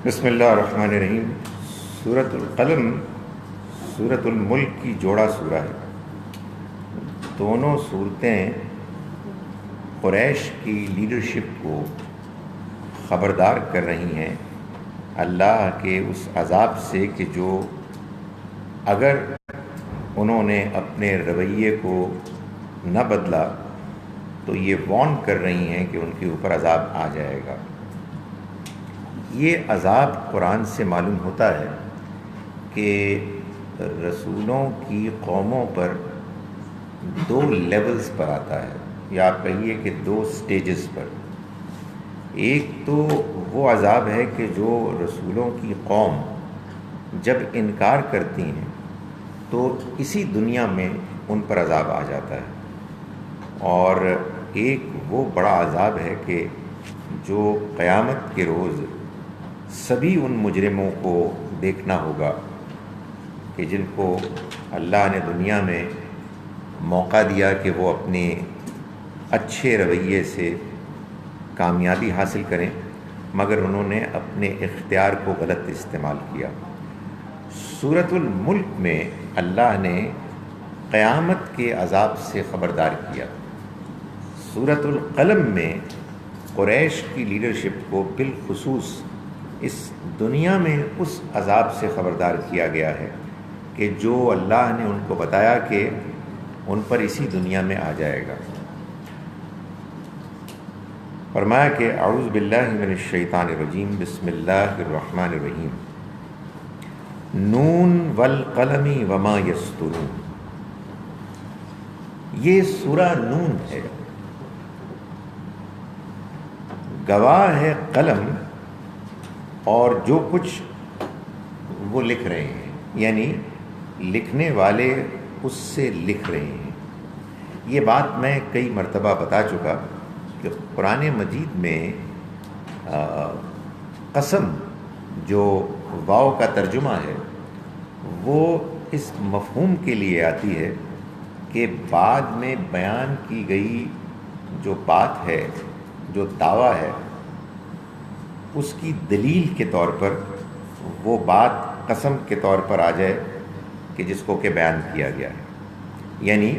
بسم اللہ الرحمن الرحیم۔ سورۃ القلم سورۃ الملک کی جوڑا سورہ ہے۔ دونوں صورتیں قریش کی لیڈرشپ کو خبردار کر رہی ہیں اللہ کے اس عذاب سے کہ جو اگر انہوں نے اپنے رویے کو نہ بدلا تو یہ وارن کر رہی ہیں کہ ان کے اوپر عذاب آ جائے گا۔ یہ عذاب قرآن سے معلوم ہوتا ہے کہ رسولوں کی قوموں پر دو لیولز پر آتا ہے، یا آپ کہیے کہ دو سٹیجز پر۔ ایک تو وہ عذاب ہے کہ جو رسولوں کی قوم جب انکار کرتی ہیں تو اسی دنیا میں ان پر عذاب آ جاتا ہے، اور ایک وہ بڑا عذاب ہے کہ جو قیامت کے روز سبھی ان مجرموں کو دیکھنا ہوگا کہ جن کو اللہ نے دنیا میں موقع دیا کہ وہ اپنے اچھے رویے سے کامیابی حاصل کریں، مگر انہوں نے اپنے اختیار کو غلط استعمال کیا۔ سورۃ الملک میں اللہ نے قیامت کے عذاب سے خبردار کیا۔ سورۃ القلم میں قریش کی لیڈرشپ کو بالخصوص اس دنیا میں اس عذاب سے خبردار کیا گیا ہے کہ جو اللہ نے ان کو بتایا کہ ان پر اسی دنیا میں آ جائے گا۔ فرمایا کہ اعوذ باللہ من الشیطان الرجیم، بسم اللہ الرحمن الرحیم، نون والقلم وما یسطرون۔ یہ سورہ نون ہے، گواہ ہے قلم اور جو کچھ وہ لکھ رہے ہیں، یعنی لکھنے والے اس سے لکھ رہے ہیں۔ یہ بات میں کئی مرتبہ بتا چکا کہ قرآن مجید میں قسم جو واو کا ترجمہ ہے وہ اس مفہوم کے لیے آتی ہے کہ بعد میں بیان کی گئی جو بات ہے، جو دعویٰ ہے، اس کی دلیل کے طور پر وہ بات قسم کے طور پر آ جائے کہ جس کو کہ بیان کیا گیا ہے۔ یعنی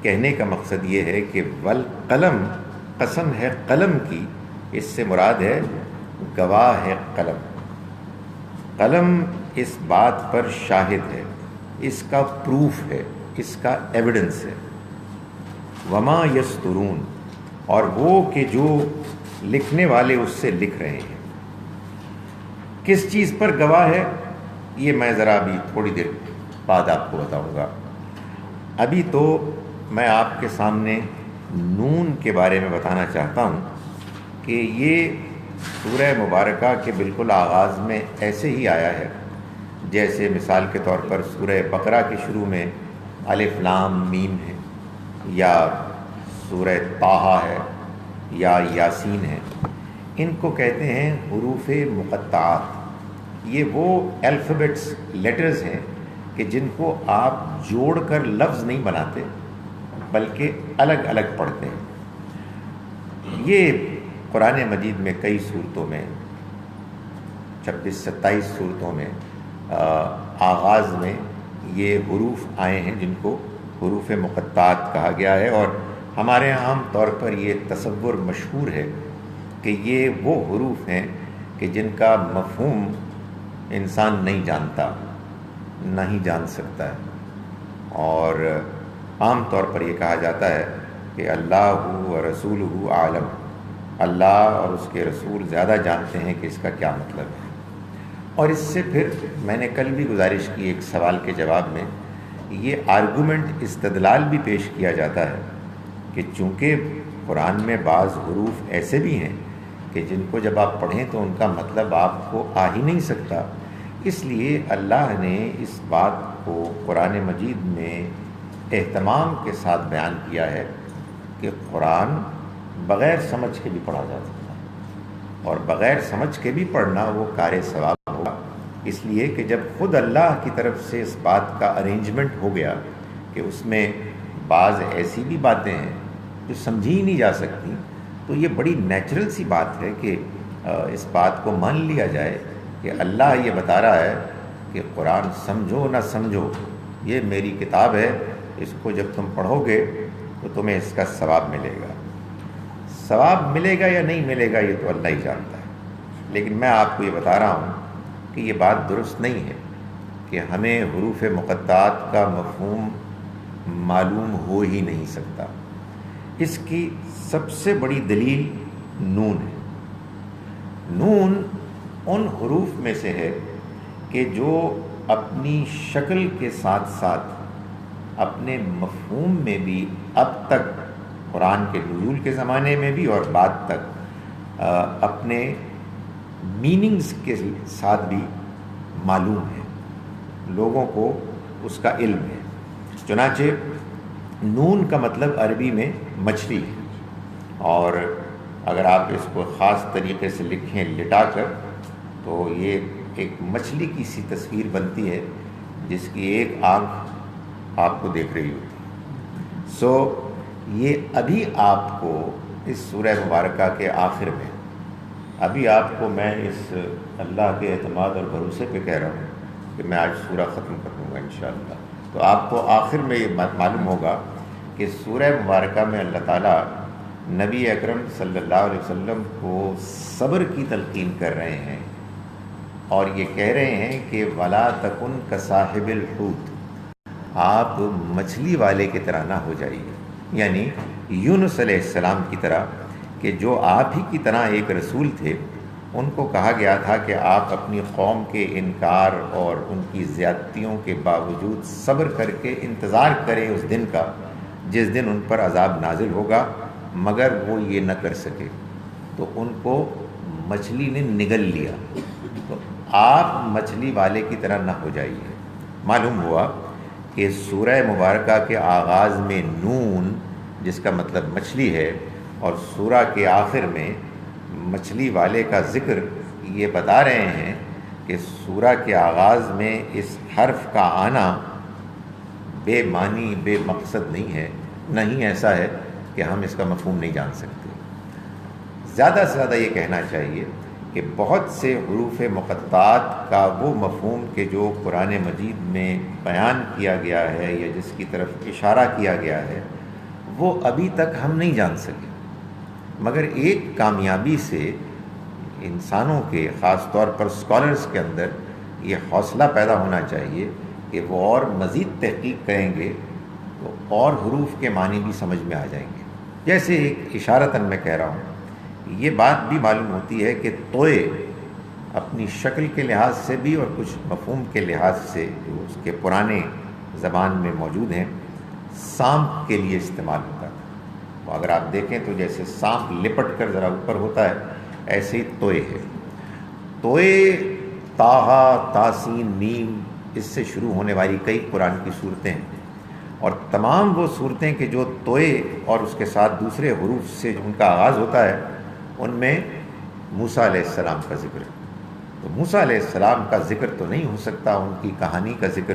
کہنے کا مقصد یہ ہے کہ والقلم، قسم ہے قلم کی، اس سے مراد ہے گواہ ہے قلم۔ قلم اس بات پر شاہد ہے، اس کا پروف ہے، اس کا ایویڈنس ہے۔ وما یسترون، اور وہ کہ جو لکھنے والے اس سے لکھ رہے ہیں۔ کس چیز پر گواہ ہے یہ میں ذرا ابھی تھوڑی دیر بعد آپ کو بتاؤں گا۔ ابھی تو میں آپ کے سامنے نون کے بارے میں بتانا چاہتا ہوں کہ یہ سورہ مبارکہ کے بالکل آغاز میں ایسے ہی آیا ہے جیسے مثال کے طور پر سورہ بقرہ کے شروع میں الف لام میم ہے، یا سورہ طٰہٰ ہے، یا یاسین ہے۔ ان کو کہتے ہیں حروف مقطعات۔ یہ وہ الفابیٹس، لیٹرز ہیں کہ جن کو آپ جوڑ کر لفظ نہیں بناتے بلکہ الگ الگ پڑھتے ہیں۔ یہ قرآن مجید میں کئی صورتوں میں، 26-27 صورتوں میں آغاز میں یہ حروف آئے ہیں جن کو حروف مقطعات کہا گیا ہے، اور ہمارے عام طور پر یہ تصور مشہور ہے کہ یہ وہ حروف ہیں کہ جن کا مفہوم انسان نہیں جانتا، نہیں جان سکتا ہے، اور عام طور پر یہ کہا جاتا ہے کہ اللہ و رسولہ عالم، اللہ اور اس کے رسول زیادہ جانتے ہیں کہ اس کا کیا مطلب ہے۔ اور اس سے پھر میں نے کل بھی گزارش کی ایک سوال کے جواب میں، یہ آرگومنٹ، استدلال بھی پیش کیا جاتا ہے کہ چونکہ قرآن میں بعض حروف ایسے بھی ہیں کہ جن کو جب آپ پڑھیں تو ان کا مطلب آپ کو آ ہی نہیں سکتا، اس لیے اللہ نے اس بات کو قرآن مجید میں اہتمام کے ساتھ بیان کیا ہے کہ قرآن بغیر سمجھ کے بھی پڑھا جا سکتا ہے، اور بغیر سمجھ کے بھی پڑھنا وہ کار ثواب ہوگا، اس لیے کہ جب خود اللہ کی طرف سے اس بات کا ارینجمنٹ ہو گیا کہ اس میں بعض ایسی بھی باتیں ہیں جو سمجھی ہی نہیں جا سکتی، تو یہ بڑی نیچرل سی بات ہے کہ اس بات کو مان لیا جائے کہ اللہ یہ بتا رہا ہے کہ قرآن سمجھو نہ سمجھو، یہ میری کتاب ہے، اس کو جب تم پڑھو گے تو تمہیں اس کا ثواب ملے گا۔ ثواب ملے گا یا نہیں ملے گا یہ تو اللہ ہی جانتا ہے، لیکن میں آپ کو یہ بتا رہا ہوں کہ یہ بات درست نہیں ہے کہ ہمیں حروف مقطعات کا مفہوم معلوم ہو ہی نہیں سکتا۔ اس کی سب سے بڑی دلیل نون ہے۔ نون ان حروف میں سے ہے کہ جو اپنی شکل کے ساتھ ساتھ اپنے مفہوم میں بھی اب تک قرآن کے نزول کے زمانے میں بھی اور بعد تک اپنے میننگز کے ساتھ بھی معلوم ہے، لوگوں کو اس کا علم ہے۔ چنانچہ نون کا مطلب عربی میں مچھلی ہے، اور اگر آپ اس کو خاص طریقے سے لکھیں لٹا کر تو یہ ایک مچھلی کی سی تصویر بنتی ہے جس کی ایک آنکھ آپ کو دیکھ رہی ہوتی۔ سو یہ ابھی آپ کو اس سورہ مبارکہ کے آخر میں، ابھی آپ کو میں اس اللہ کے اعتماد اور بھروسے پہ کہہ رہا ہوں کہ میں آج سورہ ختم کر دوں گا انشاءاللہ، تو آپ کو آخر میں یہ معلوم ہوگا کہ سورہ مبارکہ میں اللہ تعالیٰ نبی اکرم صلی اللہ علیہ وسلم کو صبر کی تلقین کر رہے ہیں، اور یہ کہہ رہے ہیں کہ وَلَا تَكُنْ كَصَاحِبِ الْحُوتِ، آپ مچھلی والے کی طرح نہ ہو جائیے، یعنی یونس علیہ السلام کی طرح، کہ جو آپ ہی کی طرح ایک رسول تھے، ان کو کہا گیا تھا کہ آپ اپنی قوم کے انکار اور ان کی زیادتیوں کے باوجود صبر کر کے انتظار کریں اس دن کا جس دن ان پر عذاب نازل ہوگا، مگر وہ یہ نہ کر سکے تو ان کو مچھلی نے نگل لیا۔ تو آپ مچھلی والے کی طرح نہ ہو جائیے۔ معلوم ہوا کہ سورہ مبارکہ کے آغاز میں نون جس کا مطلب مچھلی ہے، اور سورہ کے آخر میں مچھلی والے کا ذکر یہ بتا رہے ہیں کہ سورہ کے آغاز میں اس حرف کا آنا بے معنی بے مقصد نہیں ہے، نہیں ایسا ہے کہ ہم اس کا مفہوم نہیں جان سکتے۔ زیادہ سے زیادہ یہ کہنا چاہیے کہ بہت سے حروف مقطعات کا وہ مفہوم کہ جو قرآن مجید میں بیان کیا گیا ہے یا جس کی طرف اشارہ کیا گیا ہے، وہ ابھی تک ہم نہیں جان سکے، مگر ایک کامیابی سے انسانوں کے، خاص طور پر اسکالرس کے اندر یہ حوصلہ پیدا ہونا چاہیے کہ وہ اور مزید تحقیق کریں گے تو اور حروف کے معنی بھی سمجھ میں آ جائیں گے۔ جیسے ایک اشارتاً میں کہہ رہا ہوں، یہ بات بھی معلوم ہوتی ہے کہ توئے اپنی شکل کے لحاظ سے بھی اور کچھ مفہوم کے لحاظ سے جو اس کے پرانے زبان میں موجود ہیں، سانپ کے لیے استعمال ہوتا تھا۔ تو اگر آپ دیکھیں تو جیسے سانپ لپٹ کر ذرا اوپر ہوتا ہے، ایسے ہی توئے ہے۔ توئے طٰہٰ، تاسین، میم، اس سے شروع ہونے والی کئی قرآن کی صورتیں ہیں، اور تمام وہ صورتیں کہ جو توئے اور اس کے ساتھ دوسرے حروف سے ان کا آغاز ہوتا ہے، ان میں موسیٰ علیہ السلام کا ذکر ہے۔ تو موسیٰ علیہ السلام کا ذکر تو نہیں ہو سکتا، ان کی کہانی کا ذکر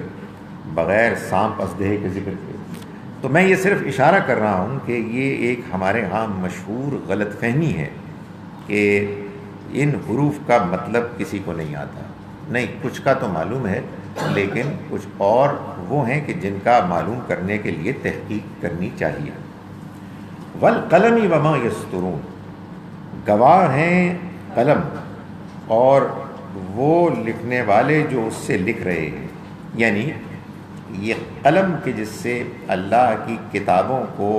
بغیر سانپ ازدہے کے ذکر کے۔ تو میں یہ صرف اشارہ کر رہا ہوں کہ یہ ایک ہمارے ہاں مشہور غلط فہمی ہے کہ ان حروف کا مطلب کسی کو نہیں آتا۔ نہیں، کچھ کا تو معلوم ہے، لیکن کچھ اور وہ ہیں کہ جن کا معلوم کرنے کے لیے تحقیق کرنی چاہیے۔ وَالْقَلَمِ وَمَا يَسْطُرُونَ، گواہ ہیں قلم اور وہ لکھنے والے جو اس سے لکھ رہے ہیں، یعنی یہ قلم کہ جس سے اللہ کی کتابوں کو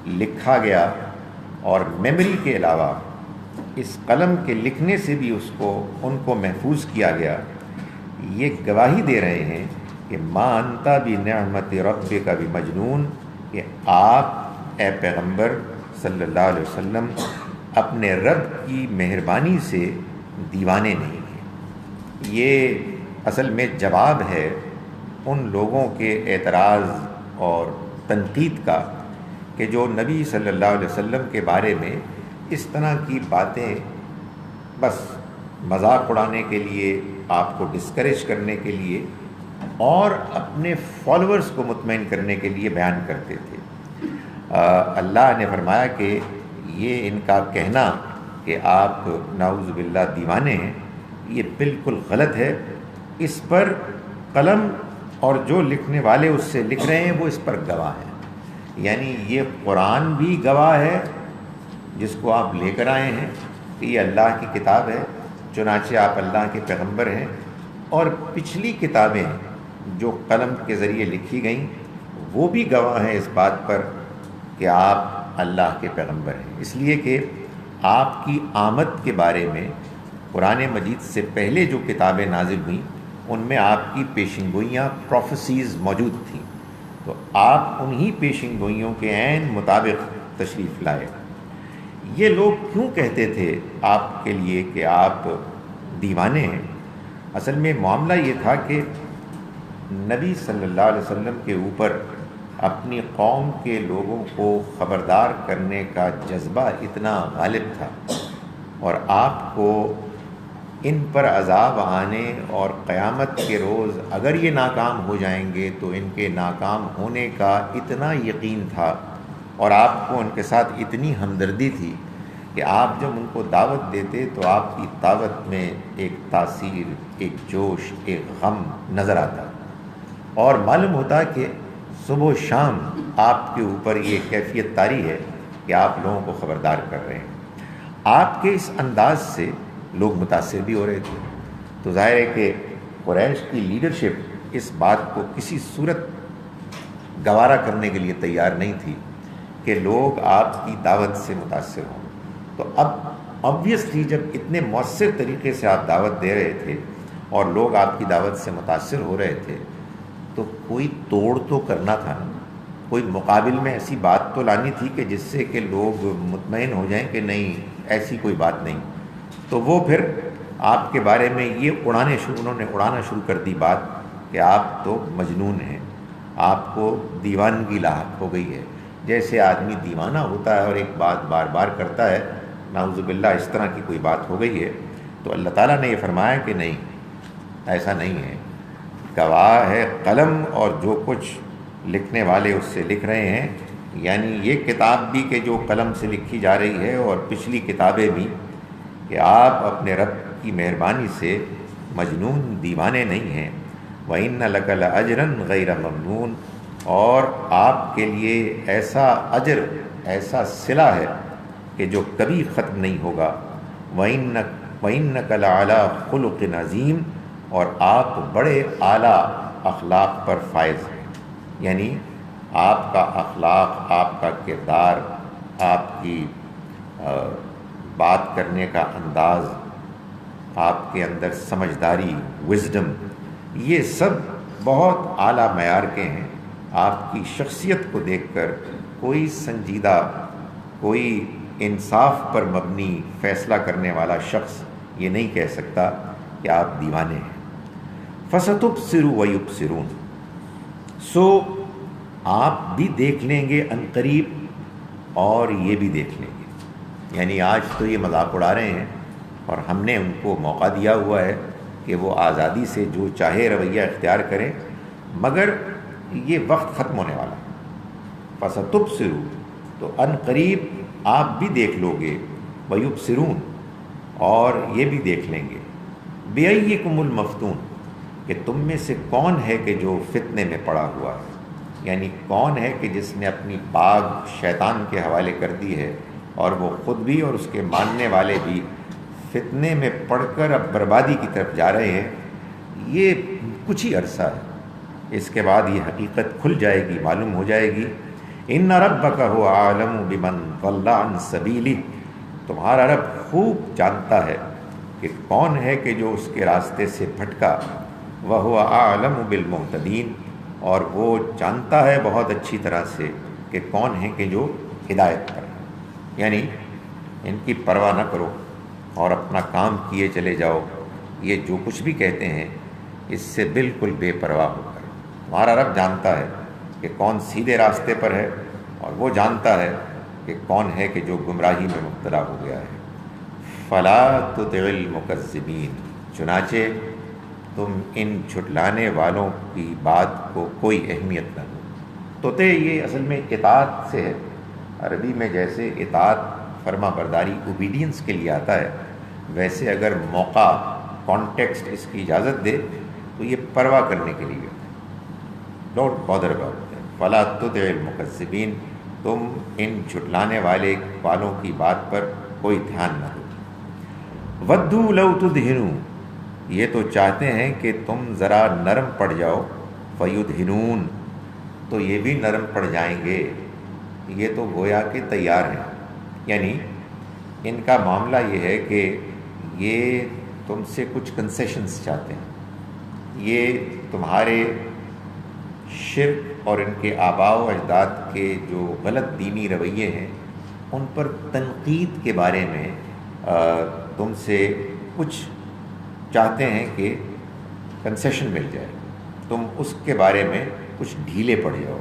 لکھا گیا، اور میموری کے علاوہ اس قلم کے لکھنے سے بھی ان کو محفوظ کیا گیا، یہ گواہی دے رہے ہیں کہ ما انت بنعمت ربک بمجنون، کہ آپ اے پیغمبر صلی اللہ علیہ وسلم اپنے رب کی مہربانی سے دیوانے نہیں ہیں۔ یہ اصل میں جواب ہے ان لوگوں کے اعتراض اور تنقید کا کہ جو نبی صلی اللہ علیہ وسلم کے بارے میں اس طرح کی باتیں بس مذاق اڑانے کے لیے، آپ کو ڈسکریج کرنے کے لیے اور اپنے فالوورز کو مطمئن کرنے کے لیے بیان کرتے تھے۔ اللہ نے فرمایا کہ یہ ان کا کہنا کہ آپ نعوذ باللہ دیوانے ہیں، یہ بالکل غلط ہے. اس پر قلم اور جو لکھنے والے اس سے لکھ رہے ہیں وہ اس پر گواہ ہیں. یعنی یہ قرآن بھی گواہ ہے جس کو آپ لے کر آئے ہیں کہ یہ اللہ کی کتاب ہے، چنانچہ آپ اللہ کے پیغمبر ہیں، اور پچھلی کتابیں جو قلم کے ذریعے لکھی گئیں وہ بھی گواہ ہیں اس بات پر کہ آپ اللہ کے پیغمبر ہیں. اس لیے کہ آپ کی آمد کے بارے میں قرآن مجید سے پہلے جو کتابیں نازل ہوئیں ان میں آپ کی پیشن گوئیاں پروفیسیز موجود تھیں، تو آپ انہی پیشن گوئیوں کے عین مطابق تشریف لائے. یہ لوگ کیوں کہتے تھے آپ کے لیے کہ آپ دیوانے ہیں؟ اصل میں معاملہ یہ تھا کہ نبی صلی اللہ علیہ وسلم کے اوپر اپنی قوم کے لوگوں کو خبردار کرنے کا جذبہ اتنا غالب تھا، اور آپ کو ان پر عذاب آنے اور قیامت کے روز اگر یہ ناکام ہو جائیں گے تو ان کے ناکام ہونے کا اتنا یقین تھا، اور آپ کو ان کے ساتھ اتنی ہمدردی تھی کہ آپ جب ان کو دعوت دیتے تو آپ کی دعوت میں ایک تاثیر، ایک جوش، ایک غم نظر آتا، اور معلوم ہوتا کہ صبح و شام آپ کے اوپر یہ کیفیت طاری ہے کہ آپ لوگوں کو خبردار کر رہے ہیں. آپ کے اس انداز سے لوگ متاثر بھی ہو رہے تھے. تو ظاہر ہے کہ قریش کی لیڈرشپ اس بات کو کسی صورت گوارا کرنے کے لیے تیار نہیں تھی کہ لوگ آپ کی دعوت سے متاثر ہوں. تو اب آبویسلی جب اتنے مؤثر طریقے سے آپ دعوت دے رہے تھے اور لوگ آپ کی دعوت سے متاثر ہو رہے تھے تو کوئی توڑ تو کرنا تھا نا، کوئی مقابل میں ایسی بات تو لانی تھی کہ جس سے کہ لوگ مطمئن ہو جائیں کہ نہیں ایسی کوئی بات نہیں. تو وہ پھر آپ کے بارے میں یہ انہوں نے اڑانا شروع کر دی بات کہ آپ تو مجنون ہیں، آپ کو دیوانگی لاحق ہو گئی ہے. جیسے آدمی دیوانہ ہوتا ہے اور ایک بات بار بار کرتا ہے، نعوذ باللہ اس طرح کی کوئی بات ہو گئی ہے. تو اللہ تعالیٰ نے یہ فرمایا کہ نہیں، ایسا نہیں ہے. گواہ ہے قلم اور جو کچھ لکھنے والے اس سے لکھ رہے ہیں، یعنی یہ کتاب بھی کہ جو قلم سے لکھی جا رہی ہے اور پچھلی کتابیں بھی، کہ آپ اپنے رب کی مہربانی سے مجنون دیوانے نہیں ہیں. وَإِنَّ لَكَ لَأَجْرًا غَيْرَ مَمْنُونٍ، اور آپ کے لیے ایسا اجر، ایسا صلہ ہے کہ جو کبھی ختم نہیں ہوگا. وَإِنَّكَ لَعَلَىٰ خُلُقٍ عَظِيمٍ، اور آپ بڑے اعلیٰ اخلاق پر فائز ہیں. یعنی آپ کا اخلاق، آپ کا کردار، آپ کی بات کرنے کا انداز، آپ کے اندر سمجھداری، وزڈم، یہ سب بہت اعلیٰ معیار کے ہیں. آپ کی شخصیت کو دیکھ کر کوئی سنجیدہ، کوئی انصاف پر مبنی فیصلہ کرنے والا شخص یہ نہیں کہہ سکتا کہ آپ دیوانے ہیں. فَسَتُبْصِرُ وَيُبْصِرُونَ، سو آپ بھی دیکھ لیں گے عنقریب اور یہ بھی دیکھ لیں گے. یعنی آج تو یہ مذاق اڑا رہے ہیں اور ہم نے ان کو موقع دیا ہوا ہے کہ وہ آزادی سے جو چاہے رویہ اختیار کریں، مگر یہ وقت ختم ہونے والا ہے. فَسَتُبْصِرُ، تو عنقریب آپ بھی دیکھ لو گے، وَيُبْصِرُونَ، اور یہ بھی دیکھ لیں گے. بِأَيِّكُمُ الْمَفْتُونُ، کہ تم میں سے کون ہے کہ جو فتنے میں پڑا ہوا ہے، یعنی کون ہے کہ جس نے اپنی باغ شیطان کے حوالے کر دی ہے اور وہ خود بھی اور اس کے ماننے والے بھی فتنے میں پڑ کر اب بربادی کی طرف جا رہے ہیں. یہ کچھ ہی عرصہ ہے، اس کے بعد یہ حقیقت کھل جائے گی، معلوم ہو جائے گی. ان ربک هو اعلم بمن ضل عن سبیلہ، تمہارا رب خوب جانتا ہے کہ کون ہے کہ جو اس کے راستے سے بھٹکا. وهو اعلم بالمهتدین، اور وہ جانتا ہے بہت اچھی طرح سے کہ کون ہے کہ جو ہدایت پر ہے. یعنی ان کی پرواہ نہ کرو اور اپنا کام کیے چلے جاؤ. یہ جو کچھ بھی کہتے ہیں اس سے بالکل بے پرواہ ہو کر، تمہارا رب جانتا ہے کہ کون سیدھے راستے پر ہے، اور وہ جانتا ہے کہ کون ہے کہ جو گمراہی میں مبتلا ہو گیا ہے. فلا تطع المکذبین، چنانچہ تم ان جھٹلانے والوں کی بات کو کوئی اہمیت نہ دو. توتے یہ اصل میں اطاعت سے ہے. عربی میں جیسے اطاعت فرما برداری اوبیڈینس کے لیے آتا ہے، ویسے اگر موقع کانٹیکسٹ اس کی اجازت دے تو یہ پرواہ کرنے کے لیے ڈونٹ بادر اباؤٹ فلا تطع المکذبین، تم ان جھٹلانے والوں کی بات پر کوئی دھیان نہ دو۔ ودوا لو تدہنوا، یہ تو چاہتے ہیں کہ تم ذرا نرم پڑ جاؤ، فیدہنون، تو یہ بھی نرم پڑ جائیں گے۔ یہ تو گویا کہ تیار ہیں، یعنی ان کا معاملہ یہ ہے کہ یہ تم سے کچھ کنسیشنز چاہتے ہیں، یہ تمہارے شرک اور ان کے آباء و اجداد کے جو غلط دینی رویے ہیں ان پر تنقید کے بارے میں تم سے کچھ چاہتے ہیں کہ کنسیشن مل جائے، تم اس کے بارے میں کچھ ڈھیلے پڑ جاؤ،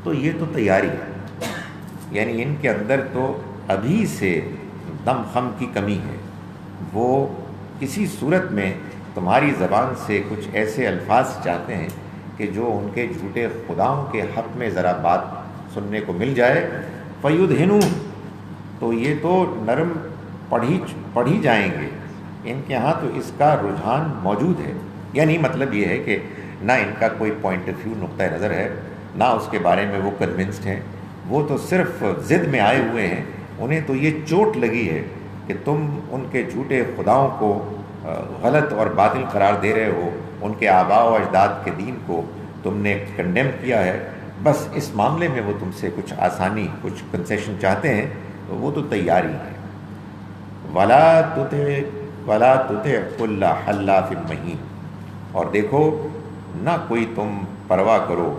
تو یہ تو تیاری ہے۔ یعنی ان کے اندر تو ابھی سے دم خم کی کمی ہے، وہ کسی صورت میں تمہاری زبان سے کچھ ایسے الفاظ چاہتے ہیں کہ جو ان کے جھوٹے خداؤں کے حق میں ذرا بات سننے کو مل جائے، فیدہنون، تو یہ تو نرم پڑھ ہی جائیں گے۔ ان کے ہاں تو اس کا رجحان موجود ہے، یعنی مطلب یہ ہے کہ نہ ان کا کوئی پوائنٹ آف ویو، نقطہ نظر ہے، نہ اس کے بارے میں وہ کنونسڈ ہیں، وہ تو صرف ضد میں آئے ہوئے ہیں۔ انہیں تو یہ چوٹ لگی ہے کہ تم ان کے جھوٹے خداؤں کو غلط اور باطل قرار دے رہے ہو، ان کے آباء و اجداد کے دین کو تم نے کنڈیم کیا ہے، بس اس معاملے میں وہ تم سے کچھ آسانی، کچھ کنسیشن چاہتے ہیں، تو وہ تو تیاری ہے۔ وَلَا تُطِعْ كُلَّ حَلَّافٍ مَّهِينٍ، اور دیکھو نہ کوئی تم پرواہ کرو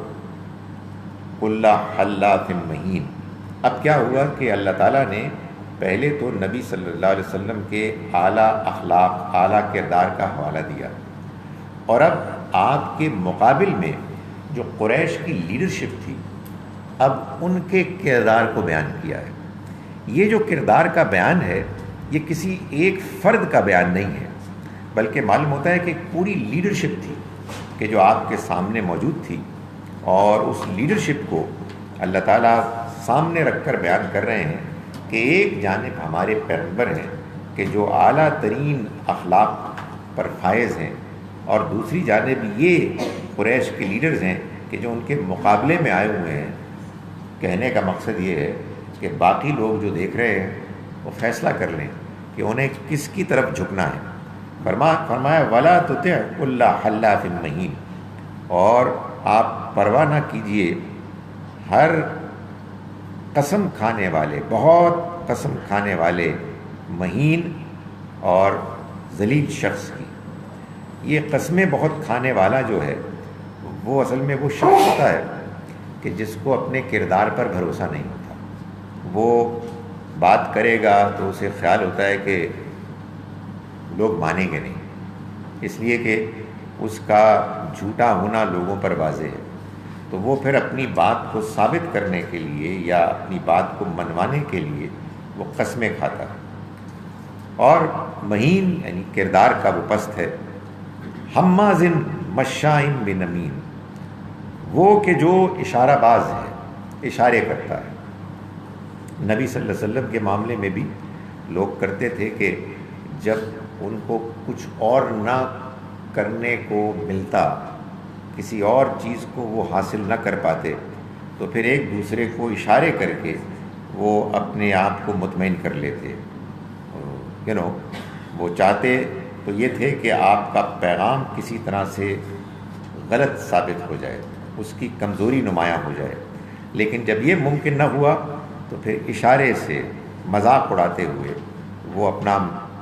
کُلَّ حَلَّافٍ مَّهِينٍ۔ اب کیا ہوا کہ اللہ تعالیٰ نے پہلے تو نبی صلی اللہ علیہ وسلم کے اعلیٰ اخلاق، اعلیٰ کردار کا حوالہ دیا، اور اب آپ کے مقابل میں جو قریش کی لیڈرشپ تھی، اب ان کے کردار کو بیان کیا ہے۔ یہ جو کردار کا بیان ہے یہ کسی ایک فرد کا بیان نہیں ہے، بلکہ معلوم ہوتا ہے کہ ایک پوری لیڈرشپ تھی کہ جو آپ کے سامنے موجود تھی، اور اس لیڈرشپ کو اللہ تعالیٰ سامنے رکھ کر بیان کر رہے ہیں کہ ایک جانب ہمارے پیغمبر ہیں کہ جو اعلیٰ ترین اخلاق پر فائز ہیں، اور دوسری جانب یہ قریش کے لیڈرز ہیں کہ جو ان کے مقابلے میں آئے ہوئے ہیں۔ کہنے کا مقصد یہ ہے کہ باقی لوگ جو دیکھ رہے ہیں وہ فیصلہ کر لیں کہ انہیں کس کی طرف جھکنا ہے۔ فرمایا وَلَا تُطِعْ كُلَّ حَلَّافٍ مَّهِينٍ، اور آپ پرواہ نہ کیجئے ہر قسم کھانے والے، بہت قسم کھانے والے، مہین اور ذلیل شخص کی۔ یہ قسمیں بہت کھانے والا جو ہے وہ اصل میں وہ شخص ہوتا ہے کہ جس کو اپنے کردار پر بھروسہ نہیں ہوتا۔ وہ بات کرے گا تو اسے خیال ہوتا ہے کہ لوگ مانیں گے نہیں، اس لیے کہ اس کا جھوٹا ہونا لوگوں پر واضح ہے، تو وہ پھر اپنی بات کو ثابت کرنے کے لیے یا اپنی بات کو منوانے کے لیے وہ قسمیں کھاتا ہے۔ اور مہین یعنی کردار کا وہ پست ہے۔ حماز مشاء بنمیم، وہ کہ جو اشارہ باز ہے، اشارے کرتا ہے۔ نبی صلی اللہ علیہ وسلم کے معاملے میں بھی لوگ کرتے تھے کہ جب ان کو کچھ اور نہ کرنے کو ملتا، کسی اور چیز کو وہ حاصل نہ کر پاتے، تو پھر ایک دوسرے کو اشارے کر کے وہ اپنے آپ کو مطمئن کر لیتے۔ وہ چاہتے تو یہ تھے کہ آپ کا پیغام کسی طرح سے غلط ثابت ہو جائے، اس کی کمزوری نمایاں ہو جائے، لیکن جب یہ ممکن نہ ہوا تو پھر اشارے سے مذاق اڑاتے ہوئے وہ اپنا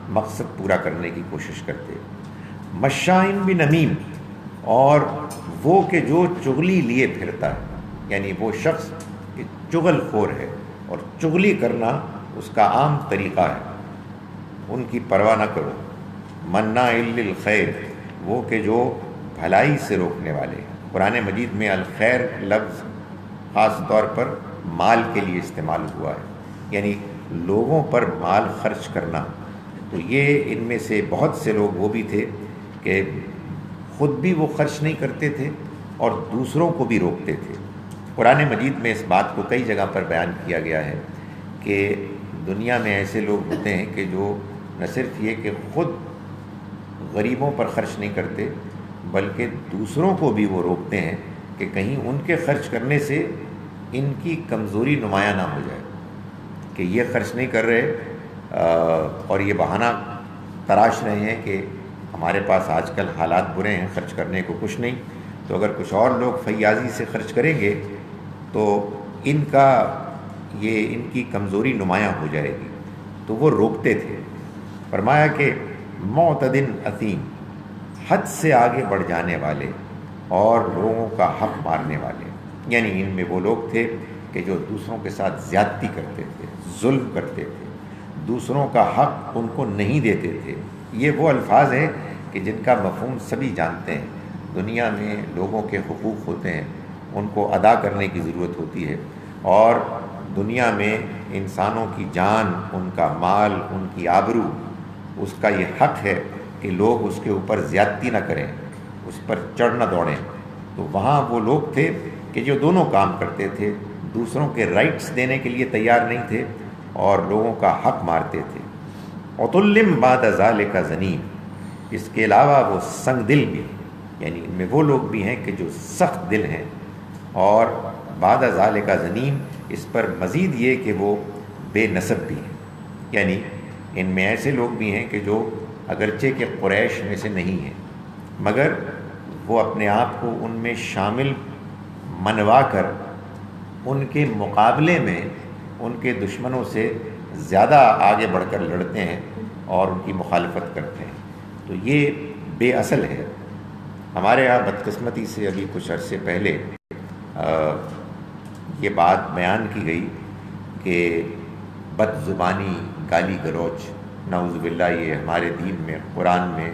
مقصد پورا کرنے کی کوشش کرتے۔ مشاء بنمیم، اور وہ کہ جو چغلی لیے پھرتا ہے، یعنی وہ شخص کہ چغل خور ہے اور چغلی کرنا اس کا عام طریقہ ہے، ان کی پرواہ نہ کرو۔ مناع للخیر، وہ کہ جو بھلائی سے روکنے والے ہیں۔ قرآن مجید میں الخیر لفظ خاص طور پر مال کے لیے استعمال ہوا ہے، یعنی لوگوں پر مال خرچ کرنا۔ تو یہ ان میں سے بہت سے لوگ وہ بھی تھے کہ خود بھی وہ خرچ نہیں کرتے تھے اور دوسروں کو بھی روکتے تھے۔ قرآن مجید میں اس بات کو کئی جگہ پر بیان کیا گیا ہے کہ دنیا میں ایسے لوگ ہوتے ہیں کہ جو نہ صرف یہ کہ خود غریبوں پر خرچ نہیں کرتے بلکہ دوسروں کو بھی وہ روکتے ہیں کہ کہیں ان کے خرچ کرنے سے ان کی کمزوری نمایاں نہ ہو جائے، کہ یہ خرچ نہیں کر رہے اور یہ بہانہ تراش رہے ہیں کہ ہمارے پاس آج کل حالات برے ہیں، خرچ کرنے کو کچھ نہیں، تو اگر کچھ اور لوگ فیاضی سے خرچ کریں گے تو ان کی کمزوری نمایاں ہو جائے گی، تو وہ روکتے تھے۔ فرمایا کہ معتدن اثیم، حد سے آگے بڑھ جانے والے اور لوگوں کا حق مارنے والے، یعنی ان میں وہ لوگ تھے کہ جو دوسروں کے ساتھ زیادتی کرتے تھے، ظلم کرتے تھے، دوسروں کا حق ان کو نہیں دیتے تھے۔ یہ وہ الفاظ ہیں کہ جن کا مفہوم سبھی جانتے ہیں۔ دنیا میں لوگوں کے حقوق ہوتے ہیں، ان کو ادا کرنے کی ضرورت ہوتی ہے، اور دنیا میں انسانوں کی جان، ان کا مال، ان کی آبرو، اس کا یہ حق ہے کہ لوگ اس کے اوپر زیادتی نہ کریں، اس پر چڑھ نہ دوڑیں۔ تو وہاں وہ لوگ تھے کہ جو دونوں کام کرتے تھے، دوسروں کے رائٹس دینے کے لیے تیار نہیں تھے اور لوگوں کا حق مارتے تھے۔ عُتُلٍّ بَعْدَ ذَلِكَ زَنِيمٍ، اس کے علاوہ وہ سنگ دل بھی، یعنی ان میں وہ لوگ بھی ہیں کہ جو سخت دل ہیں، اور بعد ذالک زنیم، اس پر مزید یہ کہ وہ بے نسب بھی ہیں، یعنی ان میں ایسے لوگ بھی ہیں کہ جو اگرچہ کہ قریش میں سے نہیں ہیں مگر وہ اپنے آپ کو ان میں شامل منوا کر ان کے مقابلے میں ان کے دشمنوں سے زیادہ آگے بڑھ کر لڑتے ہیں اور ان کی مخالفت کرتے ہیں، تو یہ بے اصل ہے۔ ہمارے یہاں بدقسمتی سے ابھی کچھ عرصے پہلے یہ بات بیان کی گئی کہ بد زبانی، گالی گلوچ، نعوذ باللہ، یہ ہمارے دین میں، قرآن میں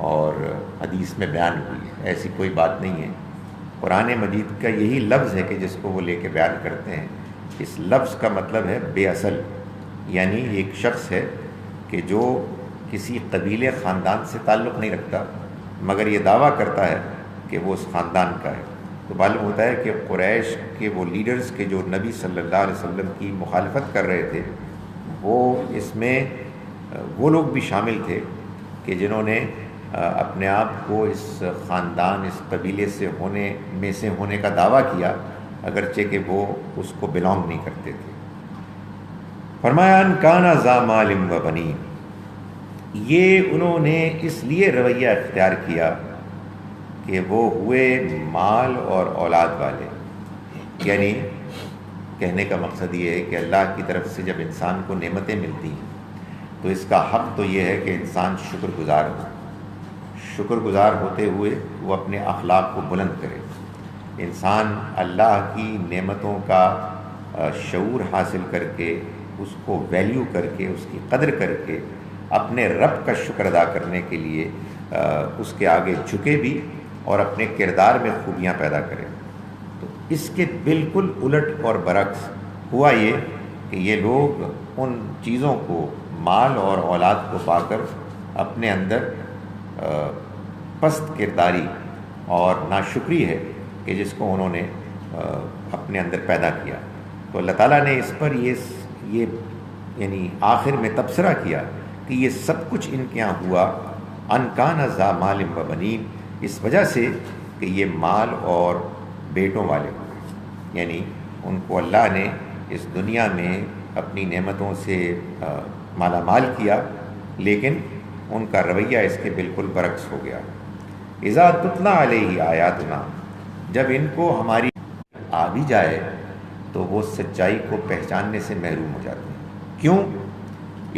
اور حدیث میں بیان ہوئی ہے، ایسی کوئی بات نہیں ہے۔ قرآن مجید کا یہی لفظ ہے کہ جس کو وہ لے کے بیان کرتے ہیں، اس لفظ کا مطلب ہے بے اصل، یعنی ایک شخص ہے کہ جو کسی قبیلے خاندان سے تعلق نہیں رکھتا مگر یہ دعویٰ کرتا ہے کہ وہ اس خاندان کا ہے۔ تو معلوم ہوتا ہے کہ قریش کے وہ لیڈرز کے جو نبی صلی اللہ علیہ وسلم کی مخالفت کر رہے تھے، وہ اس میں وہ لوگ بھی شامل تھے کہ جنہوں نے اپنے آپ کو اس خاندان، اس قبیلے سے ہونے کا دعویٰ کیا اگرچہ کہ وہ اس کو بلانگ نہیں کرتے تھے۔ فرمایا ان کانا ذا مال و بنین، یہ انہوں نے اس لیے رویہ اختیار کیا کہ وہ ہوئے مال اور اولاد والے، یعنی کہنے کا مقصد یہ ہے کہ اللہ کی طرف سے جب انسان کو نعمتیں ملتی ہیں تو اس کا حق تو یہ ہے کہ انسان شکر گزار ہو، شکر گزار ہوتے ہوئے وہ اپنے اخلاق کو بلند کرے۔ انسان اللہ کی نعمتوں کا شعور حاصل کر کے، اس کو ویلیو کر کے، اس کی قدر کر کے، اپنے رب کا شکر ادا کرنے کے لیے اس کے آگے جھکے بھی اور اپنے کردار میں خوبیاں پیدا کرے۔ تو اس کے بالکل الٹ اور برعکس ہوا یہ کہ یہ لوگ ان چیزوں کو، مال اور اولاد کو پا کر اپنے اندر پست کرداری اور ناشکری ہے کہ جس کو انہوں نے اپنے اندر پیدا کیا۔ تو اللہ تعالیٰ نے اس پر یہ یعنی آخر میں تبصرہ کیا کہ یہ سب کچھ ان کے یہاں ہوا ان کان ذا مال و بنین، اس وجہ سے کہ یہ مال اور بیٹوں والے ہوئے، یعنی ان کو اللہ نے اس دنیا میں اپنی نعمتوں سے مالا مال کیا، لیکن ان کا رویہ اس کے بالکل برعکس ہو گیا۔ اذا تتلی علیہ آیاتنا، جب ان کو ہماری آ بھی جائے تو وہ سچائی کو پہچاننے سے محروم ہو جاتے ہیں۔ کیوں؟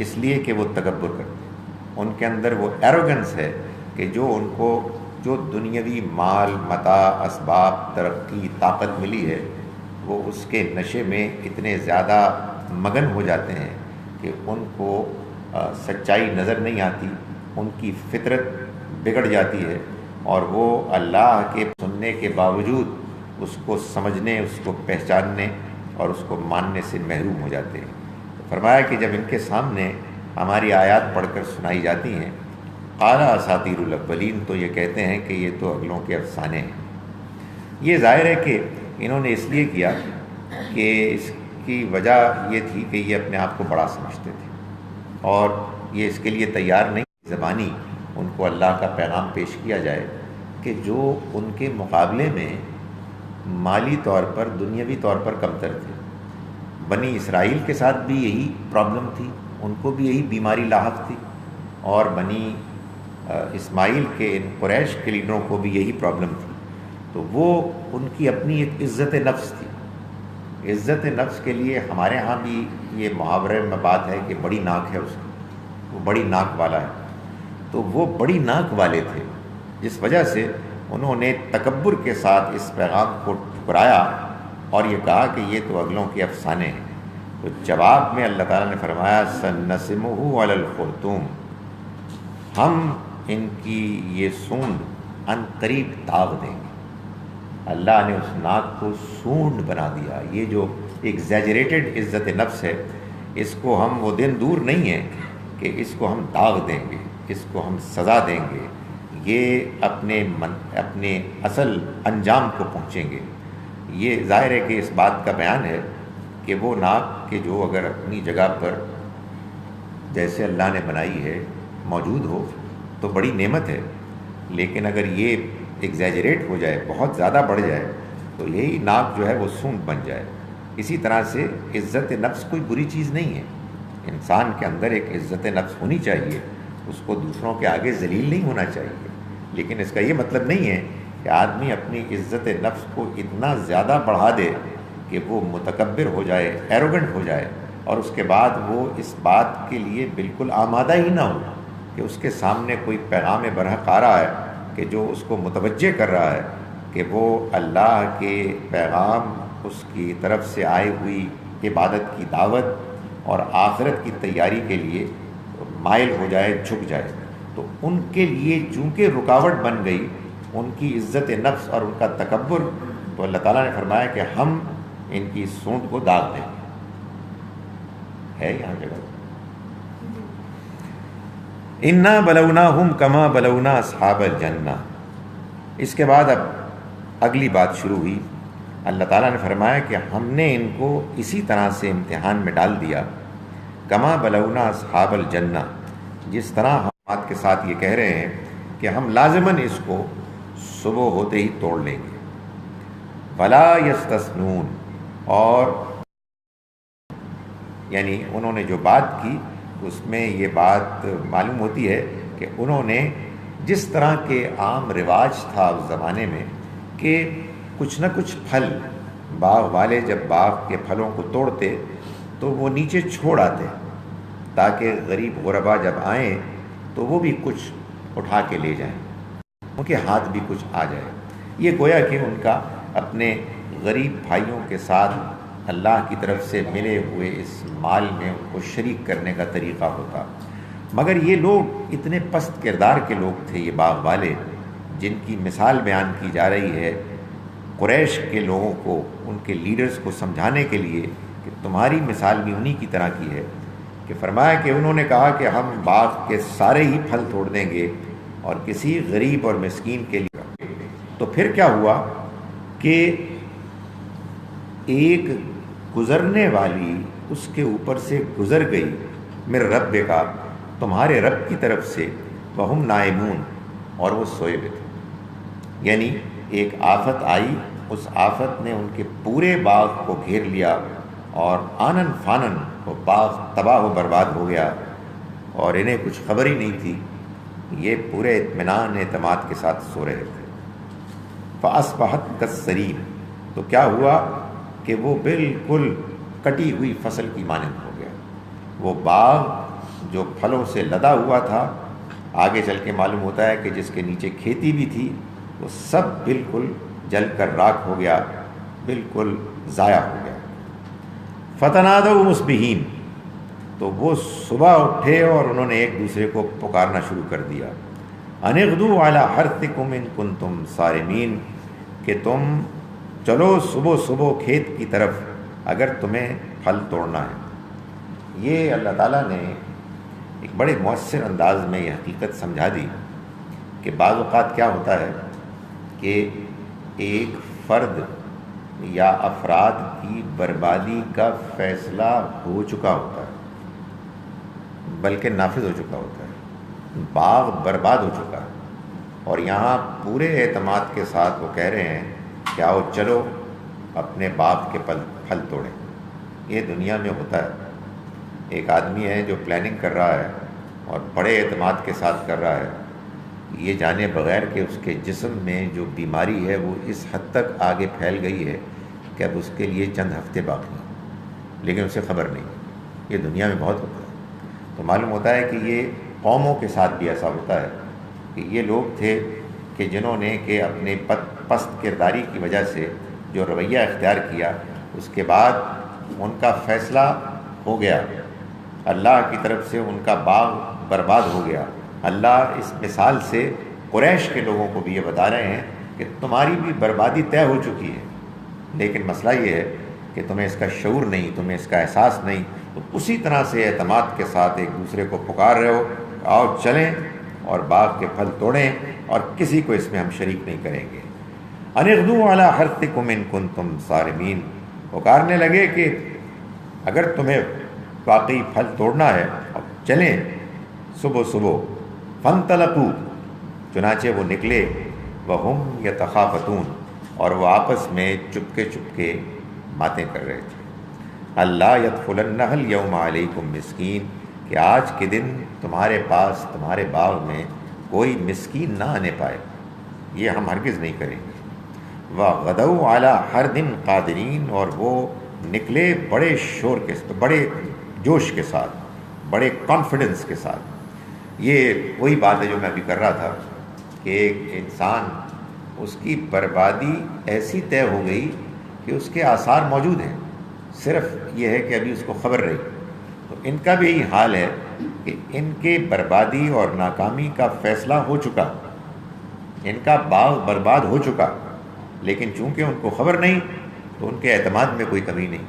اس لیے کہ وہ تکبر کرتے ہیں، ان کے اندر وہ ایروگنس ہے کہ جو ان کو جو دنیاوی مال، متاع، اسباب، ترقی، طاقت ملی ہے، وہ اس کے نشے میں اتنے زیادہ مگن ہو جاتے ہیں کہ ان کو سچائی نظر نہیں آتی، ان کی فطرت بگڑ جاتی ہے اور وہ اللہ کے سننے کے باوجود اس کو سمجھنے، اس کو پہچاننے اور اس کو ماننے سے محروم ہو جاتے ہیں۔ فرمایا کہ جب ان کے سامنے ہماری آیات پڑھ کر سنائی جاتی ہیں، قال اساطیر الاولین، تو یہ کہتے ہیں کہ یہ تو اگلوں کے افسانے ہیں۔ یہ ظاہر ہے کہ انہوں نے اس لیے کیا کہ اس کی وجہ یہ تھی کہ یہ اپنے آپ کو بڑا سمجھتے تھے اور یہ اس کے لیے تیار نہیں، زبانی ان کو اللہ کا پیغام پیش کیا جائے کہ جو ان کے مقابلے میں مالی طور پر دنیاوی طور پر کمتر تھے. بنی اسرائیل کے ساتھ بھی یہی پرابلم تھی، ان کو بھی یہی بیماری لاحق تھی، اور بنی اسماعیل کے ان قریش کے لیڈروں کو بھی یہی پرابلم تھی. تو وہ ان کی اپنی ایک عزت نفس تھی. عزت نفس کے لیے ہمارے ہاں بھی یہ محاورے میں بات ہے کہ بڑی ناک ہے اس کی، وہ بڑی ناک والا ہے. تو وہ بڑی ناک والے تھے، جس وجہ سے انہوں نے تکبر کے ساتھ اس پیغام کو ٹھکرایا اور یہ کہا کہ یہ تو اگلوں کے افسانے ہیں. تو جواب میں اللہ تعالیٰ نے فرمایا سنسمہ علی الخرطوم، ہم ان کی یہ سونڈ ان قریب داغ دیں گے. اللہ نے اس ناک کو سونڈ بنا دیا. یہ جو ایگزیجریٹڈ عزت نفس ہے، اس کو ہم وہ دن دور نہیں ہے کہ اس کو ہم داغ دیں گے، اس کو ہم سزا دیں گے، یہ اپنے اصل انجام کو پہنچیں گے. یہ ظاہر ہے کہ اس بات کا بیان ہے کہ وہ ناک کہ جو اگر اپنی جگہ پر جیسے اللہ نے بنائی ہے موجود ہو تو بڑی نعمت ہے، لیکن اگر یہ ایگزیجریٹ ہو جائے، بہت زیادہ بڑھ جائے، تو یہی ناک جو ہے وہ سونڈ بن جائے. اسی طرح سے عزت نفس کوئی بری چیز نہیں ہے. انسان کے اندر ایک عزت نفس ہونی چاہیے، اس کو دوسروں کے آگے ذلیل نہیں ہونا چاہیے. لیکن اس کا یہ مطلب نہیں ہے کہ آدمی اپنی عزت نفس کو اتنا زیادہ بڑھا دے کہ وہ متکبر ہو جائے، ایروگنٹ ہو جائے، اور اس کے بعد وہ اس بات کے لیے بالکل آمادہ ہی نہ ہو کہ اس کے سامنے کوئی پیغام برحق آ رہا ہے کہ جو اس کو متوجہ کر رہا ہے کہ وہ اللہ کے پیغام، اس کی طرف سے آئی ہوئی عبادت کی دعوت اور آخرت کی تیاری کے لیے مائل ہو جائے، جھک جائے. تو ان کے لیے چونکہ رکاوٹ بن گئی ان کی عزت نفس اور ان کا تکبر، تو اللہ تعالیٰ نے فرمایا کہ ہم ان کی سونڈ کو داغ دیں. ہے یہاں جگہ انا بلوناہم کما بلونا اصحاب الجنہ. اس کے بعد اب اگلی بات شروع ہوئی. اللہ تعالیٰ نے فرمایا کہ ہم نے ان کو اسی طرح سے امتحان میں ڈال دیا، کما بلونا اصحاب الجنہ، جس طرح ہم بات کے ساتھ یہ کہہ رہے ہیں کہ ہم لازماً اس کو صبح ہوتے ہی توڑ لیں گے. ولا یستثنون، اور یعنی انہوں نے جو بات کی اس میں یہ بات معلوم ہوتی ہے کہ انہوں نے جس طرح کے عام رواج تھا اس زمانے میں کہ کچھ نہ کچھ پھل باغ والے جب باغ کے پھلوں کو توڑتے تو وہ نیچے چھوڑ آتے تاکہ غریب غربا جب آئیں تو وہ بھی کچھ اٹھا کے لے جائیں، ان کے ہاتھ بھی کچھ آ جائے. یہ گویا کہ ان کا اپنے غریب بھائیوں کے ساتھ اللہ کی طرف سے ملے ہوئے اس مال میں ان کو شریک کرنے کا طریقہ ہوتا. مگر یہ لوگ اتنے پست کردار کے لوگ تھے، یہ باغ والے، جن کی مثال بیان کی جا رہی ہے قریش کے لوگوں کو، ان کے لیڈرز کو سمجھانے کے لیے کہ تمہاری مثال بھی انہی کی طرح کی ہے. کہ فرمایا کہ انہوں نے کہا کہ ہم باغ کے سارے ہی پھل توڑ دیں گے اور کسی غریب اور مسکین کے لیے. تو پھر کیا ہوا کہ ایک گزرنے والی اس کے اوپر سے گزر گئی، میرے رب کا، تمہارے رب کی طرف سے، وہم نائمون، اور وہ سوئے ہوئے تھے. یعنی ایک آفت آئی، اس آفت نے ان کے پورے باغ کو گھیر لیا اور آنن فانن وہ باغ تباہ و برباد ہو گیا اور انہیں کچھ خبر ہی نہیں تھی. یہ پورے اطمینان اعتماد کے ساتھ سو رہے تھے. فَأَصْبَحَتْ كَالصَّرِيمِ، تو کیا ہوا کہ وہ بالکل کٹی ہوئی فصل کی مانند ہو گیا. وہ باغ جو پھلوں سے لدا ہوا تھا، آگے چل کے معلوم ہوتا ہے کہ جس کے نیچے کھیتی بھی تھی، وہ سب بالکل جل کر راکھ ہو گیا، بالکل ضائع ہو گیا. فَتَنَادَوْا مُصْبِحِينَ، تو وہ صبح اٹھے اور انہوں نے ایک دوسرے کو پکارنا شروع کر دیا. أَنِ اغْدُوا عَلَىٰ حَرْثِكُمْ إِن كُنتُمْ صَارِمِينَ، کہ تم چلو صبح صبح کھیت کی طرف اگر تمہیں پھل توڑنا ہے. یہ اللہ تعالیٰ نے ایک بڑے مؤثر انداز میں یہ حقیقت سمجھا دی کہ بعض اوقات کیا ہوتا ہے کہ ایک فرد یا افراد کی بربادی کا فیصلہ ہو چکا ہوتا ہے، بلکہ نافذ ہو چکا ہوتا ہے، باغ برباد ہو چکا ہے، اور یہاں پورے اعتماد کے ساتھ وہ کہہ رہے ہیں کہ آؤ چلو اپنے باغ کے پھل توڑیں۔ یہ دنیا میں ہوتا ہے، ایک آدمی ہے جو پلاننگ کر رہا ہے اور بڑے اعتماد کے ساتھ کر رہا ہے، یہ جانے بغیر کہ اس کے جسم میں جو بیماری ہے وہ اس حد تک آگے پھیل گئی ہے کہ اب اس کے لیے چند ہفتے باقی ہیں، لیکن اسے خبر نہیں۔ یہ دنیا میں بہت ہوتا ہے۔ تو معلوم ہوتا ہے کہ یہ قوموں کے ساتھ بھی ایسا ہوتا ہے کہ یہ لوگ تھے کہ جنہوں نے کہ اپنے پست کرداری کی وجہ سے جو رویہ اختیار کیا، اس کے بعد ان کا فیصلہ ہو گیا، اللہ کی طرف سے ان کا باغ برباد ہو گیا۔ اللہ اس مثال سے قریش کے لوگوں کو بھی یہ بتا رہے ہیں کہ تمہاری بھی بربادی طے ہو چکی ہے، لیکن مسئلہ یہ ہے کہ تمہیں اس کا شعور نہیں، تمہیں اس کا احساس نہیں۔ تو اسی طرح سے اعتماد کے ساتھ ایک دوسرے کو پکار رہے ہو، آؤ چلیں اور باغ کے پھل توڑیں، اور کسی کو اس میں ہم شریک نہیں کریں گے۔ ان اغدوا علی حرثکم ان کنتم صارمین، پکارنے لگے کہ اگر تمہیں واقعی پھل توڑنا ہے اب چلیں صبح صبح۔ فانطلقوا، چنانچہ وہ نکلے، وہم یتخافتون، اور وہ آپس میں چپکے چپکے باتیں کر رہے تھے۔ اللہ یدخلنہ الیوم علیکم مسکین، کہ آج کے دن تمہارے پاس تمہارے باغ میں کوئی مسکین نہ آنے پائے، یہ ہم ہرگز نہیں کریں گے۔ وغدوا علی حرد قادرین، اور وہ نکلے بڑے شور کے، بڑے جوش کے ساتھ، بڑے کانفیڈنس کے ساتھ۔ یہ وہی بات ہے جو میں ابھی کر رہا تھا کہ ایک انسان، اس کی بربادی ایسی طے ہو گئی کہ اس کے آثار موجود ہیں، صرف یہ ہے کہ ابھی اس کو خبر رہی۔ تو ان کا بھی یہی حال ہے کہ ان کے بربادی اور ناکامی کا فیصلہ ہو چکا، ان کا باغ برباد ہو چکا، لیکن چونکہ ان کو خبر نہیں تو ان کے اعتماد میں کوئی کمی نہیں۔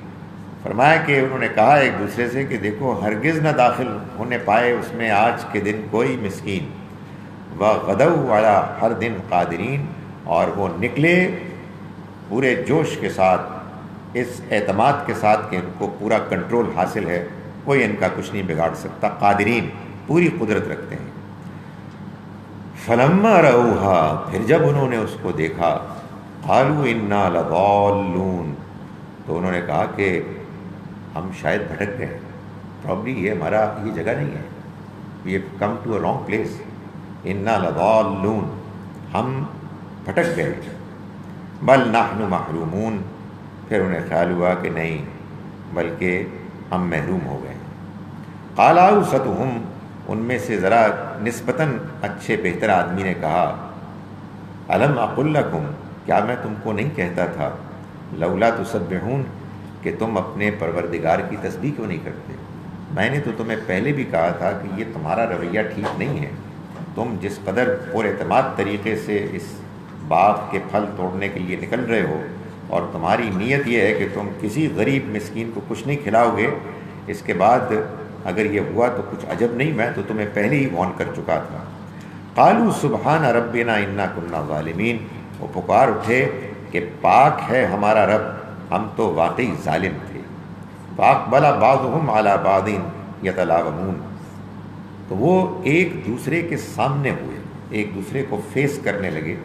فرمایا کہ انہوں نے کہا ایک دوسرے سے کہ دیکھو ہرگز نہ داخل ہونے پائے اس میں آج کے دن کوئی مسکین۔ وغدوا علی حرد قادرین، اور وہ نکلے پورے جوش کے ساتھ، اس اعتماد کے ساتھ کہ ان کو پورا کنٹرول حاصل ہے، کوئی ان کا کچھ نہیں بگاڑ سکتا، قادرین، پوری قدرت رکھتے ہیں۔ فلما رأوها، پھر جب انہوں نے اس کو دیکھا، قالوا انا لضالون، تو انہوں نے کہا کہ ہم شاید بھٹک گئے، پرابلی یہ ہمارا یہ جگہ نہیں ہے، we have come to a wrong place, انا لضالون، ہم بھٹک گئے۔ بل نحن محرومون، پھر انہیں خیال ہوا کہ نہیں بلکہ ہم محروم ہو گئے۔ قال اوسطهم، ان میں سے ذرا نسبتاً اچھے بہتر آدمی نے کہا، الم اقل لکم، کیا میں تم کو نہیں کہتا تھا، لولا تسبحون، کہ تم اپنے پروردگار کی تسبیح کیوں نہیں کرتے؟ میں نے تو تمہیں پہلے بھی کہا تھا کہ یہ تمہارا رویہ ٹھیک نہیں ہے، تم جس قدر پر اعتماد طریقے سے اس باغ کے پھل توڑنے کے لیے نکل رہے ہو، اور تمہاری نیت یہ ہے کہ تم کسی غریب مسکین کو کچھ نہیں کھلاؤ گے، اس کے بعد اگر یہ ہوا تو کچھ عجب نہیں، میں تو تمہیں پہلے ہی وارن کر چکا تھا۔ قالوا سبحان ربنا انا كنا ظالمین، وہ پکار اٹھے کہ پاک ہے ہمارا رب، ہم تو واقعی ظالم تھے۔ فاقبل بعضهم على بعض يتلاومون، تو وہ ایک دوسرے کے سامنے ہوئے، ایک دوسرے کو فیس کرنے لگے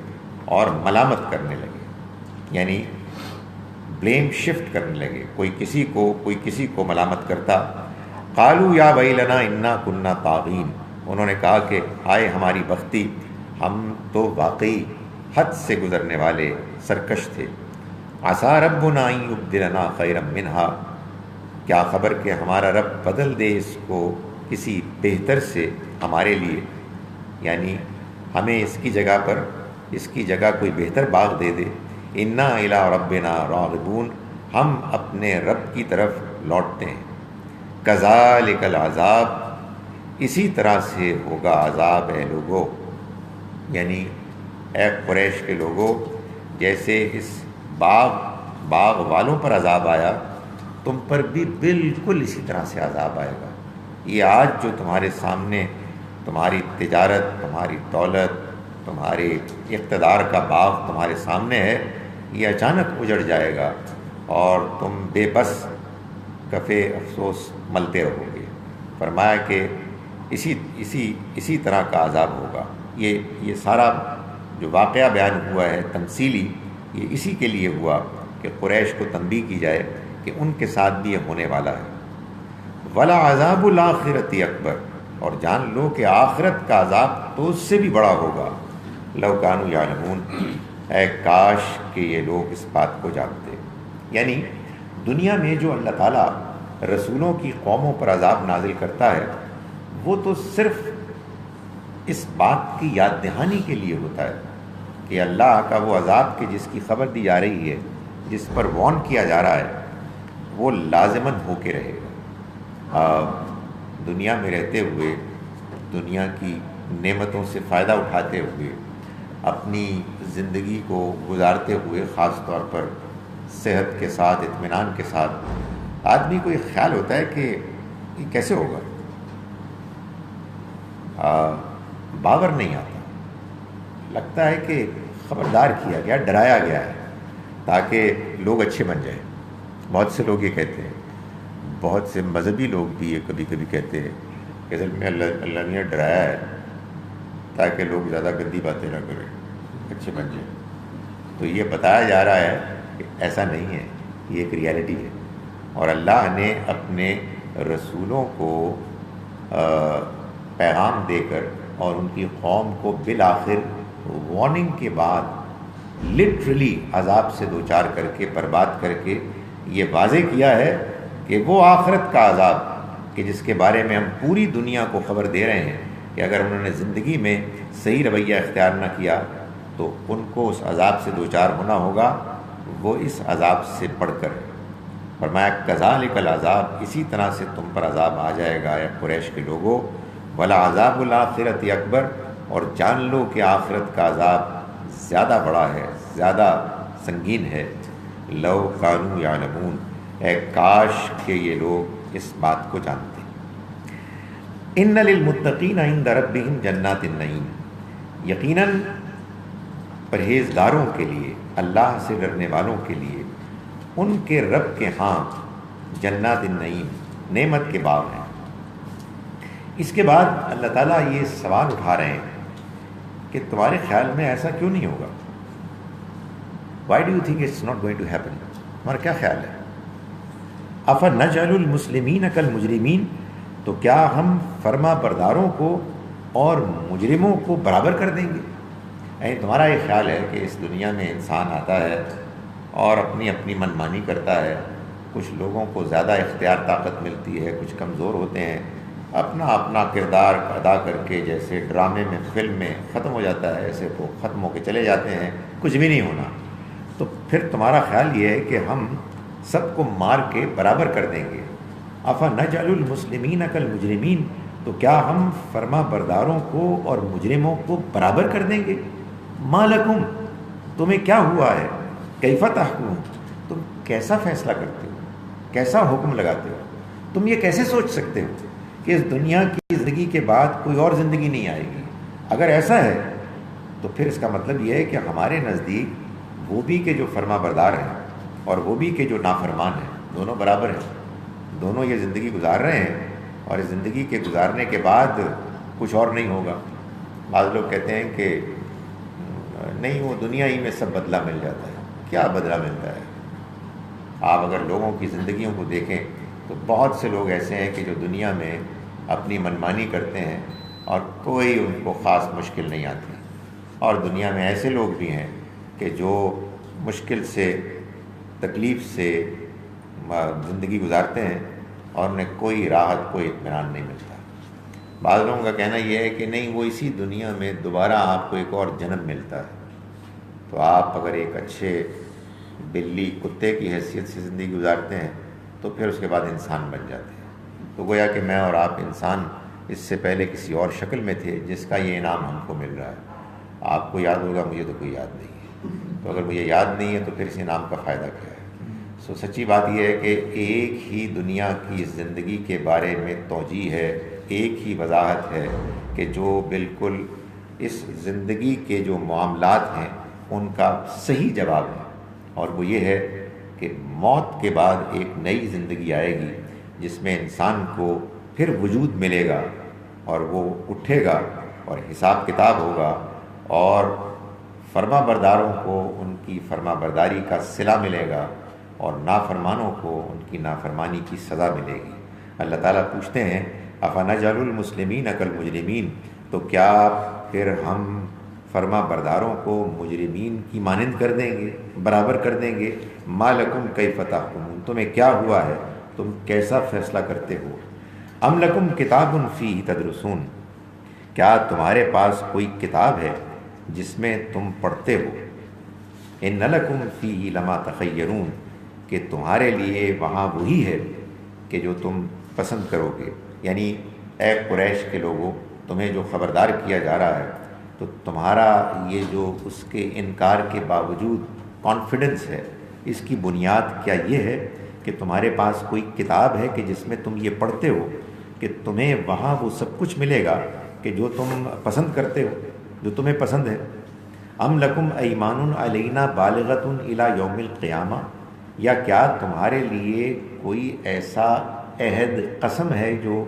اور ملامت کرنے لگے، یعنی بلیم شفٹ کرنے لگے، کوئی کسی کو ملامت کرتا۔ قالوا یا ویلنا انا کنا طاغین، انہوں نے کہا کہ ہائے ہماری بختی، ہم تو واقعی حد سے گزرنے والے سرکش تھے۔ عسى ربنا ان یبدلنا خیرا منہا، کیا خبر کہ ہمارا رب بدل دے اس کو کسی بہتر سے ہمارے لیے، یعنی ہمیں اس کی جگہ کوئی بہتر باغ دے دے۔ انا الی ربنا راغبون، ہم اپنے رب کی طرف لوٹتے ہیں۔ کذالک العذاب، اسی طرح سے ہوگا عذاب اے لوگو، یعنی اے قریش کے لوگوں، جیسے اس باغ والوں پر عذاب آیا، تم پر بھی بالکل اسی طرح سے عذاب آئے گا۔ یہ آج جو تمہارے سامنے تمہاری تجارت، تمہاری دولت، تمہارے اقتدار کا باغ تمہارے سامنے ہے، یہ اچانک اجڑ جائے گا اور تم بے بس کفے افسوس ملتے رہو گے۔ فرمایا کہ اسی طرح کا عذاب ہوگا۔ یہ سارا جو واقعہ بیان ہوا ہے تمثیلی، یہ اسی کے لیے ہوا کہ قریش کو تنبیہ کی جائے کہ ان کے ساتھ بھی یہ ہونے والا ہے۔ ولا عذاب الآخرۃ اکبر، اور جان لو کہ آخرت کا عذاب تو اس سے بھی بڑا ہوگا۔ لو کانوا یعلمون، اے کاش کہ یہ لوگ اس بات کو جانتے۔ یعنی دنیا میں جو اللہ تعالیٰ رسولوں کی قوموں پر عذاب نازل کرتا ہے وہ تو صرف اس بات کی یاد دہانی کے لیے ہوتا ہے کہ اللہ کا وہ عذاب کہ جس کی خبر دی جا رہی ہے، جس پر وارن کیا جا رہا ہے، وہ لازماً ہو کے رہے گا۔ دنیا میں رہتے ہوئے، دنیا کی نعمتوں سے فائدہ اٹھاتے ہوئے، اپنی زندگی کو گزارتے ہوئے، خاص طور پر صحت کے ساتھ، اطمینان کے ساتھ، آدمی کو یہ خیال ہوتا ہے کہ یہ کیسے ہوگا، باور نہیں آتا، لگتا ہے کہ خبردار کیا گیا، ڈرایا گیا ہے تاکہ لوگ اچھے بن جائیں۔ بہت سے لوگ یہ کہتے ہیں، بہت سے مذہبی لوگ بھی یہ کبھی کبھی کہتے ہیں کہ اصل میں اللہ نے ڈرایا ہے تاکہ لوگ زیادہ گندی باتیں نہ کریں، اچھے بن جائیں۔ تو یہ بتایا جا رہا ہے کہ ایسا نہیں ہے، یہ ایک ریالٹی ہے، اور اللہ نے اپنے رسولوں کو پیغام دے کر اور ان کی قوم کو بالآخر وارننگ کے بعد لٹرلی عذاب سے دوچار کر کے، برباد کر کے یہ واضح کیا ہے کہ وہ آخرت کا عذاب کہ جس کے بارے میں ہم پوری دنیا کو خبر دے رہے ہیں کہ اگر انہوں نے زندگی میں صحیح رویہ اختیار نہ کیا تو ان کو اس عذاب سے دوچار ہونا ہوگا، وہ اس عذاب سے پڑھ کر فرمایا کذالک العذاب، اسی طرح سے تم پر عذاب آ جائے گا اے قریش کے لوگوں۔ ولا عذاب الآخرۃ اکبر، اور جان لو کہ آخرت کا عذاب زیادہ بڑا ہے، زیادہ سنگین ہے۔ لو کانوا یعلمون، اے کاش کہ یہ لوگ اس بات کو جانتے۔ ان للمتقین عند ربہم جنات النعیم، یقیناً پرہیزگاروں کے لیے، اللہ سے ڈرنے والوں کے لیے ان کے رب کے ہاں جنات النعیم، نعمت کے باغ ہیں۔ اس کے بعد اللہ تعالیٰ یہ سوال اٹھا رہے ہیں کہ تمہارے خیال میں ایسا کیوں نہیں ہوگا؟ Why do you think it's not going to happen? تمہارا کیا خیال ہے؟ افنجعل المسلمین کالمجرمین، تو کیا ہم فرما برداروں کو اور مجرموں کو برابر کر دیں گے؟ یعنی تمہارا یہ خیال ہے کہ اس دنیا میں انسان آتا ہے اور اپنی اپنی منمانی کرتا ہے، کچھ لوگوں کو زیادہ اختیار طاقت ملتی ہے، کچھ کمزور ہوتے ہیں، اپنا اپنا کردار ادا کر کے جیسے ڈرامے میں، فلم میں ختم ہو جاتا ہے، ایسے وہ ختم ہو کے چلے جاتے ہیں، کچھ بھی نہیں ہونا۔ تو پھر تمہارا خیال یہ ہے کہ ہم سب کو مار کے برابر کر دیں گے۔ افنجعل المسلمین کالمجرمین، تو کیا ہم فرما برداروں کو اور مجرموں کو برابر کر دیں گے؟ ما لکم، تمہیں کیا ہوا ہے؟ کیف تحکمون، تم کیسا فیصلہ کرتے ہو، کیسا حکم لگاتے ہو؟ تم یہ کیسے سوچ سکتے ہو کہ اس دنیا کی زندگی کے بعد کوئی اور زندگی نہیں آئے گی؟ اگر ایسا ہے تو پھر اس کا مطلب یہ ہے کہ ہمارے نزدیک وہ بھی کہ جو فرما بردار ہیں اور وہ بھی کہ جو نافرمان ہیں، دونوں برابر ہیں، دونوں یہ زندگی گزار رہے ہیں، اور اس زندگی کے گزارنے کے بعد کچھ اور نہیں ہوگا۔ بعض لوگ کہتے ہیں کہ نہیں، وہ دنیا ہی میں سب بدلہ مل جاتا ہے۔ کیا بدلہ ملتا ہے؟ آپ اگر لوگوں کی زندگیوں کو دیکھیں تو بہت سے لوگ ایسے ہیں کہ جو دنیا میں اپنی منمانی کرتے ہیں اور کوئی ان کو خاص مشکل نہیں آتی، اور دنیا میں ایسے لوگ بھی ہیں کہ جو مشکل سے، تکلیف سے زندگی گزارتے ہیں اور انہیں کوئی راحت، کوئی اطمینان نہیں ملتا۔ بعض لوگوں کا کہنا یہ ہے کہ نہیں، وہ اسی دنیا میں دوبارہ آپ کو ایک اور جنم ملتا ہے، تو آپ اگر ایک اچھے بلی، کتے کی حیثیت سے زندگی گزارتے ہیں تو پھر اس کے بعد انسان بن جاتے ہیں۔ تو گویا کہ میں اور آپ انسان اس سے پہلے کسی اور شکل میں تھے جس کا یہ انعام ہم کو مل رہا ہے۔ آپ کو یاد ہوگا، مجھے تو کوئی یاد نہیں ہے، تو اگر مجھے یاد نہیں ہے تو پھر اس انعام کا فائدہ کیا ہے؟ سچی بات یہ ہے کہ ایک ہی دنیا کی زندگی کے بارے میں توجیہ ہے، ایک ہی وضاحت ہے کہ جو بالکل اس زندگی کے جو معاملات ہیں ان کا صحیح جواب ہے، اور وہ یہ ہے کہ موت کے بعد ایک نئی زندگی آئے گی جس میں انسان کو پھر وجود ملے گا، اور وہ اٹھے گا اور حساب کتاب ہوگا، اور فرما برداروں کو ان کی فرما برداری کا صلہ ملے گا، اور نافرمانوں کو ان کی نافرمانی کی سزا ملے گی۔ اللہ تعالیٰ پوچھتے ہیں افنجعل المسلمین کالمجرمین، تو کیا پھر ہم فرما برداروں کو مجرمین کی مانند کر دیں گے، برابر کر دیں گے؟ ما لکم کیف تحکمون، تمہیں کیا ہوا ہے، تم کیسا فیصلہ کرتے ہو؟ ام لکم کتاب فیہ تدرسون، کیا تمہارے پاس کوئی کتاب ہے جس میں تم پڑھتے ہو؟ ان لکم فیہ لما تخیرون، کہ تمہارے لیے وہاں وہی ہے کہ جو تم پسند کرو گے۔ یعنی اے قریش کے لوگوں، تمہیں جو خبردار کیا جا رہا ہے، تو تمہارا یہ جو اس کے انکار کے باوجود کانفیڈنس ہے، اس کی بنیاد کیا یہ ہے کہ تمہارے پاس کوئی کتاب ہے کہ جس میں تم یہ پڑھتے ہو کہ تمہیں وہاں وہ سب کچھ ملے گا کہ جو تم پسند کرتے ہو، جو تمہیں پسند ہے؟ ام لکم ایمان علینا بالغۃ الی یوم القیامہ، یا کیا تمہارے لیے کوئی ایسا عہد، قسم ہے جو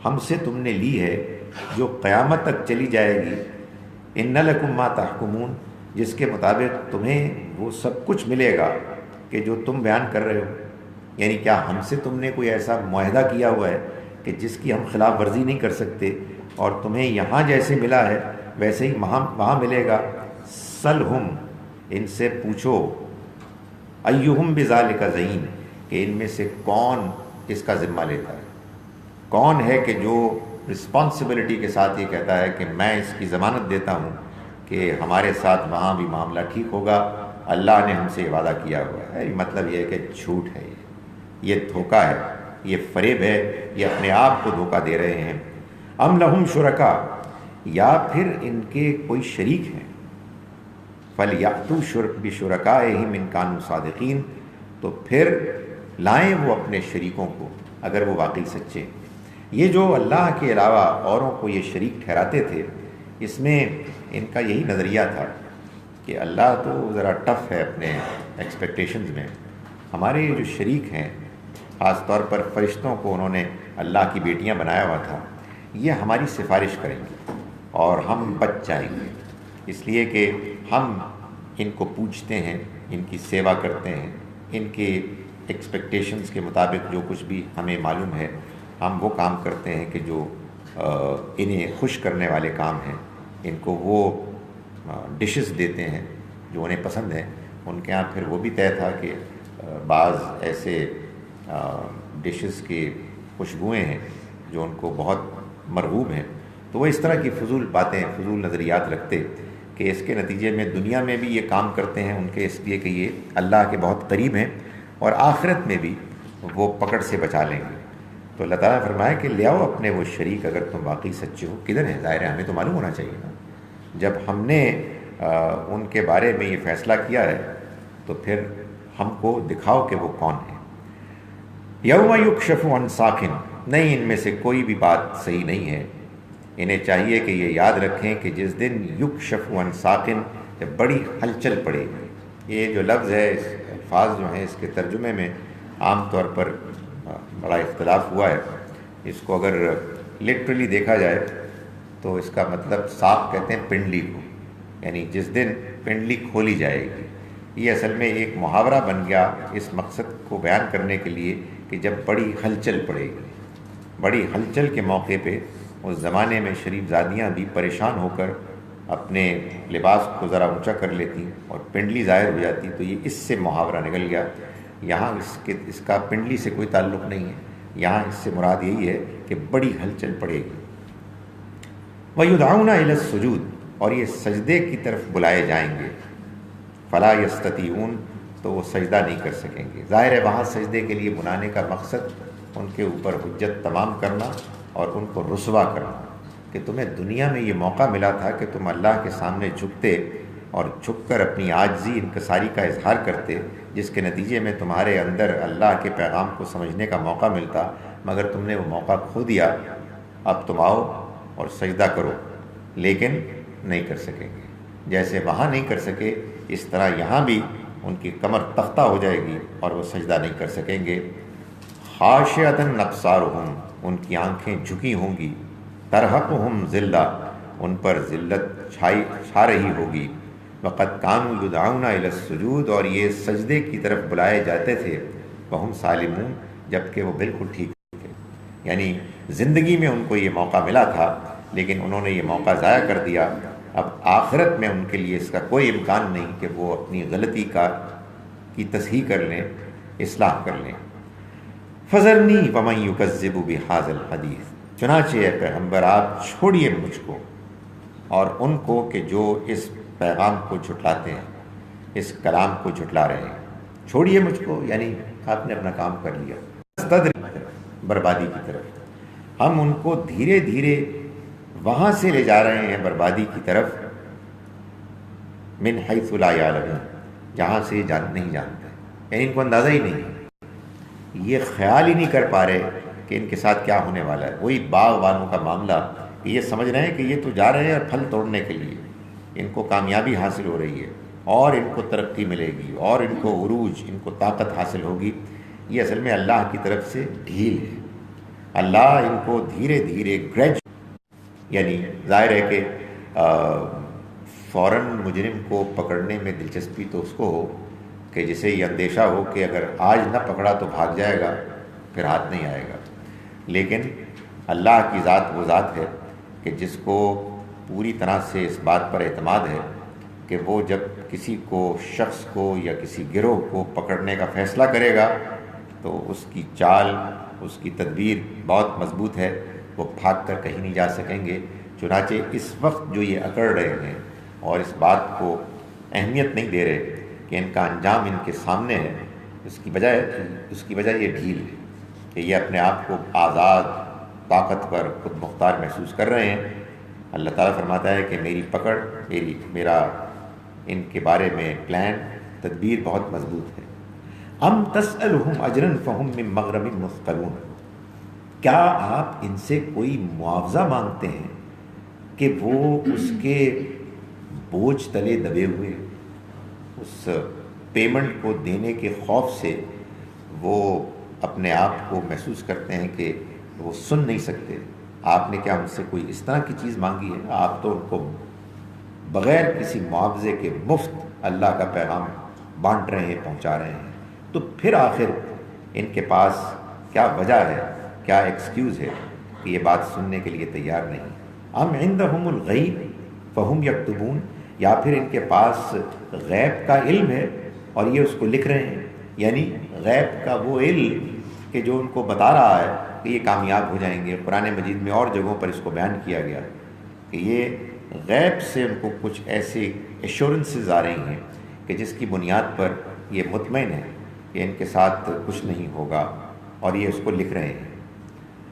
ہم سے تم نے لی ہے جو قیامت تک چلی جائے گی؟ ان لکم ما تحکمون، جس کے مطابق تمہیں وہ سب کچھ ملے گا کہ جو تم بیان کر رہے ہو۔ یعنی کیا ہم سے تم نے کوئی ایسا معاہدہ کیا ہوا ہے کہ جس کی ہم خلاف ورزی نہیں کر سکتے، اور تمہیں یہاں جیسے ملا ہے ویسے ہی وہاں ملے گا؟ سلہم، ان سے پوچھو، ایہم بذالک زعیم، کہ ان میں سے کون اس کا ذمہ لیتا ہے، کون ہے کہ جو رسپانسبلٹی کے ساتھ یہ کہتا ہے کہ میں اس کی ضمانت دیتا ہوں کہ ہمارے ساتھ وہاں بھی معاملہ ٹھیک ہوگا، اللہ نے ہم سے وعدہ کیا ہوا ہے۔ مطلب یہ ہے کہ جھوٹ ہے، یہ دھوکہ ہے، یہ فریب ہے، یہ اپنے آپ کو دھوکہ دے رہے ہیں۔ ام لہم شرکا، یا پھر ان کے کوئی شریک ہیں، فَلْيَأْتُوا بِشُرَكَائِهِمْ إِن كَانُوا صَادِقِينَ، تو پھر لائیں وہ اپنے شریکوں کو اگر وہ واقعی سچے ہیں۔ یہ جو اللہ کے علاوہ اوروں کو یہ شریک ٹھہراتے تھے، اس میں ان کا یہی نظریہ تھا کہ اللہ تو ذرا ٹف ہے اپنے ایکسپیکٹیشنز میں، ہمارے جو شریک ہیں، خاص طور پر فرشتوں کو انہوں نے اللہ کی بیٹیاں بنایا ہوا تھا، یہ ہماری سفارش کریں گے اور ہم بچ جائیں گے، اس لیے کہ ہم ان کو پوچھتے ہیں، ان کی سیوا کرتے ہیں، ان کے ایکسپیکٹیشنز کے مطابق جو کچھ بھی ہمیں معلوم ہے ہم وہ کام کرتے ہیں کہ جو انہیں خوش کرنے والے کام ہیں، ان کو وہ ڈشز دیتے ہیں جو انہیں پسند ہیں۔ ان کے ہاں پھر وہ بھی طے تھا کہ بعض ایسے ڈشز کی خوشبوئیں ہیں جو ان کو بہت مرغوب ہیں، تو وہ اس طرح کی فضول باتیں، فضول نظریات رکھتے کہ اس کے نتیجے میں دنیا میں بھی یہ کام کرتے ہیں ان کے، اس لیے کہ یہ اللہ کے بہت قریب ہیں، اور آخرت میں بھی وہ پکڑ سے بچا لیں گے۔ تو اللہ تعالیٰ نے فرمایا کہ لے آؤ اپنے وہ شریک اگر تم واقعی سچے ہو۔ کدھر ہے؟ ظاہر ہے ہمیں تو معلوم ہونا چاہیے نا، جب ہم نے ان کے بارے میں یہ فیصلہ کیا ہے تو پھر ہم کو دکھاؤ کہ وہ کون ہے۔ یوم یکشف عن ساق، نہیں ان میں سے کوئی بھی بات صحیح نہیں ہے، انہیں چاہیے کہ یہ یاد رکھیں کہ جس دن یکشف عن ساق، جب بڑی ہلچل پڑے گی۔ یہ جو لفظ ہے، اس الفاظ جو ہیں، اس کے ترجمے میں عام طور پر بڑا اختلاف ہوا ہے۔ اس کو اگر لٹرلی دیکھا جائے تو اس کا مطلب ساق کہتے ہیں پنڈلی کو، یعنی جس دن پنڈلی کھولی جائے گی۔ یہ اصل میں ایک محاورہ بن گیا اس مقصد کو بیان کرنے کے لیے کہ جب بڑی ہلچل پڑے گی۔ بڑی ہلچل کے موقع پہ اس زمانے میں شریف زادیاں بھی پریشان ہو کر اپنے لباس کو ذرا اونچا کر لیتی اور پنڈلی ظاہر ہو جاتی، تو یہ اس سے محاورہ نکل گیا۔ یہاں اس کا پنڈلی سے کوئی تعلق نہیں ہے، یہاں اس سے مراد یہی ہے کہ بڑی ہلچل پڑے گی۔ وَيُدْعَوْنَ إِلَى السُّجُودِ، اور یہ سجدے کی طرف بلائے جائیں گے۔ فَلَا يَسْتَطِيعُونَ، تو وہ سجدہ نہیں کر سکیں گے۔ ظاہر ہے وہاں سجدے کے لیے بلانے کا مقصد ان کے اوپر حجت تمام کرنا اور ان کو رسوا کرنا، کہ تمہیں دنیا میں یہ موقع ملا تھا کہ تم اللہ کے سامنے جھکتے اور جھک کر اپنی عاجزی انکساری کا اظہار کرتے، جس کے نتیجے میں تمہارے اندر اللہ کے پیغام کو سمجھنے کا موقع ملتا، مگر تم نے وہ موقع کھو دیا۔ اب تم آؤ اور سجدہ کرو، لیکن نہیں کر سکیں گے۔ جیسے وہاں نہیں کر سکے، اس طرح یہاں بھی ان کی کمر تختہ ہو جائے گی اور وہ سجدہ نہیں کر سکیں گے۔ خاشعۃ ابصارہم، ان کی آنکھیں جھکی ہوں گی، ترحقہم ذلہ، ان پر ذلت چھا رہی ہوگی، وقد کانوا یدعون الی السجود، اور یہ سجدے کی طرف بلائے جاتے تھے، وہم سالمون، جبکہ وہ بالکل ٹھیک تھے. یعنی زندگی میں ان کو یہ موقع ملا تھا لیکن انہوں نے یہ موقع ضائع کر دیا. اب آخرت میں ان کے لیے اس کا کوئی امکان نہیں کہ وہ اپنی غلطی کی تصحیح کر لیں، اصلاح کر لیں. فذرنی ومن یکذب بہذا الحدیث، چنانچہ اے پیغمبر آپ چھوڑیے مجھ کو اور ان کو کہ جو اس پیغام کو جھٹلاتے ہیں، اس کلام کو جھٹلا رہے ہیں. چھوڑیے مجھ کو یعنی آپ نے اپنا کام کر لیا. بربادی کی طرف ہم ان کو دھیرے دھیرے وہاں سے لے جا رہے ہیں، بربادی کی طرف. من حیث لا یعلمون، جہاں سے نہیں جانتے، یعنی ان کو اندازہ ہی نہیں، یہ خیال ہی نہیں کر پا رہے کہ ان کے ساتھ کیا ہونے والا ہے. وہی باغ والوں کا معاملہ کہ یہ سمجھ رہے ہیں کہ یہ تو جا رہے ہیں اور پھل توڑنے کے لیے، ان کو کامیابی حاصل ہو رہی ہے اور ان کو ترقی ملے گی اور ان کو عروج، ان کو طاقت حاصل ہوگی. یہ اصل میں اللہ کی طرف سے ڈھیل ہے. اللہ ان کو دھیرے دھیرے یعنی ظاہر ہے کہ فوراً مجرم کو پکڑنے میں دلچسپی تو اس کو ہو کہ جسے یہ اندیشہ ہو کہ اگر آج نہ پکڑا تو بھاگ جائے گا، پھر ہاتھ نہیں آئے گا. لیکن اللہ کی ذات وہ ذات ہے کہ جس کو پوری طرح سے اس بات پر اعتماد ہے کہ وہ جب کسی کو، شخص کو یا کسی گروہ کو پکڑنے کا فیصلہ کرے گا تو اس کی چال، اس کی تدبیر بہت مضبوط ہے، وہ بھاگ کر کہیں نہیں جا سکیں گے. چنانچہ اس وقت جو یہ اکڑ رہے ہیں اور اس بات کو اہمیت نہیں دے رہے کہ ان کا انجام ان کے سامنے ہے، اس کی وجہ یہ ڈھیل ہے کہ یہ اپنے آپ کو آزاد، طاقتور، خود مختار محسوس کر رہے ہیں. اللہ تعالیٰ فرماتا ہے کہ میری پکڑ، میرا ان کے بارے میں پلان، تدبیر بہت مضبوط ہے. ام تسألہم اجرا فہم من مغرم مثقلون، کیا آپ ان سے کوئی معاوضہ مانگتے ہیں کہ وہ اس کے بوجھ تلے دبے ہوئے، اس پیمنٹ کو دینے کے خوف سے وہ اپنے آپ کو محسوس کرتے ہیں کہ وہ سن نہیں سکتے. آپ نے کیا ان سے کوئی اس طرح کی چیز مانگی ہے؟ آپ تو ان کو بغیر کسی معاوضے کے مفت اللہ کا پیغام بانٹ رہے ہیں، پہنچا رہے ہیں. تو پھر آخر ان کے پاس کیا وجہ ہے، کیا ایکسکیوز ہے کہ یہ بات سننے کے لیے تیار نہیں؟ ام عندہم الغیب فہم یکتبون، یا پھر ان کے پاس غیب کا علم ہے اور یہ اس کو لکھ رہے ہیں. یعنی غیب کا وہ علم کہ جو ان کو بتا رہا ہے کہ یہ کامیاب ہو جائیں گے. قرآن مجید میں اور جگہوں پر اس کو بیان کیا گیا کہ یہ غیب سے ان کو کچھ ایسی ایشورنسز آ رہی ہیں کہ جس کی بنیاد پر یہ مطمئن ہے کہ ان کے ساتھ کچھ نہیں ہوگا، اور یہ اس کو لکھ رہے ہیں.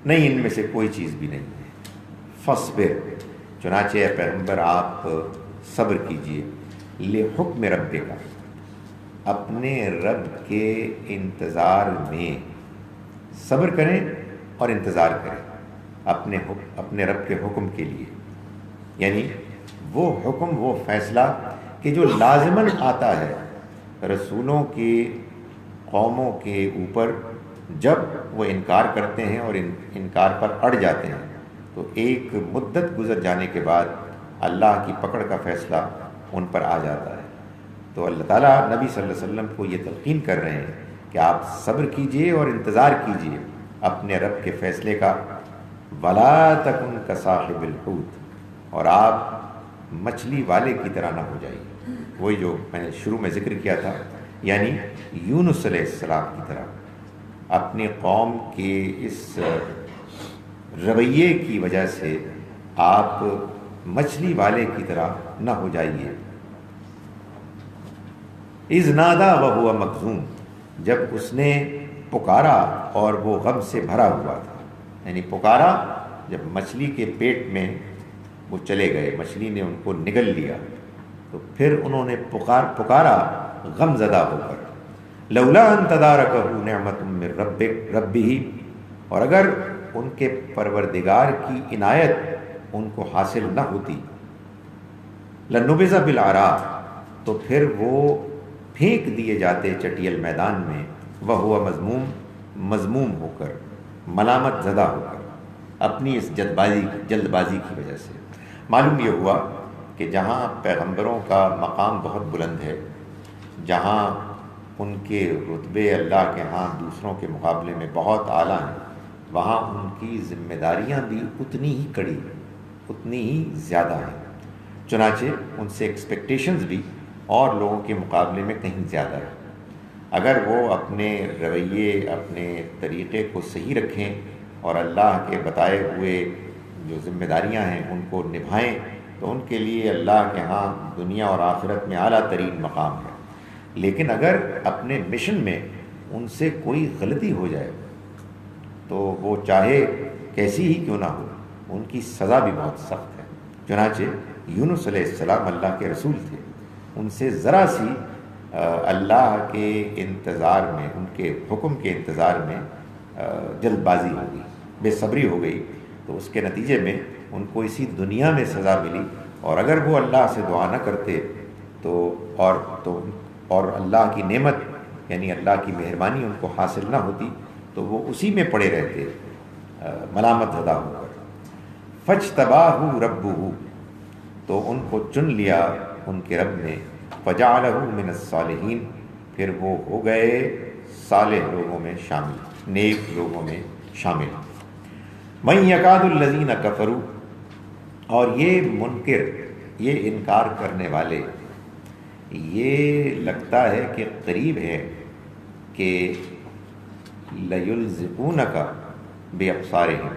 نہیں، ان میں سے کوئی چیز بھی نہیں ہے. فاصبر، چنانچہ اے پیغمبر آپ صبر کیجئے، لحکم ربک، اپنے رب کے انتظار میں صبر کریں اور انتظار کریں اپنے رب کے حکم کے لیے. یعنی وہ حکم، وہ فیصلہ کہ جو لازماً آتا ہے رسولوں کی قوموں کے اوپر جب وہ انکار کرتے ہیں اور انکار پر اڑ جاتے ہیں، تو ایک مدت گزر جانے کے بعد اللہ کی پکڑ کا فیصلہ ان پر آ جاتا ہے. تو اللہ تعالیٰ نبی صلی اللہ علیہ وسلم کو یہ تلقین کر رہے ہیں کہ آپ صبر کیجئے اور انتظار کیجئے اپنے رب کے فیصلے کا. وَلَا تَكُنْ كَصَاحِبِ الْحُوتِ، اور آپ مچھلی والے کی طرح نہ ہو جائیے. وہی جو میں نے شروع میں ذکر کیا تھا، یعنی یونس علیہ السلام کی طرح اپنی قوم کے اس رویے کی وجہ سے آپ مچھلی والے کی طرح نہ ہو جائیے. اذ نادا وہو مکظوم، جب اس نے پکارا اور وہ غم سے بھرا ہوا تھا. یعنی پکارا جب مچھلی کے پیٹ میں وہ چلے گئے، مچھلی نے ان کو نگل لیا، تو پھر انہوں نے پکارا غم زدہ ہو کر. لولا ان تدارکہ نعمت من ربہ، اور اگر ان کے پروردگار کی عنایت ان کو حاصل نہ ہوتی، لنبذ بالعراء، تو پھر وہ پھینک دیے جاتے چٹیل میدان میں، وہو مذموم ہو کر، ملامت زدہ ہو کر. اپنی اس جلد بازی کی وجہ سے۔ معلوم یہ ہوا کہ جہاں پیغمبروں کا مقام بہت بلند ہے، جہاں ان کے رتبے اللہ کے ہاں دوسروں کے مقابلے میں بہت اعلیٰ ہیں، وہاں ان کی ذمہ داریاں بھی اتنی ہی کڑی، اتنی ہی زیادہ ہیں۔ چنانچہ ان سے ایکسپیکٹیشنز بھی اور لوگوں کے مقابلے میں کہیں زیادہ ہے۔ اگر وہ اپنے رویے، اپنے طریقے کو صحیح رکھیں اور اللہ کے بتائے ہوئے جو ذمہ داریاں ہیں ان کو نبھائیں تو ان کے لیے اللہ کے ہاں دنیا اور آخرت میں اعلیٰ ترین مقام ہے۔ لیکن اگر اپنے مشن میں ان سے کوئی غلطی ہو جائے تو وہ چاہے کیسی ہی کیوں نہ ہو، ان کی سزا بھی بہت سخت ہے۔ چنانچہ یونس علیہ السلام اللہ کے رسول تھے، ان سے ذرا سی اللہ کے انتظار میں، ان کے حکم کے انتظار میں جلد بازی ہو گئی، بے صبری ہو گئی، تو اس کے نتیجے میں ان کو اسی دنیا میں سزا ملی، اور اگر وہ اللہ سے دعا نہ کرتے اور اللہ کی نعمت یعنی اللہ کی مہربانی ان کو حاصل نہ ہوتی تو وہ اسی میں پڑے رہتے ملامت زدہ ہو کر۔ فاجتباہ ربہ، تو ان کو چن لیا ان کے رب نے، فجعلہ من الصالحین، پھر وہ ہو گئے صالح لوگوں میں شامل، نیک لوگوں میں شامل۔ من یکاد الذین کفروا، اور یہ منکر، یہ انکار کرنے والے، یہ لگتا ہے کہ قریب ہے کہ لیلزقونک بابصارہم،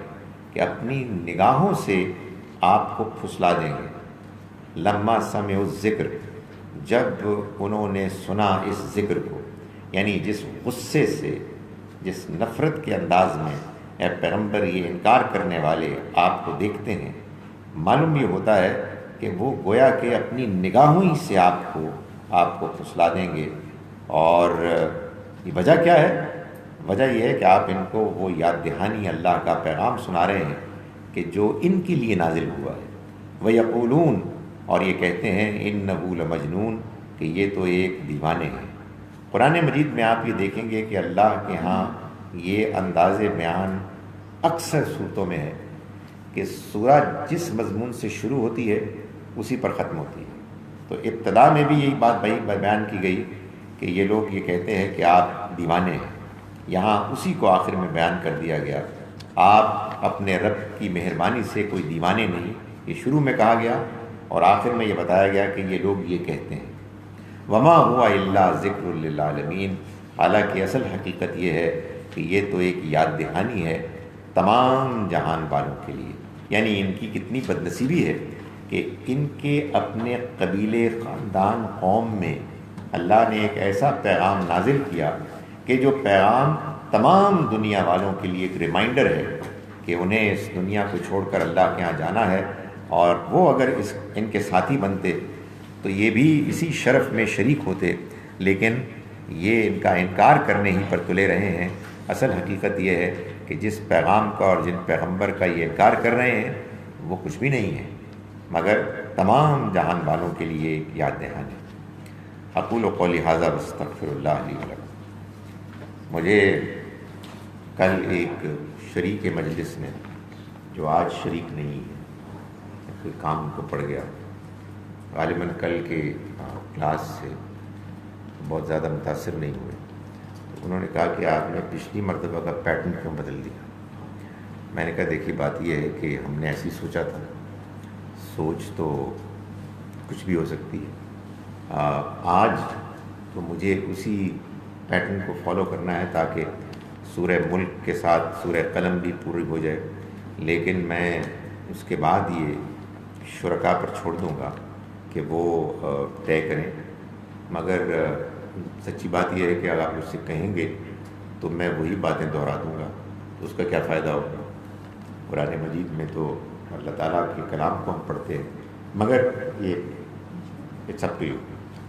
کہ اپنی نگاہوں سے آپ کو پھسلا دیں گے۔ لما سمعوا الذکر، جب انہوں نے سنا اس ذکر کو، یعنی جس غصے سے، جس نفرت کے انداز میں اے پیغمبر یہ انکار کرنے والے آپ کو دیکھتے ہیں، معلوم یہ ہوتا ہے کہ وہ گویا کہ اپنی نگاہوں ہی سے آپ کو پھسلا دیں گے۔ اور یہ وجہ کیا ہے؟ وجہ یہ ہے کہ آپ ان کو وہ یاد دہانی اللہ کا پیغام سنا رہے ہیں کہ جو ان کے لیے نازل ہوا ہے۔ وَيَقُولُونَ، اور یہ کہتے ہیں إِنَّهُ لَمَجْنُونَ، کہ یہ تو ایک دیوانے ہیں۔ قرآن مجید میں آپ یہ دیکھیں گے کہ اللہ کے ہاں یہ انداز بیان اکثر صورتوں میں ہے کہ سورہ جس مضمون سے شروع ہوتی ہے اسی پر ختم ہوتی ہے۔ تو ابتدا میں بھی یہی بات بیان کی گئی کہ یہ لوگ یہ کہتے ہیں کہ آپ دیوانے ہیں، یہاں اسی کو آخر میں بیان کر دیا گیا، آپ اپنے رب کی مہربانی سے کوئی دیوانے نہیں، یہ شروع میں کہا گیا اور آخر میں یہ بتایا گیا کہ یہ لوگ یہ کہتے ہیں۔ وما ہوا الا ذکر للعالمین، حالانکہ اصل حقیقت یہ ہے کہ یہ تو ایک یاد دہانی ہے تمام جہان والوں کے لیے۔ یعنی ان کی کتنی بدنصیبی ہے کہ ان کے اپنے قبیلے، خاندان، قوم میں اللہ نے ایک ایسا پیغام نازل کیا کہ جو پیغام تمام دنیا والوں کے لیے ایک ریمائنڈر ہے کہ انہیں اس دنیا کو چھوڑ کر اللہ کے ہاں جانا ہے، اور وہ اگر ان کے ساتھی بنتے تو یہ بھی اسی شرف میں شریک ہوتے، لیکن یہ ان کا انکار کرنے ہی پر تلے رہے ہیں۔ اصل حقیقت یہ ہے کہ جس پیغام کا اور جن پیغمبر کا یہ انکار کر رہے ہیں وہ کچھ بھی نہیں ہے مگر تمام جہان والوں کے لیے ایک یاد دہانی۔ اقول قولی ھذا واستغفر اللہ لی ولکم۔ مجھے کل ایک شریک مجلس نے، جو آج شریک نہیں ہے، کوئی کام کو پڑ گیا، غالباً کل کے کلاس سے بہت زیادہ متاثر نہیں ہوئے، انہوں نے کہا کہ آپ نے پچھلی مرتبہ کا پیٹرن کیوں بدل دیا؟ میں نے کہا دیکھیے بات یہ ہے کہ ہم نے ایسی سوچا تھا، سوچ تو کچھ بھی ہو سکتی ہے، آج تو مجھے اسی پیٹرن کو فالو کرنا ہے تاکہ سورہ ملک کے ساتھ سورہ قلم بھی پوری ہو جائے، لیکن میں اس کے بعد یہ شرکاء پر چھوڑ دوں گا کہ وہ طے کریں۔ مگر سچی بات یہ ہے کہ اگر آپ مجھ سے کہیں گے تو میں وہی باتیں دہرا دوں گا، تو اس کا کیا فائدہ ہوگا؟ قرآن مجید میں تو اللہ تعالیٰ کے کلام کو ہم پڑھتے ہیں، مگر یہ اٹس اپ ٹو یو۔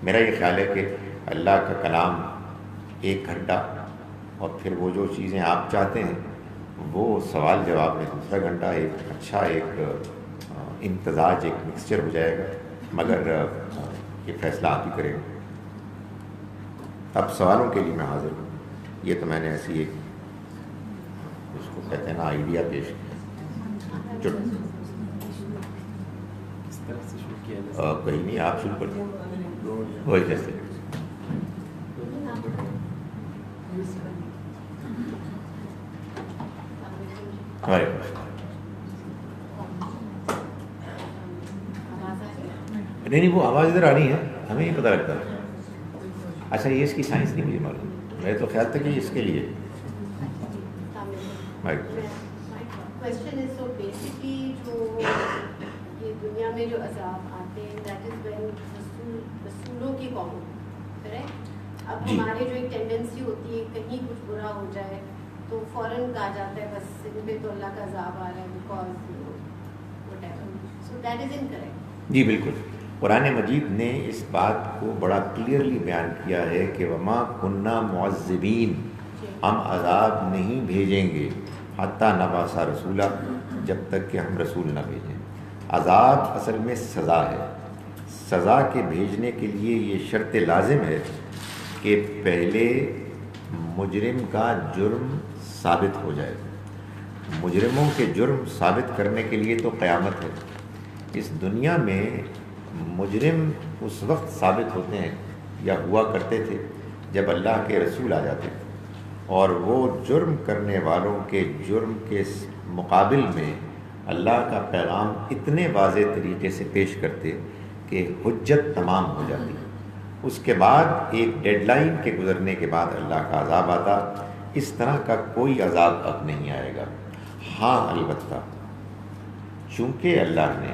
میرا یہ خیال ہے کہ اللہ کا کلام 1 گھنٹہ، اور پھر وہ جو چیزیں آپ چاہتے ہیں وہ سوال جواب میں 2 گھنٹہ، ایک اچھا ایک امتزاج، ایک مکسچر ہو جائے گا، مگر یہ فیصلہ آپ ہی کریں گے۔ اب سوالوں کے لیے میں حاضر ہوں۔ یہ تو میں نے ایسی ایک، اس کو کہتے ہیں نا، آئیڈیا پیش کیا۔ کہیں نہیں، آپ شروع کر دیں وہی کیسے. نہیں وہ آواز ادھر آنی ہے، ہمیں یہ پتہ لگتا ہے. اچھا یہ اس کی سائنس نہیں مجھے معلوم، میرے تو خیال تھا کہ اس کے لیے. کویسچن از سو بیسکلی جو یہ دنیا میں جو عذاب آتے ہیں دیٹ از وین رسولوں کی قوم، کریکٹ؟ اب ہمارے جو ایک ٹینڈنسی ہوتی ہے کہیں کچھ برا ہو جائے تو فوراً کہا جاتا ہے بس ان پہ تو اللہ کا عذاب آ رہا ہے because whatever, so that is incorrect. جی بالکل، قرآن مجید نے اس بات کو بڑا کلیئرلی بیان کیا ہے کہ وما کننا معذبین، ہم عذاب نہیں بھیجیں گے حتیٰ نبعث رسولا، جب تک کہ ہم رسول نہ بھیجیں. عذاب اصل میں سزا ہے. سزا کے بھیجنے کے لیے یہ شرط لازم ہے کہ پہلے مجرم کا جرم ثابت ہو جائے. مجرموں کے جرم ثابت کرنے کے لیے تو قیامت ہے. اس دنیا میں مجرم اس وقت ثابت ہوتے ہیں یا ہوا کرتے تھے جب اللہ کے رسول آ جاتے تھے اور وہ جرم کرنے والوں کے جرم کے مقابل میں اللہ کا پیغام اتنے واضح طریقے سے پیش کرتے کہ حجت تمام ہو جاتی. اس کے بعد ایک ڈیڈ لائن کے گزرنے کے بعد اللہ کا عذاب آتا. اس طرح کا کوئی عذاب اب نہیں آئے گا. ہاں البتہ چونکہ اللہ نے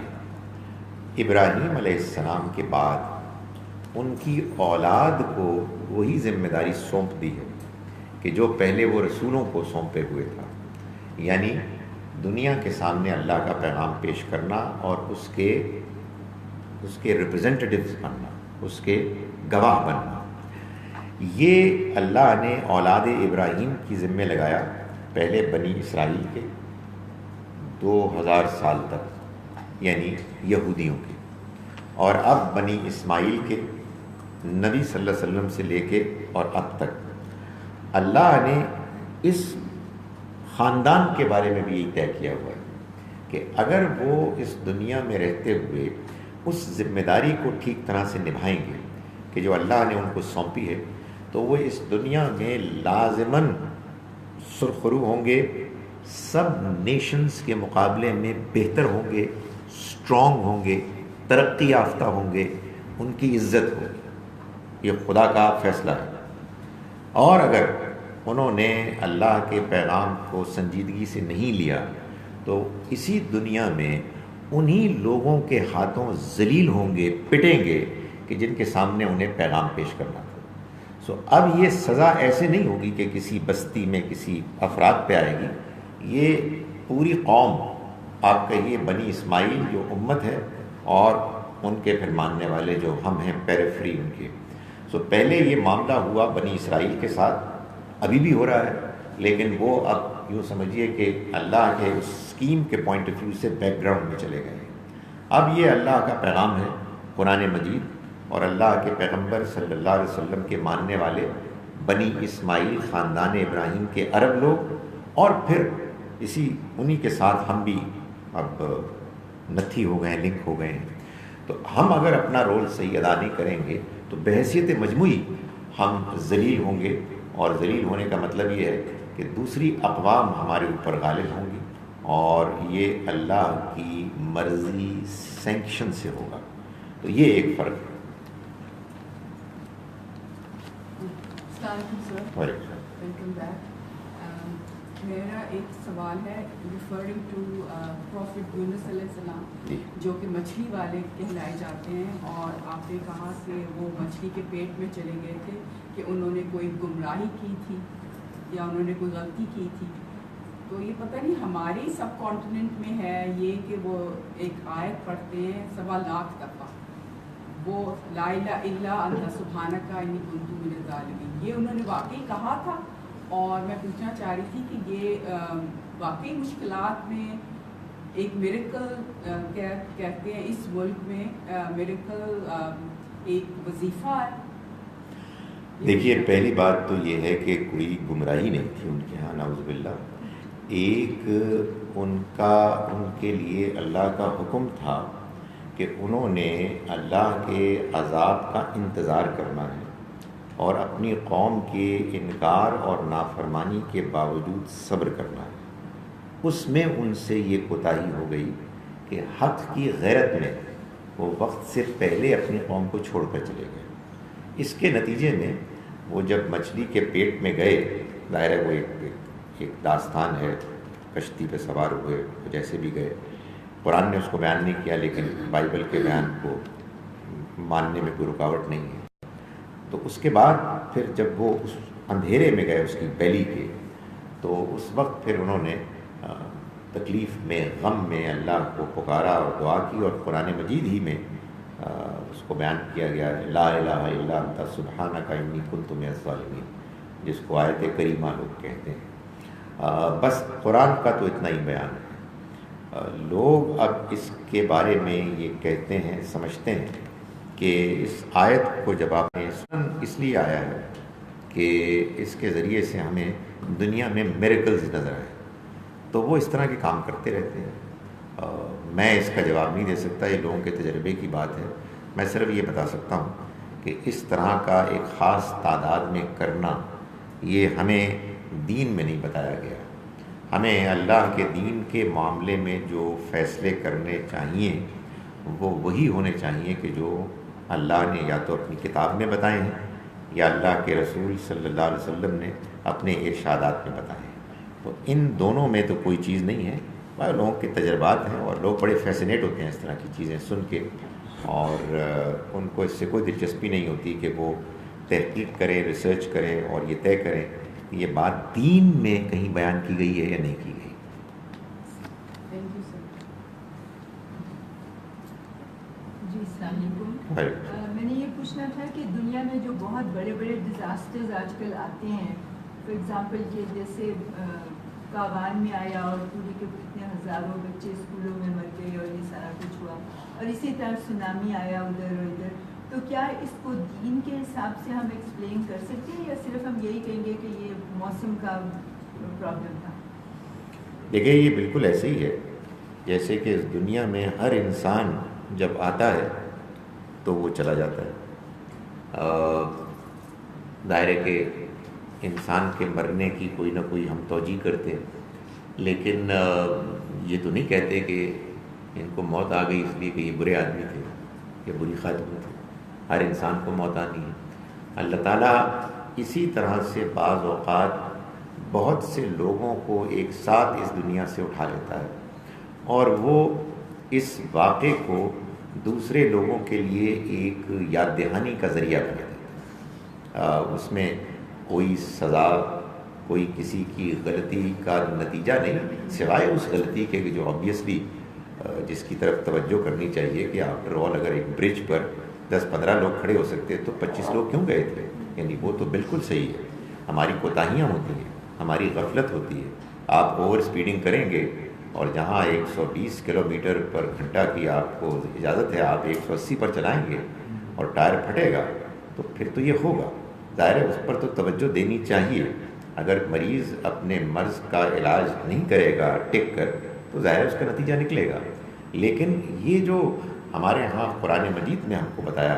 ابراہیم علیہ السلام کے بعد ان کی اولاد کو وہی ذمہ داری سونپ دی ہے کہ جو پہلے وہ رسولوں کو سونپے ہوئے تھا، یعنی دنیا کے سامنے اللہ کا پیغام پیش کرنا اور اس کے ریپرزینٹیٹیوز بننا، اس کے گواہ بننا. یہ اللہ نے اولاد ابراہیم کی ذمہ لگایا، پہلے بنی اسرائیل کے 2000 سال تک یعنی یہودیوں کے، اور اب بنی اسماعیل کے نبی صلی اللہ علیہ وسلم سے لے کے اور اب تک. اللہ نے اس خاندان کے بارے میں بھی یہی طے کیا ہوا ہے کہ اگر وہ اس دنیا میں رہتے ہوئے اس ذمہ داری کو ٹھیک طرح سے نبھائیں گے کہ جو اللہ نے ان کو سونپی ہے، تو وہ اس دنیا میں لازماً سرخرو ہوں گے، سب نیشنز کے مقابلے میں بہتر ہوں گے، اسٹرانگ ہوں گے، ترقی یافتہ ہوں گے، ان کی عزت ہوگی. یہ خدا کا فیصلہ ہے. اور اگر انہوں نے اللہ کے پیغام کو سنجیدگی سے نہیں لیا تو اسی دنیا میں انہی لوگوں کے ہاتھوں ذلیل ہوں گے، پٹیں گے کہ جن کے سامنے انہیں پیغام پیش کرنا تھا. اب یہ سزا ایسے نہیں ہوگی کہ کسی بستی میں کسی افراد پہ آئے گی، یہ پوری قوم، آپ کہیے بنی اسماعیل جو امت ہے اور ان کے پھر ماننے والے جو ہم ہیں پیریفری ان کے. پہلے یہ معاملہ ہوا بنی اسرائیل کے ساتھ، ابھی بھی ہو رہا ہے، لیکن وہ اب یوں سمجھیے کہ اللہ کے اس اسکیم کے پوائنٹ آف ویو سے بیک گراؤنڈ میں چلے گئے ہیں. اب یہ اللہ کا پیغام ہے قرآن مجید، اور اللہ کے پیغمبر صلی اللہ علیہ وسلم کے ماننے والے بنی اسماعیل خاندان ابراہیم کے عرب لوگ، اور پھر انہی کے ساتھ ہم بھی اب نتھی ہو گئے ہیں، لنک ہو گئے ہیں. تو ہم اگر اپنا رول صحیح ادا نہیں کریں گے تو بحیثیت مجموعی ہم ذلیل ہوں گے، اور ذلیل ہونے کا مطلب یہ ہے کہ دوسری اقوام ہمارے اوپر غالب ہوں گی، اور یہ اللہ کی مرضی سینکشن سے ہوگا. تو یہ ایک فرق ہے. Welcome back. میرا ایک سوال ہے ریفرنگ ٹو پروفٹ یونس علیہ السلام، جو کہ مچھلی والے کہلائے جاتے ہیں، اور آپ نے کہا کہ وہ مچھلی کے پیٹ میں چلے گئے تھے کہ انہوں نے کوئی گمراہی کی تھی یا انہوں نے کوئی غلطی کی تھی. تو یہ پتہ نہیں ہماری سب کانٹیننٹ میں ہے یہ کہ وہ ایک آیت پڑھتے ہیں 1.25 لاکھ دفعہ، وہ لا الہ الا انت سبحانک انی کنت من الظالمین. یہ انہوں نے واقعی کہا تھا، اور میں پوچھنا چاہ رہی تھی کہ یہ واقعی مشکلات میں ایک میریکل کہتے ہیں اس ملک میں میریکل ایک وظیفہ ہے. دیکھیے پہلی بات تو یہ ہے کہ کوئی گمراہی نہیں تھی ان کے ہاں، نعوذ باللہ. ایک ان کے لیے اللہ کا حکم تھا کہ انہوں نے اللہ کے عذاب کا انتظار کرنا ہے اور اپنی قوم کے انکار اور نافرمانی کے باوجود صبر کرنا ہے، اس میں ان سے یہ کوتاہی ہو گئی کہ حق کی غیرت میں وہ وقت سے پہلے اپنی قوم کو چھوڑ کر چلے گئے۔ اس کے نتیجے میں وہ جب مچھلی کے پیٹ میں گئے، ظاہر ہے وہ ایک داستان ہے، کشتی پہ سوار ہوئے، وہ جیسے بھی گئے، قرآن نے اس کو بیان نہیں کیا، لیکن بائبل کے بیان کو ماننے میں کوئی رکاوٹ نہیں ہے۔ تو اس کے بعد پھر جب وہ اس اندھیرے میں گئے اس کی بیلی کے، تو اس وقت پھر انہوں نے تکلیف میں، غم میں اللہ کو پکارا اور دعا کی، اور قرآن مجید ہی میں اس کو بیان کیا گیا ہے، لا الہ الا انت سبحانک انی کنت من الظالمین، جس کو آیت کریمہ لوگ کہتے ہیں۔ بس قرآن کا تو اتنا ہی بیان ہے۔ لوگ اب اس کے بارے میں یہ کہتے ہیں، سمجھتے ہیں کہ اس آیت کو جب آپ نے سن اس لیے آیا ہے کہ اس کے ذریعے سے ہمیں دنیا میں میریکلز نظر آئے، تو وہ اس طرح کے کام کرتے رہتے ہیں۔ میں اس کا جواب نہیں دے سکتا، یہ لوگوں کے تجربے کی بات ہے۔ میں صرف یہ بتا سکتا ہوں کہ اس طرح کا ایک خاص تعداد میں کرنا یہ ہمیں دین میں نہیں بتایا گیا۔ ہمیں اللہ کے دین کے معاملے میں جو فیصلے کرنے چاہیے وہ وہی ہونے چاہیے کہ جو اللہ نے یا تو اپنی کتاب میں بتائے ہیں یا اللہ کے رسول صلی اللہ علیہ وسلم نے اپنے ارشادات میں بتائے ہیں۔ تو ان دونوں میں تو کوئی چیز نہیں ہے، بھائی لوگوں کے تجربات ہیں، اور لوگ بڑے فیسینیٹ ہوتے ہیں اس طرح کی چیزیں سن کے، اور ان کو اس سے کوئی دلچسپی نہیں ہوتی کہ وہ تحقیق کریں، ریسرچ کریں اور یہ طے کریں کہ یہ بات دین میں کہیں بیان کی گئی ہے یا نہیں کی گئی۔ Thank you sir. جی السلام علیکم۔ میں نے یہ پوچھنا تھا کہ دنیا میں جو بہت بڑے بڑے ڈیزاسٹرز آج کل آتے ہیں، فار ایگزامپل یہ جیسے کاغان میں آیا اور پوری کے کتنے ہزاروں بچے اسکولوں میں مر گئے اور یہ سارا کچھ ہوا، اور اسی طرح سونامی آیا ادھر اور ادھر، تو کیا اس کو دین کے حساب سے ہم ایکسپلین کر سکتے ہیں یا صرف ہم یہی کہیں گے کہ یہ موسم کا پرابلم تھا؟ دیکھیں یہ بالکل ایسے ہی ہے جیسے کہ اس دنیا میں ہر انسان جب آتا ہے تو وہ چلا جاتا ہے۔ ظاہر ہے کہ انسان کے مرنے کی کوئی نہ کوئی ہم توجیہ کرتے ہیں، لیکن یہ تو نہیں کہتے کہ ان کو موت آ گئی اس لیے کہ یہ برے آدمی تھے یا بری خاتون تھے۔ ہر انسان کو موت آنی ہے۔ اللہ تعالیٰ اسی طرح سے بعض اوقات بہت سے لوگوں کو ایک ساتھ اس دنیا سے اٹھا لیتا ہے، اور وہ اس واقعے کو دوسرے لوگوں کے لیے ایک یاد دہانی کا ذریعہ بنا دیتا ہے۔ اس میں کوئی سزا، کوئی کسی کی غلطی کا نتیجہ نہیں، سوائے اس غلطی کے جو آبویسلی جس کی طرف توجہ کرنی چاہیے کہ آفٹر آل اگر ایک برج پر 10-15 لوگ کھڑے ہو سکتے تو 25 لوگ کیوں گئے تھے؟ یعنی وہ تو بالکل صحیح ہے۔ ہماری کوتاہیاں ہوتی ہیں، ہماری غفلت ہوتی ہے۔ آپ اوور اسپیڈنگ کریں گے اور جہاں 120 کلومیٹر پر گھنٹہ کی آپ کو اجازت ہے، آپ 180 پر چلائیں گے اور ٹائر پھٹے گا تو پھر تو یہ ہوگا۔ ظاہر ہے اس پر تو توجہ دینی چاہیے۔ اگر مریض اپنے مرض کا علاج نہیں کرے گا ٹک کر تو ظاہر اس کا نتیجہ نکلے گا۔ لیکن یہ جو ہمارے ہاں قرآن مجید نے ہم کو بتایا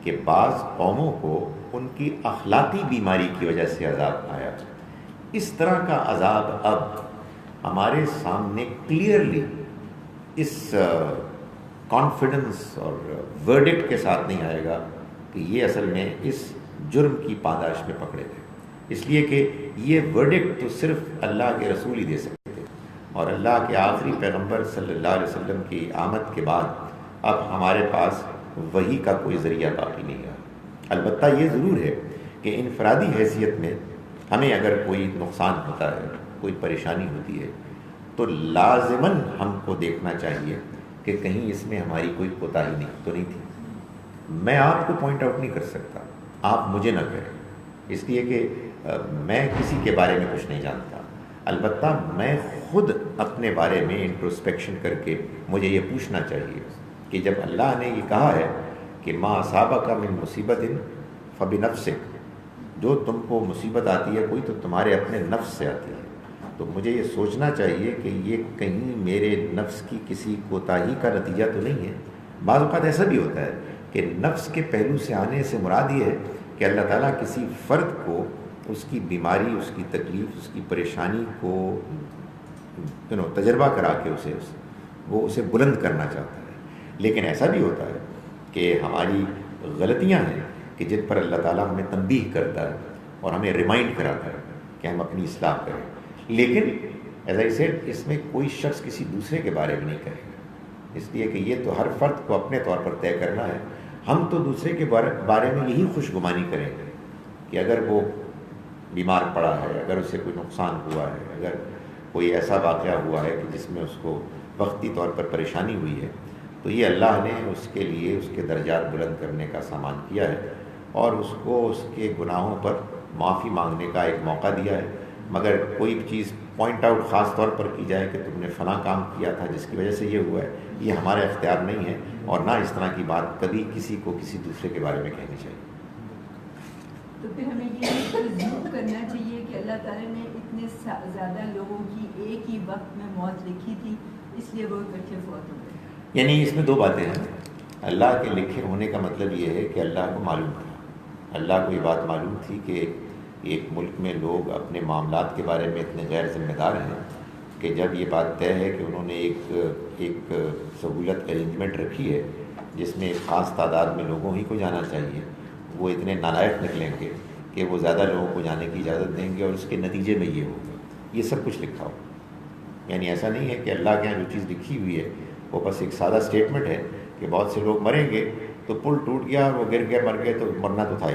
کہ بعض قوموں کو ان کی اخلاقی بیماری کی وجہ سے عذاب آیا، اس طرح کا عذاب اب ہمارے سامنے کلیئرلی اس کانفیڈنس اور ورڈکٹ کے ساتھ نہیں آئے گا کہ یہ اصل میں اس جرم کی پاداش میں پکڑے گئے، اس لیے کہ یہ ورڈکٹ تو صرف اللہ کے رسول ہی دے سکتے تھے، اور اللہ کے آخری پیغمبر صلی اللہ علیہ وسلم کی آمد کے بعد اب ہمارے پاس وحی کا کوئی ذریعہ باقی نہیں رہا۔ البتہ یہ ضرور ہے کہ انفرادی حیثیت میں ہمیں اگر کوئی نقصان ہوتا ہے، کوئی پریشانی ہوتی ہے، تو لازماً ہم کو دیکھنا چاہیے کہ کہیں اس میں ہماری کوئی کوتاہی نہیں تھی۔ میں آپ کو پوائنٹ آؤٹ نہیں کر سکتا، آپ مجھے نہ کریں، اس لیے کہ میں کسی کے بارے میں کچھ نہیں جانتا۔ البتہ میں خود اپنے بارے میں انٹروسپیکشن کر کے مجھے یہ پوچھنا چاہیے کہ جب اللہ نے یہ کہا ہے کہ ما اصابک من مصیبت فبنفسک، جو تم کو مصیبت آتی ہے کوئی تو تمہارے اپنے نفس سے آتی ہے، تو مجھے یہ سوچنا چاہیے کہ یہ کہیں میرے نفس کی کسی کوتاہی کا نتیجہ تو نہیں ہے. بعض اوقات ایسا بھی ہوتا ہے کہ نفس کے پہلو سے آنے سے مراد یہ ہے کہ اللہ تعالیٰ کسی فرد کو اس کی بیماری، اس کی تکلیف، اس کی پریشانی کو تجربہ کرا کے اسے بلند کرنا چاہتا ہے. لیکن ایسا بھی ہوتا ہے کہ ہماری غلطیاں ہیں کہ جن پر اللہ تعالیٰ ہمیں تنبیہ کرتا ہے اور ہمیں ریمائنڈ کراتا ہے کہ ہم اپنی اصلاح کریں. لیکن ایز آئی سیڈ اس میں کوئی شخص کسی دوسرے کے بارے میں نہیں کرے گا، اس لیے کہ یہ تو ہر فرد کو اپنے طور پر طے کرنا ہے. ہم تو دوسرے کے بارے میں یہی خوشگمانی کریں گے کہ اگر وہ بیمار پڑا ہے، اگر اسے کوئی نقصان ہوا ہے، اگر کوئی ایسا واقعہ ہوا ہے کہ جس میں اس کو وقتی طور پر پریشانی ہوئی ہے، تو یہ اللہ نے اس کے لیے اس کے درجات بلند کرنے کا سامان کیا ہے اور اس کو اس کے گناہوں پر معافی مانگنے کا ایک موقع دیا ہے. مگر کوئی چیز پوائنٹ آؤٹ خاص طور پر کی جائے کہ تم نے فلاں کام کیا تھا جس کی وجہ سے یہ ہوا ہے، یہ ہمارا اختیار نہیں ہے، اور نہ اس طرح کی بات کبھی کسی کو کسی دوسرے کے بارے میں کہنی چاہیے. تو پھر ہمیں یہ تجزیہ کرنا چاہیے کہ اللہ تعالیٰ نے اتنے زیادہ لوگوں کی ایک ہی وقت میں موت لکھی تھی، اس لیے وہ اکٹھے فوت ہو گئے. یعنی اس میں دو باتیں ہیں. اللہ کے لکھے ہونے کا مطلب یہ ہے کہ اللہ کو معلوم تھا، اللہ کو یہ بات معلوم تھی کہ ایک ملک میں لوگ اپنے معاملات کے بارے میں اتنے غیر ذمہ دار ہیں کہ جب یہ بات طے ہے کہ انہوں نے ایک سہولت ارینجمنٹ رکھی ہے جس میں ایک خاص تعداد میں لوگوں ہی کو جانا چاہیے، وہ اتنے نالائق نکلیں گے کہ وہ زیادہ لوگوں کو جانے کی اجازت دیں گے اور اس کے نتیجے میں یہ ہوگا. یہ سب کچھ لکھا ہو. یعنی ایسا نہیں ہے کہ اللہ کے یہاں جو چیز لکھی ہوئی ہے وہ بس ایک سادہ اسٹیٹمنٹ ہے کہ بہت سے لوگ مریں گے تو پل ٹوٹ گیا اور وہ گر گیا مر گئے تو مرنا تو تھا ہی.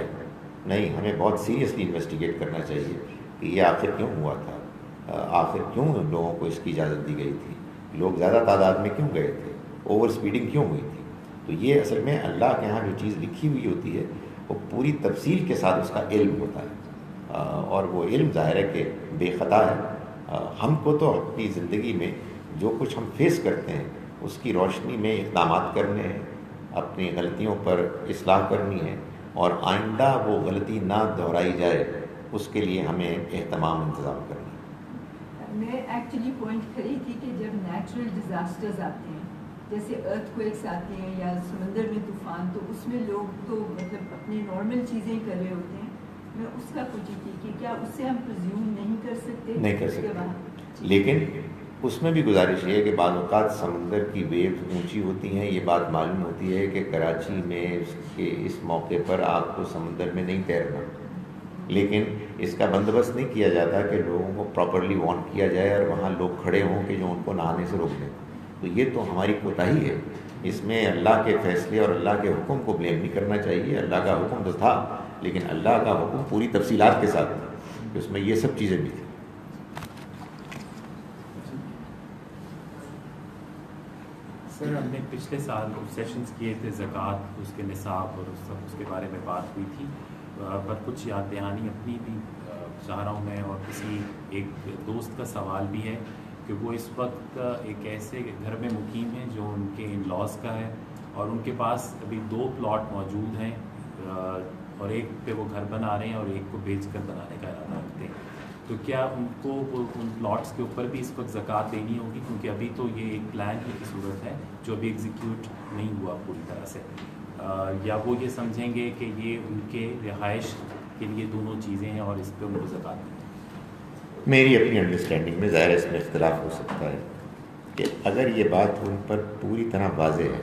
نہیں، ہمیں بہت سیریسلی انویسٹیگیٹ کرنا چاہیے کہ یہ آخر کیوں ہوا تھا، آخر کیوں لوگوں کو اس کی اجازت دی گئی تھی، لوگ زیادہ تعداد میں کیوں گئے تھے، اوور اسپیڈنگ کیوں ہوئی تھی. تو یہ اصل میں اللہ کے ہاں جو چیز لکھی ہوئی ہوتی ہے وہ پوری تفصیل کے ساتھ اس کا علم ہوتا ہے، اور وہ علم ظاہر ہے کہ بے خطا ہے. ہم کو تو اپنی زندگی میں جو کچھ ہم فیس کرتے ہیں اس کی روشنی میں اقدامات کرنے ہیں، اپنی غلطیوں پر اصلاح کرنی ہے، اور آئندہ وہ غلطی نہ دہرائی جائے اس کے لیے ہمیں اہتمام انتظام کرنا ہے. میں ایکچولی پوائنٹ کری تھی کہ جب نیچرل ڈیزاسٹرز آتے ہیں جیسے ارتھ کویکس آتے ہیں یا سمندر میں طوفان، تو اس میں لوگ تو مطلب اپنی نارمل چیزیں کر رہے ہوتے ہیں. میں اس کا پوچھی تھی کہ کیا اس سے ہم پرزیوم نہیں کر سکتے؟ نہیں کر سکتے، لیکن اس میں بھی گزارش یہ ہے کہ بعض اوقات سمندر کی ویوز اونچی ہوتی ہیں. یہ بات معلوم ہوتی ہے کہ کراچی میں اس موقع پر آپ کو سمندر میں نہیں تیرنا، لیکن اس کا بندوبست نہیں کیا جاتا کہ لوگوں کو پراپرلی وارن کیا جائے اور وہاں لوگ کھڑے ہوں کہ جو ان کو نہانے سے روک دیں. تو یہ تو ہماری کوتاہی ہے. اس میں اللہ کے فیصلے اور اللہ کے حکم کو بلیم نہیں کرنا چاہیے. اللہ کا حکم تو تھا، لیکن اللہ کا حکم پوری تفصیلات کے ساتھ تھا کہ اس میں یہ سب چیزیں بھی تھیں. سر، ہم نے پچھلے سال سیشنز کیے تھے زکوٰۃ، اس کے نصاب اور اس کے بارے میں بات ہوئی تھی، پر کچھ یاد دہانی اپنی بھی چاہ رہا ہوں میں، اور کسی ایک دوست کا سوال بھی ہے کہ وہ اس وقت ایک ایسے گھر میں مقیم ہیں جو ان کے ان لاس کا ہے، اور ان کے پاس ابھی 2 پلاٹ موجود ہیں، اور ایک پہ وہ گھر بنا رہے ہیں اور ایک کو بیچ کر بنانے کا ارادہ رکھتے ہیں. تو کیا ان کو ان پلاٹس کے اوپر بھی اس وقت زکوٰۃ دینی ہوگی؟ کیونکہ ابھی تو یہ ایک پلان کی صورت ہے جو ابھی ایگزیکیوٹ نہیں ہوا پوری طرح سے، یا وہ یہ سمجھیں گے کہ یہ ان کے رہائش کے لیے دونوں چیزیں ہیں اور اس پہ ان کو زکوٰۃ دیں؟ میری اپنی انڈرسٹینڈنگ میں ظاہر اس میں اختلاف ہو سکتا ہے کہ اگر یہ بات ان پر پوری طرح واضح ہے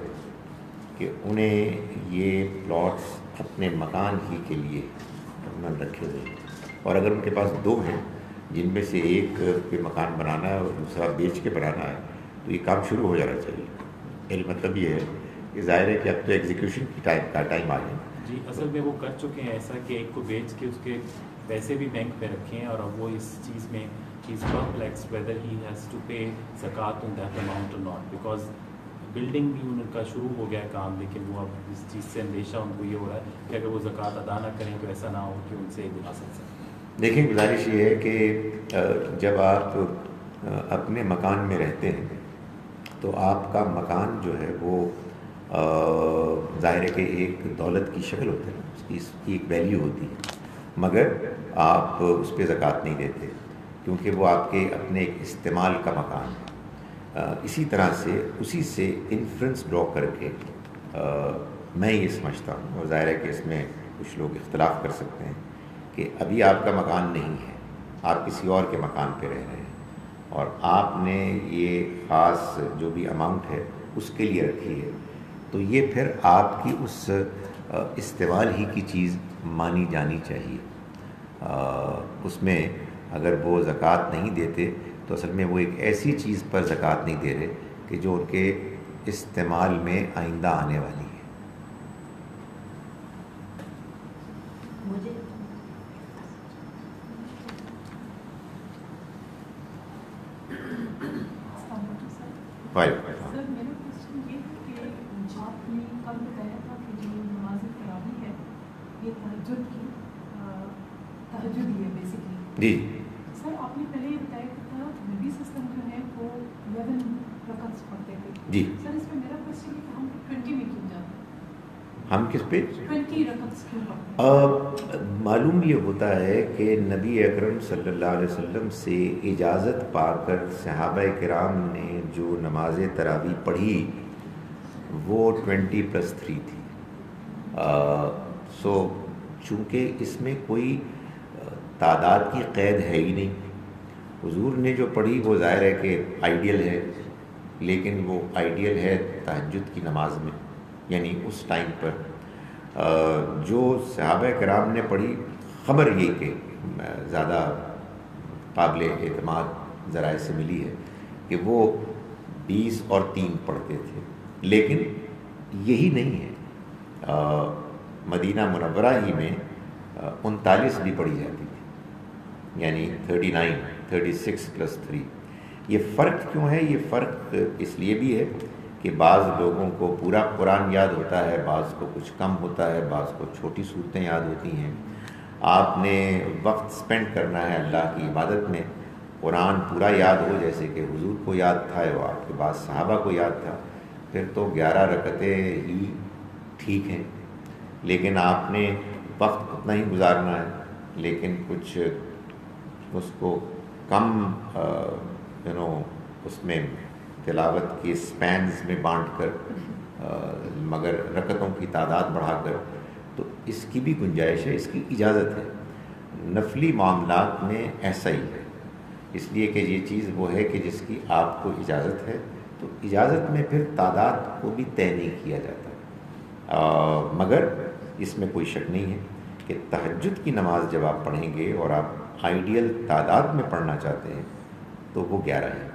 کہ انہیں یہ پلاٹس اپنے مکان ہی کے لیے رکھے ہوئے، اور اگر ان کے پاس 2 ہیں جن میں سے ایک پہ مکان بنانا ہے اور دوسرا بیچ کے بنانا ہے، تو یہ کام شروع ہو جانا چاہیے. میرا مطلب یہ ہے کہ ظاہر ہے کہ اب تو ایگزیکیوشن کی ٹائم آ گیا. جی، اصل میں وہ کر چکے ہیں ایسا کہ ایک کو بیچ کے اس کے پیسے بھی بینک پہ رکھے ہیں، اور اب وہ اس چیز میں is perplexed whether he has to pay zakat on that amount اور ناٹ، بیکاز بلڈنگ بھی ان کا شروع ہو گیا ہے کام، لیکن وہ اب اس چیز سے اندیشہ ان کو یہ ہو رہا ہے کہ اگر وہ زکوٰۃ ادا نہ کریں تو ایسا نہ ہو کہ ان سے دلا سکتے. دیکھیں، گزارش یہ ہے کہ جب آپ اپنے مکان میں رہتے ہیں تو آپ کا مکان جو ہے وہ ظاہر ہے کہ ایک دولت کی شکل ہوتی ہے، اس کی ایک ویلیو ہوتی ہے، مگر آپ اس پہ زکوٰۃ نہیں دیتے. کیونکہ وہ آپ کے اپنے ایک استعمال کا مکان ہے. اسی طرح سے اسی سے انفرنس ڈرا کر کے میں یہ سمجھتا ہوں، اور ظاہر ہے کہ اس میں کچھ لوگ اختلاف کر سکتے ہیں، کہ ابھی آپ کا مکان نہیں ہے، آپ کسی اور کے مکان پہ رہ رہے ہیں، اور آپ نے یہ خاص جو بھی اماؤنٹ ہے اس کے لیے رکھی ہے، تو یہ پھر آپ کی اس استعمال ہی کی چیز مانی جانی چاہیے. اس میں اگر وہ زکوٰۃ نہیں دیتے تو اصل میں وہ ایک ایسی چیز پر زکوٰۃ نہیں دے رہے کہ جو ان کے استعمال میں آئندہ آنے والی ہے. مجھے سر میرا کوشچن یہ ہے کہ جو آپ نے کل بتایا تھا کہ جو نماز تراویح ہے یہ تہجد ہی ہے بیسکلی. جی سر آپ نے پہلے یہ بتایا تھا نبی سسٹم جو ہے وہ 11 رکعت پڑھتے تھے. جی سر اس میں میرا کوشچن ہے کہ ہم 20 میں کیوں جاتے ہیں؟ ہم کس پہ 20 رکعت کیوں پڑھتے ہیں؟ معلوم یہ ہوتا ہے کہ نبی اکرم صلی اللہ علیہ وسلم سے اجازت پا کر صحابہ کرام نے جو نماز تراویح پڑھی وہ 20+3 تھی. سو چونکہ اس میں کوئی تعداد کی قید ہے ہی نہیں، حضور نے جو پڑھی وہ ظاہر ہے کہ آئیڈیل ہے، لیکن وہ آئیڈیل ہے تہجد کی نماز میں، یعنی اس ٹائم پر جو صحابہ کرام نے پڑھی. خبر یہ کہ زیادہ قابل اعتماد ذرائع سے ملی ہے کہ وہ 20 اور 3 پڑھتے تھے، لیکن یہی نہیں ہے. مدینہ منورہ ہی میں 39 بھی پڑھی جاتی تھی، یعنی 36+3. یہ فرق کیوں ہے؟ یہ فرق اس لیے بھی ہے کہ بعض لوگوں کو پورا قرآن یاد ہوتا ہے، بعض کو کچھ کم ہوتا ہے، بعض کو چھوٹی صورتیں یاد ہوتی ہیں. آپ نے وقت سپینڈ کرنا ہے اللہ کی عبادت میں، قرآن پورا یاد ہو جیسے کہ حضور کو یاد تھا اور آپ کے بعض صحابہ کو یاد تھا، پھر تو 11 رکعتیں ہی ٹھیک ہیں. لیکن آپ نے وقت اتنا ہی گزارنا ہے، لیکن کچھ اس کو کم اس میں تلاوت کی سپینز میں بانٹ کر مگر رکعتوں کی تعداد بڑھا کر، تو اس کی بھی گنجائش ہے، اس کی اجازت ہے. نفلی معاملات میں ایسا ہی ہے، اس لیے کہ یہ چیز وہ ہے کہ جس کی آپ کو اجازت ہے، تو اجازت میں پھر تعداد کو بھی طے نہیں کیا جاتا. مگر اس میں کوئی شک نہیں ہے کہ تہجد کی نماز جب آپ پڑھیں گے اور آپ آئیڈیل تعداد میں پڑھنا چاہتے ہیں تو وہ 11 ہے.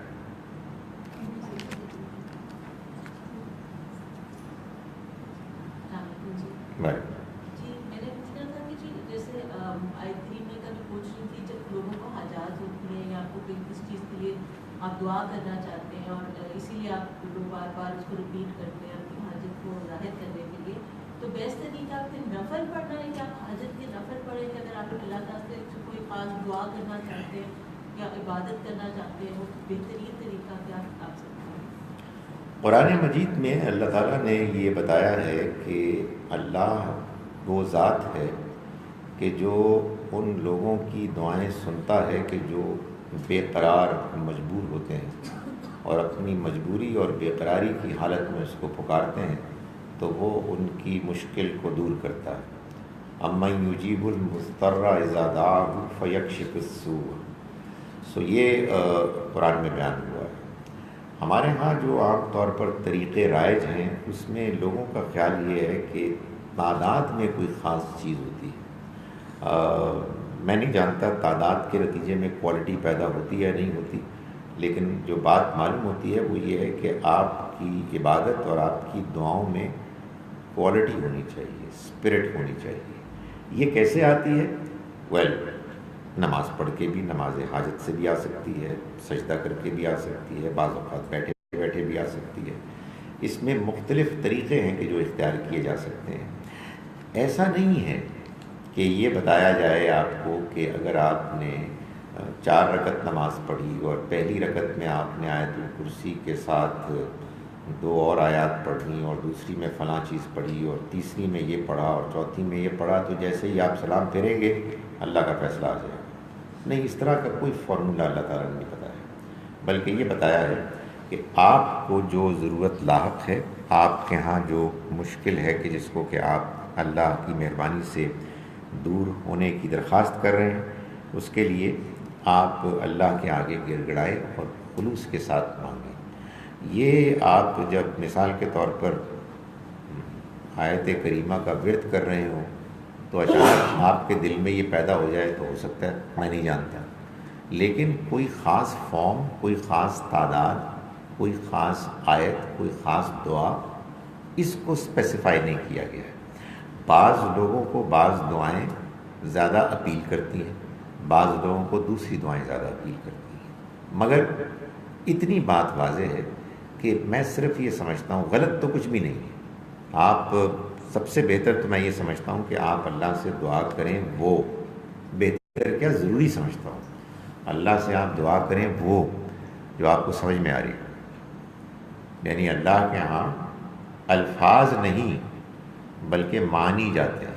جی میں نے پوچھنا تھا کہ جی جیسے آیت 3 میں کا جو پوچھ رہی تھی، جب لوگوں کو حاجات ہوتی ہیں یا آپ کو کوئی کس چیز کے لیے آپ دعا کرنا چاہتے ہیں اور اسی لیے آپ لوگ بار بار اس کو ریپیٹ کرتے ہیں اپنی حاجت کو ظاہر کرنے کے لیے، تو بیسٹ طریقہ پھر نفل پڑھنا ہے کہ آپ حاجت کے نفل پڑھیں کہ اگر آپ اللہ تعالیٰ سے کوئی خاص دعا کرنا چاہتے ہیں یا عبادت کرنا چاہتے ہیں، وہ بہترین طریقہ کیا آپ سکتے ہیں؟ قرآن مجید میں اللہ تعالیٰ نے یہ بتایا ہے کہ اللہ وہ ذات ہے کہ جو ان لوگوں کی دعائیں سنتا ہے کہ جو بے قرار مجبور ہوتے ہیں اور اپنی مجبوری اور بے قراری کی حالت میں اس کو پکارتے ہیں تو وہ ان کی مشکل کو دور کرتا ہے. امن یجیب المضطر اذا دعاہ فیکشف السوء. سو یہ قرآن میں بیان ہوا ہے. ہمارے ہاں جو عام طور پر طریقے رائج ہیں اس میں لوگوں کا خیال یہ ہے کہ تعداد میں کوئی خاص چیز ہوتی ہے. میں نہیں جانتا تعداد کے نتیجے میں کوالٹی پیدا ہوتی ہے یا نہیں ہوتی، لیکن جو بات معلوم ہوتی ہے وہ یہ ہے کہ آپ کی عبادت اور آپ کی دعاؤں میں کوالٹی ہونی چاہیے، اسپرٹ ہونی چاہیے. یہ کیسے آتی ہے؟ نماز پڑھ کے بھی، نماز حاجت سے بھی آ سکتی ہے، سجدہ کر کے بھی آ سکتی ہے، بعض اوقات بیٹھے بیٹھے بھی آ سکتی ہے. اس میں مختلف طریقے ہیں کہ جو اختیار کیے جا سکتے ہیں. ایسا نہیں ہے کہ یہ بتایا جائے آپ کو کہ اگر آپ نے 4 رکعت نماز پڑھی اور پہلی رکعت میں آپ نے آیت الکرسی کے ساتھ 2 اور آیات پڑھی اور دوسری میں فلاں چیز پڑھی اور تیسری میں یہ پڑھا اور چوتھی میں یہ پڑھا، تو جیسے ہی آپ سلام پھیریں گے اللہ کا فیصلہ آ جائے گا. نہیں، اس طرح کا کوئی فارمولہ اللہ تعالیٰ نے نہیں بتایا، بلکہ یہ بتایا ہے کہ آپ کو جو ضرورت لاحق ہے، آپ کے ہاں جو مشکل ہے کہ جس کو کہ آپ اللہ کی مہربانی سے دور ہونے کی درخواست کر رہے ہیں، اس کے لیے آپ اللہ کے آگے گڑ گڑائے اور خلوص کے ساتھ مانگیں۔ یہ آپ جب مثال کے طور پر آیت کریمہ کا ورد کر رہے ہوں تو اچانک آپ کے دل میں یہ پیدا ہو جائے تو ہو سکتا ہے، میں نہیں جانتا، لیکن کوئی خاص فارم، کوئی خاص تعداد، کوئی خاص آیت، کوئی خاص دعا، اس کو اسپیسیفائی نہیں کیا گیا ہے۔ بعض لوگوں کو بعض دعائیں زیادہ اپیل کرتی ہیں، بعض لوگوں کو دوسری دعائیں زیادہ اپیل کرتی ہیں، مگر اتنی بات واضح ہے کہ میں صرف یہ سمجھتا ہوں، غلط تو کچھ بھی نہیں ہے، آپ سب سے بہتر تو میں یہ سمجھتا ہوں کہ آپ اللہ سے دعا کریں، وہ بہتر کیا ضروری سمجھتا ہوں، اللہ سے آپ دعا کریں وہ جو آپ کو سمجھ میں آ رہی ہے، یعنی اللہ کے ہاں الفاظ نہیں بلکہ معنی جاتے ہیں،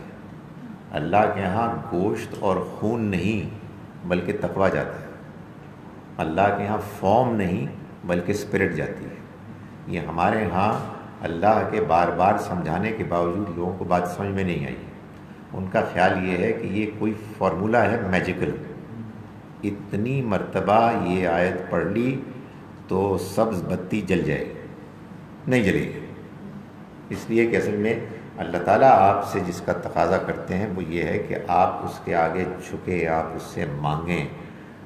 اللہ کے ہاں گوشت اور خون نہیں بلکہ تقویٰ جاتا ہے، اللہ کے ہاں فارم نہیں بلکہ اسپرٹ جاتی ہے۔ یہ ہمارے ہاں اللہ کے بار بار سمجھانے کے باوجود لوگوں کو بات سمجھ میں نہیں آئی، ان کا خیال یہ ہے کہ یہ کوئی فارمولہ ہے میجیکل، اتنی مرتبہ یہ آیت پڑھ لی تو سبز بتی جل جائے گی، نہیں جلے گی، اس لیے کہ اصل میں اللہ تعالیٰ آپ سے جس کا تقاضا کرتے ہیں وہ یہ ہے کہ آپ اس کے آگے جھکے، آپ اس سے مانگیں،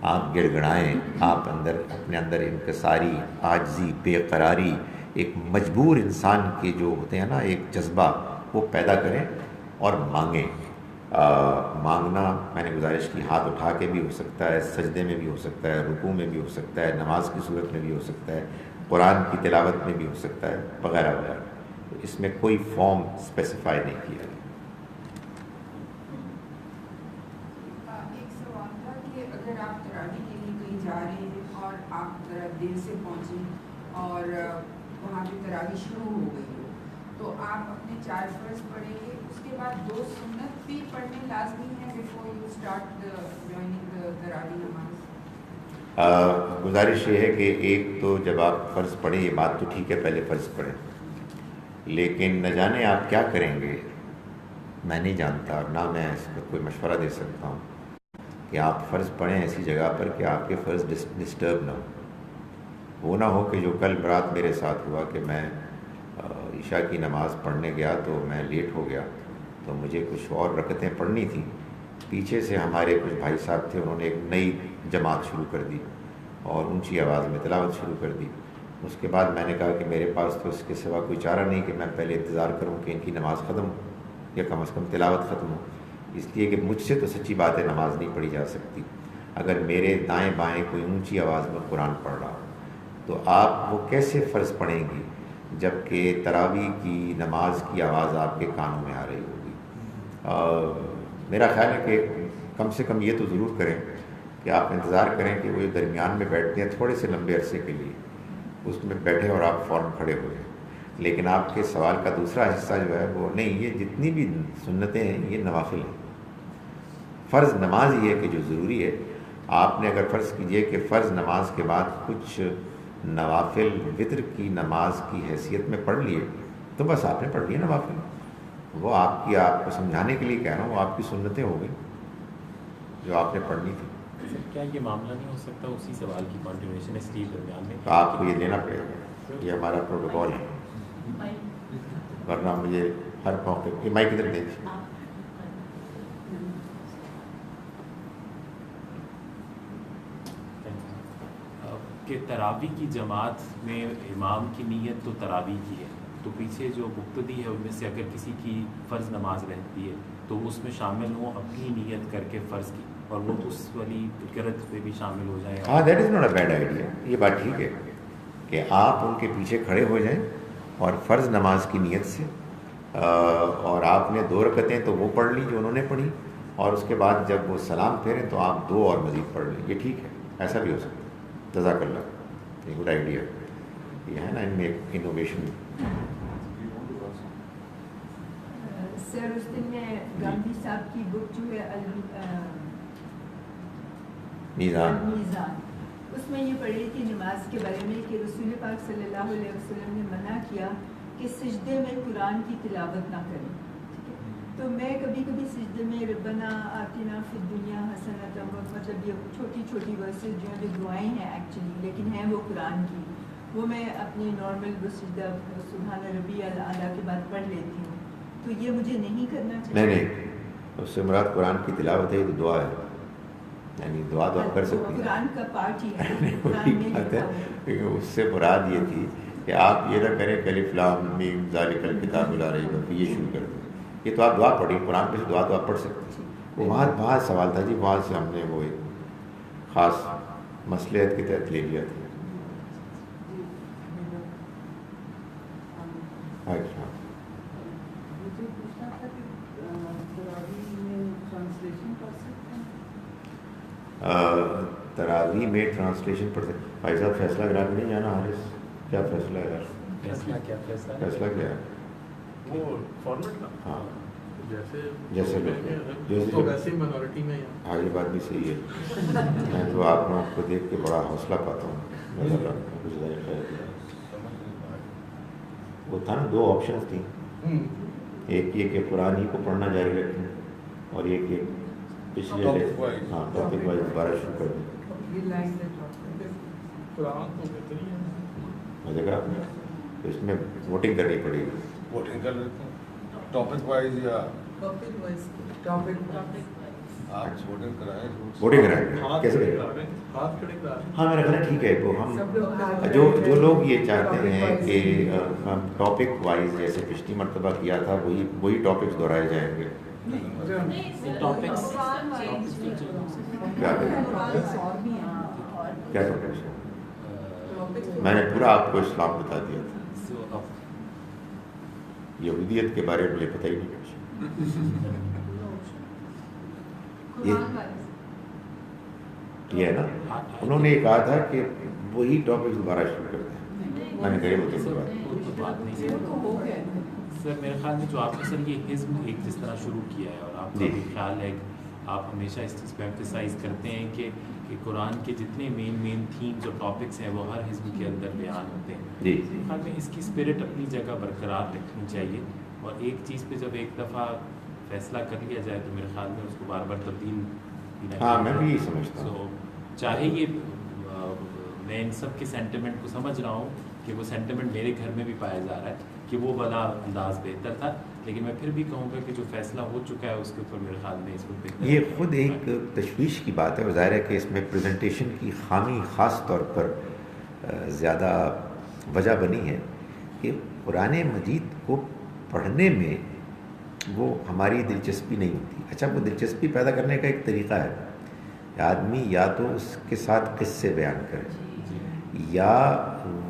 آپ گڑ گڑائیں، آپ اپنے اندر انکساری، عاجزی، بے قراری، ایک مجبور انسان کے جو ہوتے ہیں نا ایک جذبہ، وہ پیدا کریں اور مانگیں۔ مانگنا میں نے گزارش کی، ہاتھ اٹھا کے بھی ہو سکتا ہے، سجدے میں بھی ہو سکتا ہے، رکوع میں بھی ہو سکتا ہے، نماز کی صورت میں بھی ہو سکتا ہے، قرآن کی تلاوت میں بھی ہو سکتا ہے، وغیرہ وغیرہ، تو اس میں کوئی فارم اسپیسیفائی نہیں کیا گیا۔ ایک سوال تھا کہ اگر آپ تراویح کے لیے کہیں جا رہے ہیں اور آپ ذرا دیر سے پہنچیں اور وہاں پہ تراویح شروع ہو گئی ہو تو آپ اپنے 4 فرض پڑھیں گے، اس کے بعد 2 سنت بھی پڑھنے لازمی ہیں بیفور یو اسٹارٹ جوائننگ تراویح نماز؟ گزارش یہ ہے کہ ایک تو جب آپ فرض پڑھیں، یہ بات تو ٹھیک ہے پہلے فرض پڑھیں، لیکن نہ جانے آپ کیا کریں گے، میں نہیں جانتا اور نہ میں اس پر کوئی مشورہ دے سکتا ہوں کہ آپ فرض پڑھیں ایسی جگہ پر کہ آپ کے فرض ڈسٹرب نہ ہو۔ وہ نہ ہو کہ جو کل رات میرے ساتھ ہوا کہ میں عشاء کی نماز پڑھنے گیا تو میں لیٹ ہو گیا، تو مجھے کچھ اور رکعتیں پڑھنی تھیں، پیچھے سے ہمارے کچھ بھائی صاحب تھے، انہوں نے ایک نئی جماعت شروع کر دی اور اونچی آواز میں تلاوت شروع کر دی۔ اس کے بعد میں نے کہا کہ میرے پاس تو اس کے سوا کوئی چارہ نہیں کہ میں پہلے انتظار کروں کہ ان کی نماز ختم ہو یا کم از کم تلاوت ختم ہو، اس لیے کہ مجھ سے تو سچی بات ہے نماز نہیں پڑھی جا سکتی اگر میرے دائیں بائیں کوئی اونچی آواز میں قرآن پڑھ رہا ہو، تو آپ وہ کیسے فرض پڑھیں گی جب کہ تراویح کی نماز کی آواز آپ کے کانوں میں آ رہی ہوگی۔ میرا خیال ہے کہ کم سے کم یہ تو ضرور کریں کہ آپ انتظار کریں کہ وہ درمیان میں بیٹھتے ہیں تھوڑے سے لمبے عرصے کے لیے، اس میں بیٹھے اور آپ فوراً کھڑے ہو جائیں۔ لیکن آپ کے سوال کا دوسرا حصہ جو ہے وہ نہیں، یہ جتنی بھی سنتیں ہیں یہ نوافل ہیں، فرض نماز یہ ہے کہ جو ضروری ہے۔ آپ نے اگر فرض کیجئے کہ فرض نماز کے بعد کچھ نوافل وتر کی نماز کی حیثیت میں پڑھ لیے تو بس آپ نے پڑھ لیے نوافل، وہ آپ کو سمجھانے کے لیے کہہ رہا ہوں، وہ آپ کی سنتیں ہو گئی جو آپ نے پڑھنی تھی۔ کیا یہ معاملہ نہیں ہو سکتا اسی سوال کی کنٹینیوشن اس لیے درمیان میں تو آپ کو یہ دینا پڑے گا، یہ ہمارا پروٹوکول ہے، ورنہ مجھے ہر موقع یہ مائک ادھر دیں کہ تراویح کی جماعت میں امام کی نیت تو تراویح کی ہے، تو پیچھے جو مقتدی ہے ان میں سے اگر کسی کی فرض نماز رہتی ہے تو اس میں شامل ہوں اپنی نیت کر کے فرض کی، اور وہ اس والی فکرت پہ بھی شامل ہو جائیں۔ ہاں، that is not a bad idea, یہ بات ٹھیک ہے کہ آپ ان کے پیچھے کھڑے ہو جائیں اور فرض نماز کی نیت سے، اور آپ نے 2 رکعتیں تو وہ پڑھ لی جو انہوں نے پڑھی، اور اس کے بعد جب وہ سلام پھیریں تو آپ 2 اور مزید پڑھ لیں، یہ ٹھیک ہے، ایسا بھی ہو سکتا ہے۔ جزاک اللہ، یہ گڈ آئیڈیا، یہ ہے نا ان میں ایک انوویشن۔ سر اس دن میں گاندھی صاحب کی بک جو ہے میزان. اس میں یہ پڑھی تھی نماز کے بارے میں کہ رسول پاک صلی اللہ علیہ وسلم نے منع کیا کہ سجدے میں قرآن کی تلاوت نہ کریں. تو میں کبھی کبھی سجدے میں ربنا آتنا فی الدنیا حسنۃ، مطلب یہ چھوٹی چھوٹی ورسز جو ہیں جو دعائیں ہیں ایکچولی لیکن ہیں وہ قرآن کی، وہ میں اپنے نارمل وہ سجدہ سبحان ربی اعلیٰ کے بعد پڑھ لیتی ہوں. تو یہ مجھے نہیں کرنا چاہیے. نہیں، اس سے مراد قرآن کی تلاوت ہے، یہ تو دعا ہے، یعنی دعا تو آپ کر سکتی ہیں. قرآن کا پارٹ ہی ہے. اس سے مراد یہ تھی کہ آپ یہ نہ کریں کہ الف لام میم ذالک الکتاب لا ریب فیہ، یہ شروع کر دیں. یہ تو آپ دعا پڑھی، قرآن میں سے دعا تو آپ پڑھ سکتے ہیں. وہ وہاں سوال تھا جی، وہاں سے ہم نے وہ ایک خاص مصلحت کے تحت لے لیا تھا. تراویح میں ٹرانسلیشن پڑھ سکتے. بھائی صاحب فیصلہ کرا کے نہیں جانا حارث؟ کیا فیصلہ ہے یار؟ فیصلہ کیا ہے؟ وہ فارمیٹ کا، ہاں جیسے مینورٹی میں ہاں، یہ بات بھی صحیح ہے. میں تو آپ کو دیکھ کے بڑا حوصلہ پاتا ہوں. وہ تھا نا، 2 آپشنز تھیں، ایک یہ کہ قرآن ہی کو پڑھنا جاری رکھیں اور ایک کہ پچھلے ہاں ٹاپک وائز دوبارہ شروع کر دیں. دیکھا آپ نے، تو اس میں ووٹنگ کرنی پڑے گی. ووٹنگ کر لیتے ہیں ٹاپک وائز یا آپ ووٹنگ کرائیں. ووٹنگ کرائیں کیسے کریں؟ ہاں میرا خیال ہے ٹھیک ہے. تو ہم جو لوگ یہ چاہتے ہیں کہ ہم ٹاپک وائز جیسے پچھلی مرتبہ کیا تھا وہی ٹاپکس دہرائے جائیں گے. کیا ٹاپکس؟ میں نے پورا آپ کو اسلام بتا دیا تھا. یہودیت کے بارے میں مجھے پتہ ہی نہیں کچھ. یہ ہے نا، انہوں نے یہ کہا تھا کہ وہی ٹاپک دوبارہ شروع کر دیں. میں نے کہی وہ بات نہیں سر. میرے خیال میں جو آپ نے سر یہ حزب ایک جس طرح شروع کیا ہے، اور آپ کا بھی خیال ہے آپ ہمیشہ اس چیز پہ ایمفیسائز کرتے ہیں کہ قرآن کے جتنے مین تھیمز اور ٹاپکس ہیں وہ ہر حزب کے اندر بیان ہوتے ہیں. جی خیال میں اس کی اسپرٹ اپنی جگہ برقرار رکھنی چاہیے، اور ایک چیز پہ جب ایک دفعہ فیصلہ کر لیا جائے تو میرے خیال میں اس کو بار بار تبدیل. ہاں میں بھی یہی سمجھتا ہوں. چاہے یہ میں ان سب کے سینٹیمنٹ کو سمجھ رہا ہوں کہ وہ سینٹیمنٹ میرے گھر میں بھی پایا جا رہا ہے کہ وہ والا انداز بہتر تھا، لیکن میں پھر بھی کہوں گا کہ جو فیصلہ ہو چکا ہے اس کے اوپر میرے خیال میں اس کو بہتر. یہ خود ایک تشویش کی بات ہے، اور ظاہر ہے کہ اس میں پریزنٹیشن کی خامی خاص طور پر زیادہ وجہ بنی ہے کہ قرآن مجید کو پڑھنے میں وہ ہماری دلچسپی نہیں ہوتی. اچھا، وہ دلچسپی پیدا کرنے کا ایک طریقہ ہے، آدمی یا تو اس کے ساتھ قصے بیان کرے یا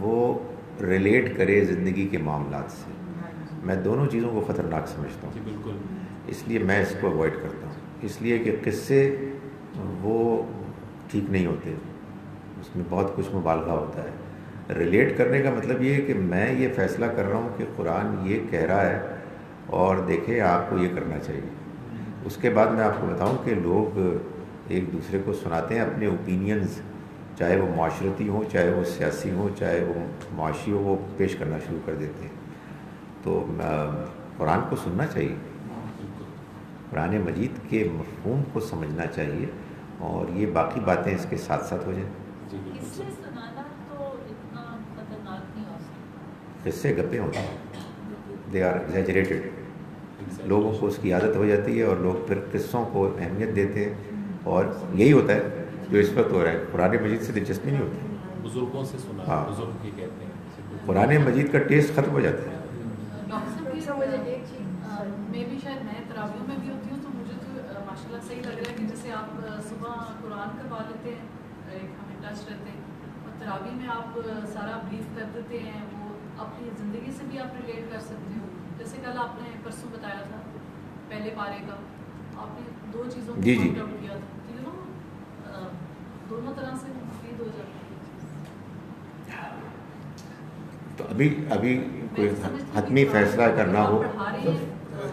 وہ ریلیٹ کرے زندگی کے معاملات سے. میں دونوں چیزوں کو خطرناک سمجھتا ہوں. بالکل، اس لیے میں اس کو اوائڈ کرتا ہوں. اس لیے کہ قصے وہ ٹھیک نہیں ہوتے، اس میں بہت کچھ مبالغہ ہوتا ہے. ریلیٹ کرنے کا مطلب یہ ہے کہ میں یہ فیصلہ کر رہا ہوں کہ قرآن یہ کہہ رہا ہے اور دیکھیں آپ کو یہ کرنا چاہیے. اس کے بعد میں آپ کو بتاؤں کہ لوگ ایک دوسرے کو سناتے ہیں اپنے اوپینینز، چاہے وہ معاشرتی ہوں، چاہے وہ سیاسی ہوں، چاہے وہ معاشی ہو، وہ پیش کرنا شروع کر دیتے ہیں. تو قرآن کو سننا چاہیے، قرآن مجید کے مفہوم کو سمجھنا چاہیے، اور یہ باقی باتیں اس کے ساتھ ساتھ ہو جائیں. اس سے سنانا تو اتنا خطرناک نہیں ہو سکتا. اس سے گپیں ہوتی ہیں، دے آر ایگزیجریٹڈ. لوگوں کو اس کی عادت ہو جاتی ہے اور لوگ پھر قصوں کو اہمیت دیتے ہیں، اور یہی ہوتا ہے جو اس وقت ہو رہا ہے. قرآن مجید سے دلچسپی نہیں ہوتی. بزرگوں سے سنا، ہاں، بزرگ یہ کہتے ہیں قرآن مجید کا ٹیسٹ ختم ہو جاتا ہے. ڈاکٹر صاحب مجھے ایک چیز، میں بھی شاید نئے تراویحوں میں بھی ہوتی ہوں، تو مجھے تو ماشاء اللہ صحیح لگ رہا ہے کہ جیسے آپ صبح قرآن کروا لیتے ہیں، ایک ہمیں ٹچ رہتے ہیں، اور تراویح میں آپ سارا بریف کر دیتے ہیں، وہ اپنی زندگی سے بھی آپ ریلیٹ کر سکتے ہو. جیسے کل آپ نے پرسوں بتایا تھا پہلے پارے کا، آپ نے 2 چیزوں کو پوائنٹ آؤٹ کیا تھا، تو یو نو دونوں طرح سے مفید ہو جاتا ہے. تو ابھی کوئی حتمی فیصلہ کرنا ہو.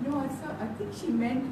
No, I think she meant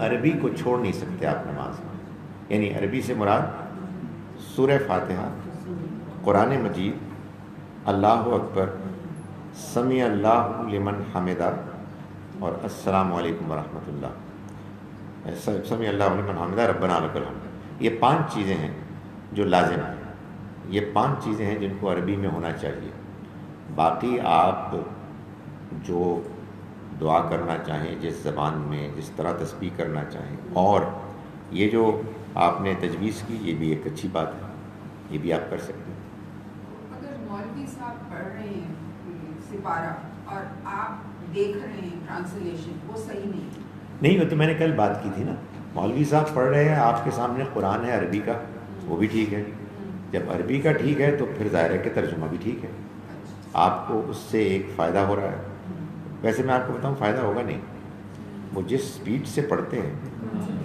عربی کو چھوڑ نہیں سکتے آپ نماز میں. یعنی عربی سے مراد سورہ فاتحہ، قرآن مجید، اللہ اکبر، سمیع اللہ لمن حمدہ اور السلام علیکم ورحمۃ اللہ، سمیع اللہ لمن حمدہ ربنا لک الحمد. یہ 5 چیزیں ہیں جو لازم ہیں. یہ 5 چیزیں ہیں جن کو عربی میں ہونا چاہیے. باقی آپ جو دعا کرنا چاہیں جس زبان میں، جس طرح تسبیح کرنا چاہیں، اور یہ جو آپ نے تجویز کی یہ بھی ایک اچھی بات ہے، یہ بھی آپ کر سکتے ہیں. اگر مولوی صاحب پڑھ رہے ہیں سپارہ اور آپ دیکھ رہے ہیں ٹرانسلیشن، وہ صحیح نہیں؟ وہ تو میں نے کل بات کی تھی نا. مولوی صاحب پڑھ رہے ہیں، آپ کے سامنے قرآن ہے عربی کا، وہ بھی ٹھیک ہے. جب عربی کا ٹھیک ہے تو پھر ظاہر ہے کہ ترجمہ بھی ٹھیک ہے. آپ کو اس سے ایک فائدہ ہو رہا ہے. ویسے میں آپ کو بتاؤں فائدہ ہوگا نہیں. وہ جس سپیڈ سے پڑھتے ہیں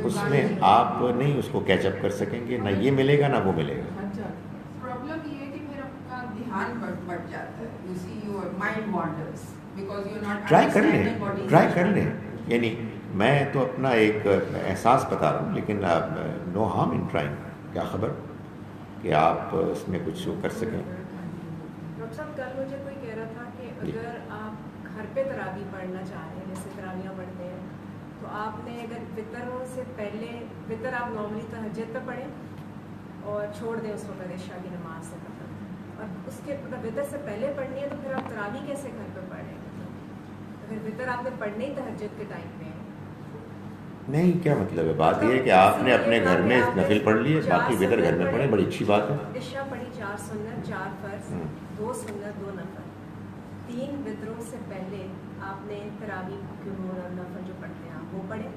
اس میں آپ نہیں اس کو کیچ اپ کر سکیں گے، نہ یہ ملے گا نہ وہ ملے گا. پرابلم یہ ہے کہ پھر آپ کا دھیان بڑھ جاتا ہے. You see your mind wanders because you are not try کر لیں. یعنی میں تو اپنا ایک احساس بتا رہا ہوں، لیکن نو ہارم ان ٹرائنگ. کیا خبر کہ آپ اس میں کچھ کر سکیں. ڈاکٹر صاحب کل مجھے کوئی کہہ رہا تھا کہ اگر آپ گھر پہ تراویح پڑھنا چاہ رہے ہیں، جیسے تراویحاں پڑھتے ہیں، تو آپ نے اگر وطروں سے پہلے وطر آپ نارملی تہجد پہ پڑھیں اور چھوڑ دیں اس وقت عشاء کی نماز سے قبل، اور اس کے وطر سے پہلے پڑھنی ہے تو پھر آپ تراویح کیسے گھر پہ پڑھیں؟ اگر وطر آپ نے پڑھنے ہی تہجد کے ٹائم میں نہیں، کیا مطلب ہے؟ بات یہ ہے کہ آپ نے اپنے گھر میں نفل پڑھ لیے، باقی وطر گھر میں پڑھیں، بڑی اچھی بات ہے. عشاء پڑھی 4 سنت 4 فرض 2 سنت 2 نفل، 3 وطروں سے پہلے آپ نے تراویح کے اور نفل جو پڑھتے ہیں آپ وہ پڑھیں،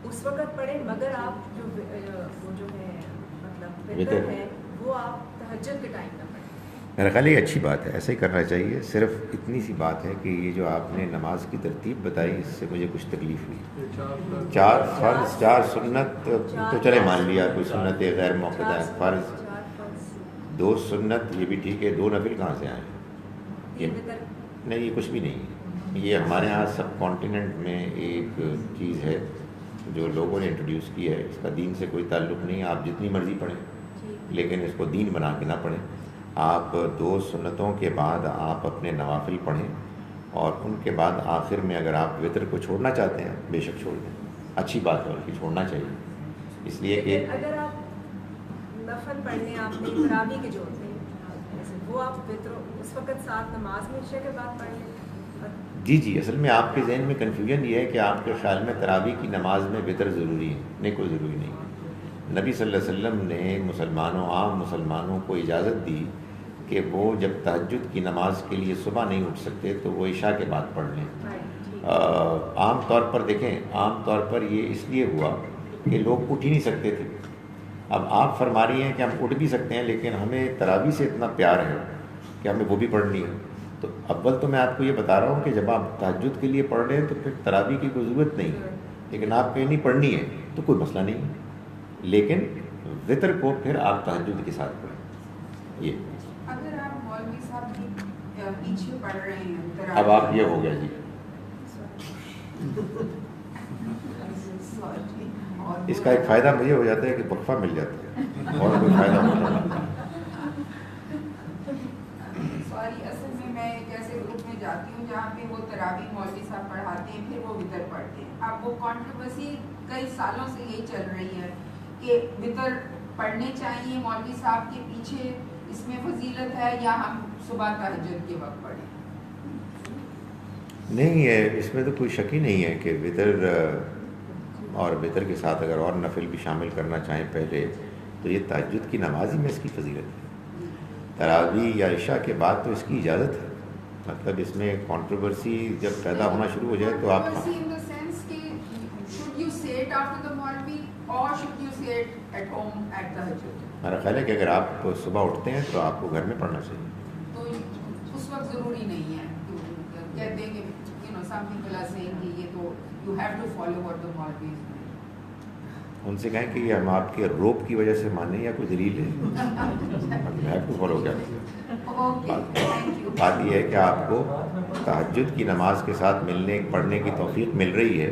اس وقت پڑھیں، مگر آپ جو وہ جو ہے مطلب وطر ہے وہ آپ تہجد کے ٹائم میں پڑھیں. میرا خیال یہ اچھی بات ہے، ایسا ہی کرنا چاہیے. صرف اتنی سی بات ہے کہ یہ جو آپ نے نماز کی ترتیب بتائی اس سے مجھے کچھ تکلیف ہوئی. 4 فرض 4 سنت تو چلے مان لیا، کوئی سنت غیر موقع فرض 2 سنت یہ بھی ٹھیک ہے. 2 نفل کہاں سے آئے؟ نہیں، یہ کچھ بھی نہیں ہے. یہ ہمارے ہاں سب کانٹیننٹ میں ایک چیز ہے جو لوگوں نے انٹروڈیوس کی ہے. اس کا دین سے کوئی تعلق نہیں ہے. آپ جتنی مرضی پڑھیں لیکن اس کو دین بنا کے نہ پڑھیں. آپ 2 سنتوں کے بعد آپ اپنے نوافل پڑھیں، اور ان کے بعد آخر میں اگر آپ وطر کو چھوڑنا چاہتے ہیں بے شک چھوڑ دیں. اچھی بات ہے، بلکہ چھوڑنا چاہیے. اس لیے کہ اگر آپ نفل پڑھنے آپ نے تراویح کے جو ہوتے ہیں وہ آپ وطر اس وقت ساتھ نماز میں عشاء کے بعد پڑھ لیں. جی اصل میں آپ کے ذہن میں کنفیوژن یہ ہے کہ آپ کے خیال میں تراویح کی نماز میں وطر ضروری ہے. نہیں، کوئی ضروری نہیں. نبی صلی اللہ علیہ وسلم نے عام مسلمانوں کو اجازت دی کہ وہ جب تہجد کی نماز کے لیے صبح نہیں اٹھ سکتے تو وہ عشاء کے بعد پڑھ لیں. عام طور پر دیکھیں، عام طور پر یہ اس لیے ہوا کہ لوگ اٹھ ہی نہیں سکتے تھے. اب آپ فرما رہی ہیں کہ ہم اٹھ بھی سکتے ہیں لیکن ہمیں تراویح سے اتنا پیار ہے کہ ہمیں وہ بھی پڑھنی ہے. تو اول تو میں آپ کو یہ بتا رہا ہوں کہ جب آپ تہجد کے لیے پڑھ رہے ہیں تو پھر تراویح کی کوئی ضرورت نہیں ہے. لیکن آپ کو یہ نہیں پڑھنی ہے تو کوئی مسئلہ نہیں ہے. لیکن وطر کو پھر آپ تہجد کے ساتھ پڑھیں. یہ اگر آپ مولوی صاحب کی پیچھے پڑھ رہے ہیں، اب آپ یہ ہو گیا جی. اس کا ایک فائدہ مجھے ہو جاتا ہے کہ وقفہ مل جاتا ہے اور کوئی فائدہ ہوتا. سوری، اصل میں میں ایک ایسے گروپ میں جاتی ہوں جہاں پہ وہ تراویح مولوی صاحب پڑھاتے ہیں، پھر وہ وطر پڑھتے ہیں. اب وہ کنٹروورسی کئی سالوں سے یہی چل رہی ہے کہ وطر پڑھنے چاہیے مولوی صاحب کے پیچھے، اس میں فضیلت ہے، یا ہم صبح تہجد کے وقت پڑھیں. نہیں ہے، اس میں تو کوئی شک ہی نہیں ہے کہ وطر اور وطر کے ساتھ اگر اور نفل بھی شامل کرنا چاہیں پہلے تو یہ تہجد کی نماز ہی میں اس کی فضیلت ہے. تراویح یا عشاء کے بعد تو اس کی اجازت ہے. مطلب اس میں کنٹروورسی جب پیدا ہونا شروع ہو جائے تو آپ میرا خیال ہے کہ اگر آپ صبح اٹھتے ہیں تو آپ کو گھر میں پڑھنا چاہیے. تو اس وقت ضروری نہیں ہے. کہتے ہیں کہ some people are saying کہ یہ تو you have to follow what the Maulvi is doing. ان سے کہیں کہ یہ ہم آپ کے روب کی وجہ سے مانیں یا کوئی دلیل ہے؟ ہیو ٹو فالو کیا. بات یہ ہے کہ آپ کو تہجد کی نماز کے ساتھ پڑھنے کی توفیق مل رہی ہے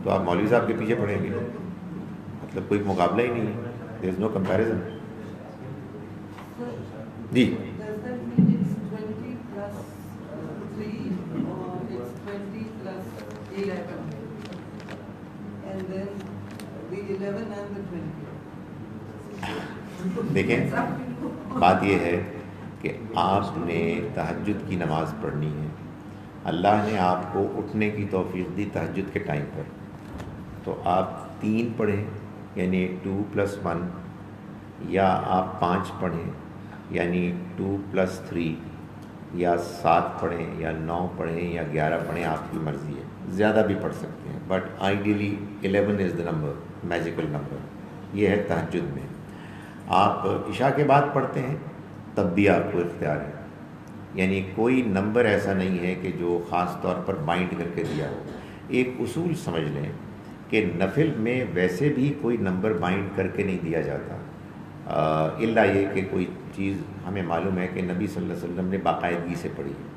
تو آپ مولوی صاحب کے پیچھے پڑیں گے، مطلب کوئی مقابلہ ہی نہیں ہے، دیر از نو کمپیریزن. جی دیکھیں بات یہ ہے کہ آپ نے تہجد کی نماز پڑھنی ہے، اللہ نے آپ کو اٹھنے کی توفیق دی تہجد کے ٹائم پر، تو آپ 3 پڑھیں یعنی 2+1، یا آپ 5 پڑھیں یعنی 2+3، یا 7 پڑھیں یا 9 پڑھیں یا 11 پڑھیں، آپ کی مرضی ہے. زیادہ بھی پڑھ سکتے ہیں، but ideally 11 is the number, magical number. یہ ہے تہجد میں. آپ عشاء کے بعد پڑھتے ہیں تب بھی آپ کو اختیار ہے، یعنی کوئی نمبر ایسا نہیں ہے کہ جو خاص طور پر بائنڈ کر کے دیا ہو. ایک اصول سمجھ لیں کہ نفل میں ویسے بھی کوئی نمبر بائنڈ کر کے نہیں دیا جاتا، الا یہ کہ کوئی چیز ہمیں معلوم ہے کہ نبی صلی اللہ علیہ وسلم نے باقاعدگی سے پڑھی ہے.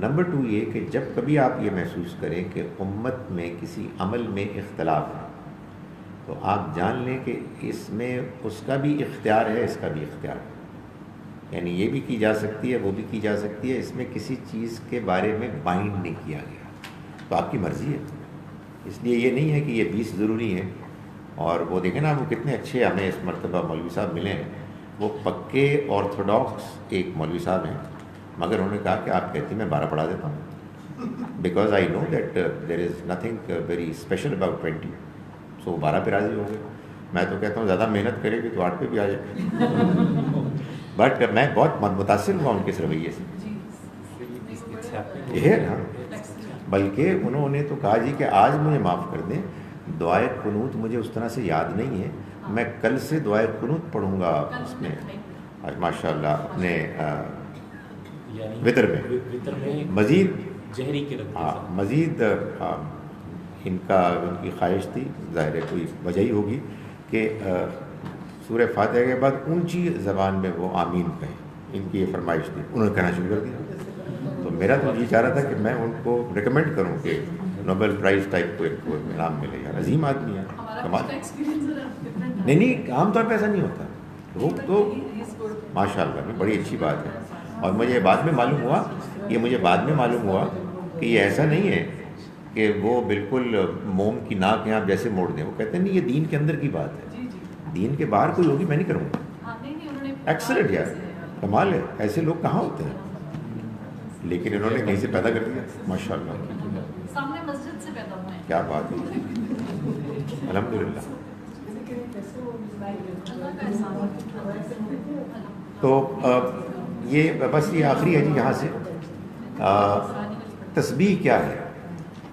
نمبر 2 یہ کہ جب کبھی آپ یہ محسوس کریں کہ امت میں کسی عمل میں اختلاف ہے تو آپ جان لیں کہ اس میں اس کا بھی اختیار ہے، اس کا بھی اختیار ہے، یعنی یہ بھی کی جا سکتی ہے وہ بھی کی جا سکتی ہے. اس میں کسی چیز کے بارے میں بائنڈ نہیں کیا گیا، تو آپ کی مرضی ہے. اس لیے یہ نہیں ہے کہ یہ 20 ضروری ہے. اور وہ دیکھیں نا وہ کتنے اچھے ہمیں اس مرتبہ مولوی صاحب ملے ہیں، وہ پکے آرتھوڈاکس ایک مولوی صاحب ہیں، مگر انہوں نے کہا کہ آپ کہتے ہیں میں 12 پڑھا دیتا ہوں، because I know that there is nothing very special about 20، so 12 پہ راضی ہو گئے. میں تو کہتا ہوں زیادہ محنت کرے گی تو 8 پہ بھی آ جائے. بٹ میں بہت متاثر ہوا ان کے اس رویے سے. یہ ہے نا، بلکہ انہوں نے تو کہا جی کہ آج مجھے معاف کر دیں، دعائے قنوت مجھے اس طرح سے یاد نہیں ہے، میں کل سے دعائے قنوت پڑھوں گا اس میں ماشاء اللہ اپنے وطر میں مزید جہری کے مزید ان کی خواہش تھی، ظاہر ہے کوئی وجہ ہی ہوگی کہ سورہ فاتحہ کے بعد اونچی زبان میں وہ آمین کہیں، ان کی یہ فرمائش تھی. انہوں نے کہنا شروع کر دیا. تو میرا تو یہ چاہ رہا تھا کہ میں ان کو ریکمینڈ کروں کہ نوبل پرائز ٹائپ کو ایک انعام ملے. یار عظیم آدمی ہے، کمال. نہیں عام طور پہ ایسا نہیں ہوتا. وہ تو ماشاء اللہ بڑی اچھی بات ہے. اور مجھے بعد میں معلوم ہوا کہ یہ ایسا نہیں ہے کہ وہ بالکل موم کی ناک یہاں جیسے موڑ دیں. وہ کہتے ہیں نہیں، یہ دین کے اندر کی بات ہے، دین کے باہر کوئی ہوگی میں نہیں کروں گا. ایکسلنٹ یار، کمال ہے. ایسے لوگ کہاں ہوتے ہیں، لیکن انہوں نے کہیں سے پیدا کر دیا ماشاء اللہ. سامنے مسجد سے پیدا ہوئے ہیں. کیا بات ہے، الحمدللہ. تو یہ بس یہ آخری ہے جی. یہاں سے تسبیح کیا ہے؟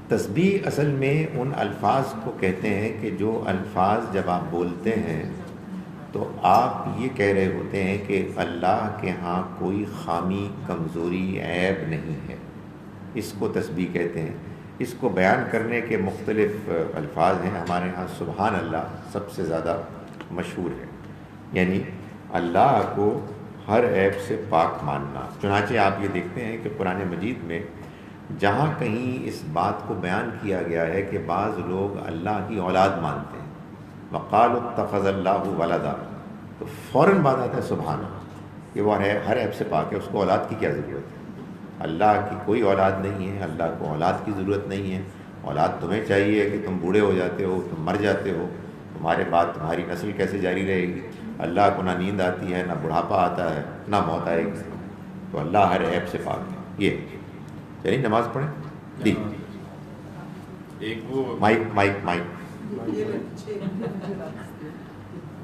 تسبیح اصل میں ان الفاظ کو کہتے ہیں کہ جو الفاظ جب آپ بولتے ہیں تو آپ یہ کہہ رہے ہوتے ہیں کہ اللہ کے ہاں کوئی خامی، کمزوری، عیب نہیں ہے. اس کو تسبیح کہتے ہیں. اس کو بیان کرنے کے مختلف الفاظ ہیں. ہمارے ہاں سبحان اللہ سب سے زیادہ مشہور ہے، یعنی اللہ کو ہر عیب سے پاک ماننا. چنانچہ آپ یہ دیکھتے ہیں کہ قرآن مجید میں جہاں کہیں اس بات کو بیان کیا گیا ہے کہ بعض لوگ اللہ کی اولاد مانتے ہیں، وقالوا اتخذ اللہ ولدا، تو فوراً بات آتا ہے سبحان اللہ، کہ وہ ہر عیب سے پاک ہے، اس کو اولاد کی کیا ضرورت ہے. اللہ کی کوئی اولاد نہیں ہے، اللہ کو اولاد کی ضرورت نہیں ہے. اولاد تمہیں چاہیے کہ تم بوڑھے ہو جاتے ہو، تم مر جاتے ہو، تمہارے بعد تمہاری نسل کیسے جاری رہے گی. اللہ کو نہ نیند آتی ہے، نہ بڑھاپا آتا ہے، نہ موت آئے گی. تو اللہ ہر عیب سے پاک ہے. یہ چلیے نماز پڑھیں. جی ایک وہ مائک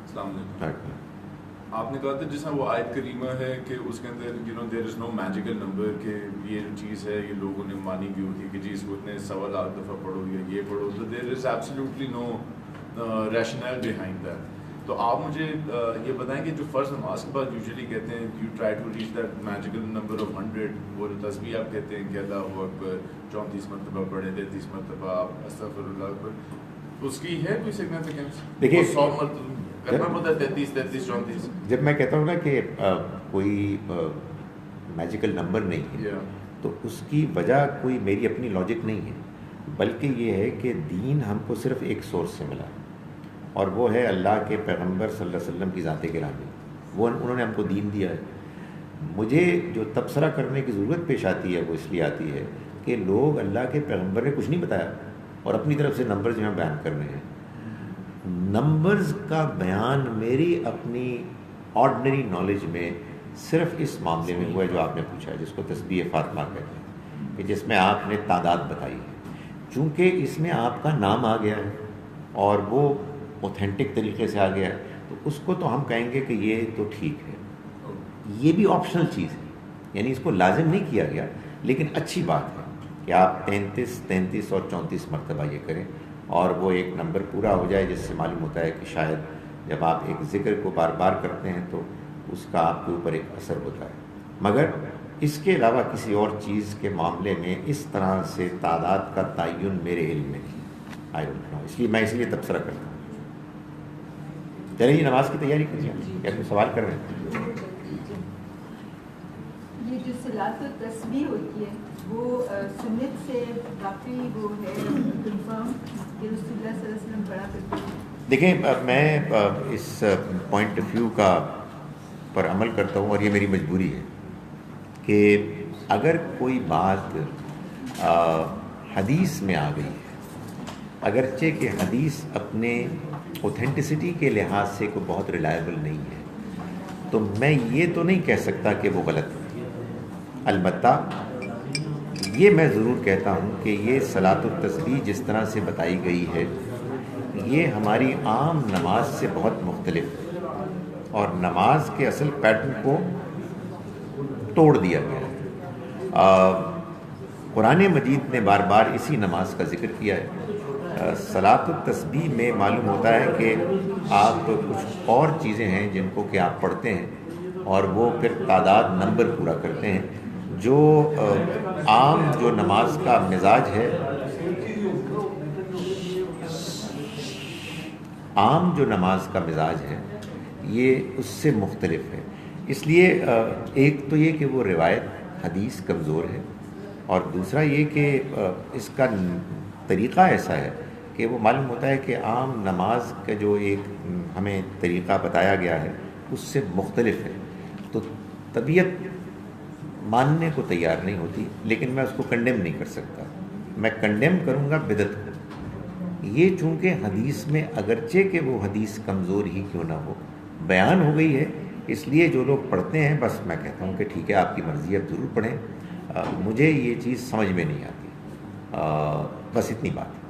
السلام علیکم. آپ نے کہا تھا جس طرح وہ آیت کریمہ ہے کہ اس کے اندر دیر از نو میجیکل نمبر، کہ یہ جو چیز ہے یہ لوگوں نے مانی بھی ہوتی ہے کہ جی اس کو اتنے 100 لاکھ دفعہ پڑھو یا یہ پڑھو، تو there is absolutely no rational behind that. تو آپ مجھے یہ بتائیں کہ جو فرض نماز کے بعد یوزلی کہتے ہیں you try to reach that magical number of 100، وہ جو تسبیح آپ کہتے ہیں کہ اللہ اکبر 34 مرتبہ پڑھے، 33 مرتبہ استغفر اللہ اکبر، اس کی ہے کوئی سگنیفیکینس؟ دیکھیے 100 مرتبہ کرنا پڑتا ہے 33 34. جب میں کہتا ہوں نا کہ کوئی میجیکل نمبر نہیں ہے، تو اس کی وجہ کوئی میری اپنی لاجک نہیں ہے. بلکہ یہ ہے کہ دین ہم کو صرف ایک سورس سے ملا اور وہ ہے اللہ کے پیغمبر صلی اللہ علیہ وسلم کی ذات گرامی. وہ انہوں نے ہم کو دین دیا ہے. مجھے جو تبصرہ کرنے کی ضرورت پیش آتی ہے وہ اس لیے آتی ہے کہ لوگ اللہ کے پیغمبر نے کچھ نہیں بتایا اور اپنی طرف سے نمبرز یہاں بیان کر رہے ہیں. نمبرز کا بیان میری اپنی آرڈنری نالج میں صرف اس معاملے میں ہوا ہے جو آپ نے پوچھا ہے, جس کو تسبیح فاطمہ کہتے ہیں, کہ جس میں آپ نے تعداد بتائی ہے. چونکہ اس میں آپ کا نام آ گیا ہے اور وہ اوتھینٹک طریقے سے آ گیا ہے تو اس کو تو ہم کہیں گے کہ یہ تو ٹھیک ہے. یہ بھی آپشنل چیز ہے, یعنی اس کو لازم نہیں کیا گیا, لیکن اچھی بات ہے کہ آپ 33, 33 اور 34 مرتبہ یہ کریں اور وہ ایک نمبر پورا ہو جائے, جس سے معلوم ہوتا ہے کہ شاید جب آپ ایک ذکر کو بار بار کرتے ہیں تو اس کا آپ کے اوپر ایک اثر ہوتا ہے. مگر اس کے علاوہ کسی اور چیز کے معاملے میں اس طرح سے تعداد کا تعین میرے علم میں نہیں. اس لیے میں اس لیے تبصرہ کرتا ہوں. چلیے یہ نماز کی تیاری کیجیے. کیا کوئی سوال کر رہے ہیں؟ یہ جو صلاۃ التسبیح ہوتی ہے وہ سنت سے کافی وہ ہے کنفرم کہ رسول اللہ صلی اللہ علیہ وسلم پڑھا کرتے ہیں. دیکھیں میں اس پوائنٹ آف ویو کا پر عمل کرتا ہوں اور یہ میری مجبوری ہے کہ اگر کوئی بات حدیث میں آ گئی ہے, اگرچہ کہ حدیث اپنے اوتھینٹسٹی کے لحاظ سے کوئی بہت ریلائبل نہیں ہے, تو میں یہ تو نہیں کہہ سکتا کہ وہ غلط ہے. البتہ یہ میں ضرور کہتا ہوں کہ یہ صلاۃ التسبیح جس طرح سے بتائی گئی ہے یہ ہماری عام نماز سے بہت مختلف ہے اور نماز کے اصل پیٹرن کو توڑ دیا گیا ہے. قرآن مجید نے بار بار اسی نماز کا ذکر کیا ہے. صلاۃ التسبیح میں معلوم ہوتا ہے کہ آپ کچھ اور چیزیں ہیں جن کو کہ آپ پڑھتے ہیں اور وہ پھر تعداد نمبر پورا کرتے ہیں. جو عام جو نماز کا مزاج ہے, عام جو نماز کا مزاج ہے یہ اس سے مختلف ہے. اس لیے ایک تو یہ کہ وہ روایت حدیث کمزور ہے اور دوسرا یہ کہ اس کا طریقہ ایسا ہے کہ وہ معلوم ہوتا ہے کہ عام نماز کا جو ایک ہمیں طریقہ بتایا گیا ہے اس سے مختلف ہے. تو طبیعت ماننے کو تیار نہیں ہوتی, لیکن میں اس کو کنڈیم نہیں کر سکتا. میں کنڈیم کروں گا بدعت کو. یہ چونکہ حدیث میں اگرچہ کہ وہ حدیث کمزور ہی کیوں نہ ہو بیان ہو گئی ہے, اس لیے جو لوگ پڑھتے ہیں بس میں کہتا ہوں کہ ٹھیک ہے آپ کی مرضی, اب ضرور پڑھیں. مجھے یہ چیز سمجھ میں نہیں آتی. بس اتنی بات ہے.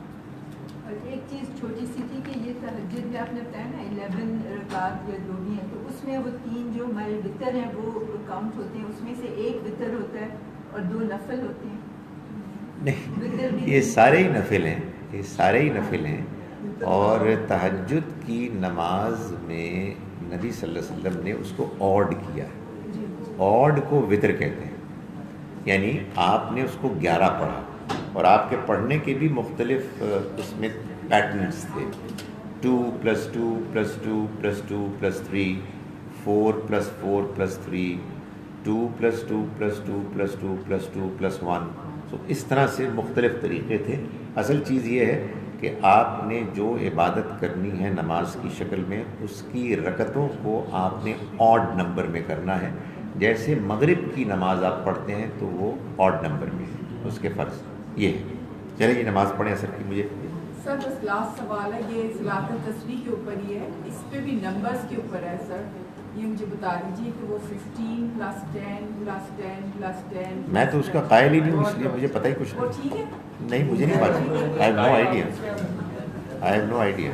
اور ایک چیز چھوٹی سی تھی کہ یہ تہجد میں آپ نے بتایا نا 11 رکعات یا جو بھی ہیں, تو اس میں وہ 3 جو ہمارے وطر ہیں وہ کاؤنٹ ہوتے ہیں, اس میں سے ایک وطر ہوتا ہے اور 2 نفل ہوتے ہیں. نہیں, یہ سارے ہی نفل ہیں, یہ سارے ہی نفل ہیں. اور تہجد کی نماز میں نبی صلی اللہ علیہ وسلم نے اس کو آڈ کیا ہے. آڈ کو وطر کہتے ہیں, یعنی آپ نے اس کو 11 پڑھا اور آپ کے پڑھنے کے بھی مختلف اس میں پیٹرنز تھے. 2 + 2 + 2 + 2 + 3, 4 + 4 + 3, 2 + 2 + 2 + 2 + 2 + 1. تو اس طرح سے مختلف طریقے تھے. اصل چیز یہ ہے کہ آپ نے جو عبادت کرنی ہے نماز کی شکل میں اس کی رکعتوں کو آپ نے آڈ نمبر میں کرنا ہے. جیسے مغرب کی نماز آپ پڑھتے ہیں تو وہ آڈ نمبر میں ہے, اس کے فرض یہ ہے. چلیں یہ نماز پڑھیں اثر کی. مجھے سر بس لاسٹ سوال ہے, یہ صلاۃ التسبیح کے اوپر ہی ہے, اس پہ بھی نمبرز کے اوپر ہے سر. یہ مجھے بتا دیجیے کہ وہ 15 + 10 + 10 + 10. میں تو اس کا قائل ہی نہیں ہوں, اس لیے مجھے پتہ ہی کچھ وہ ٹھیک ہے. نہیں. مجھے نہیں پتا. I have no idea.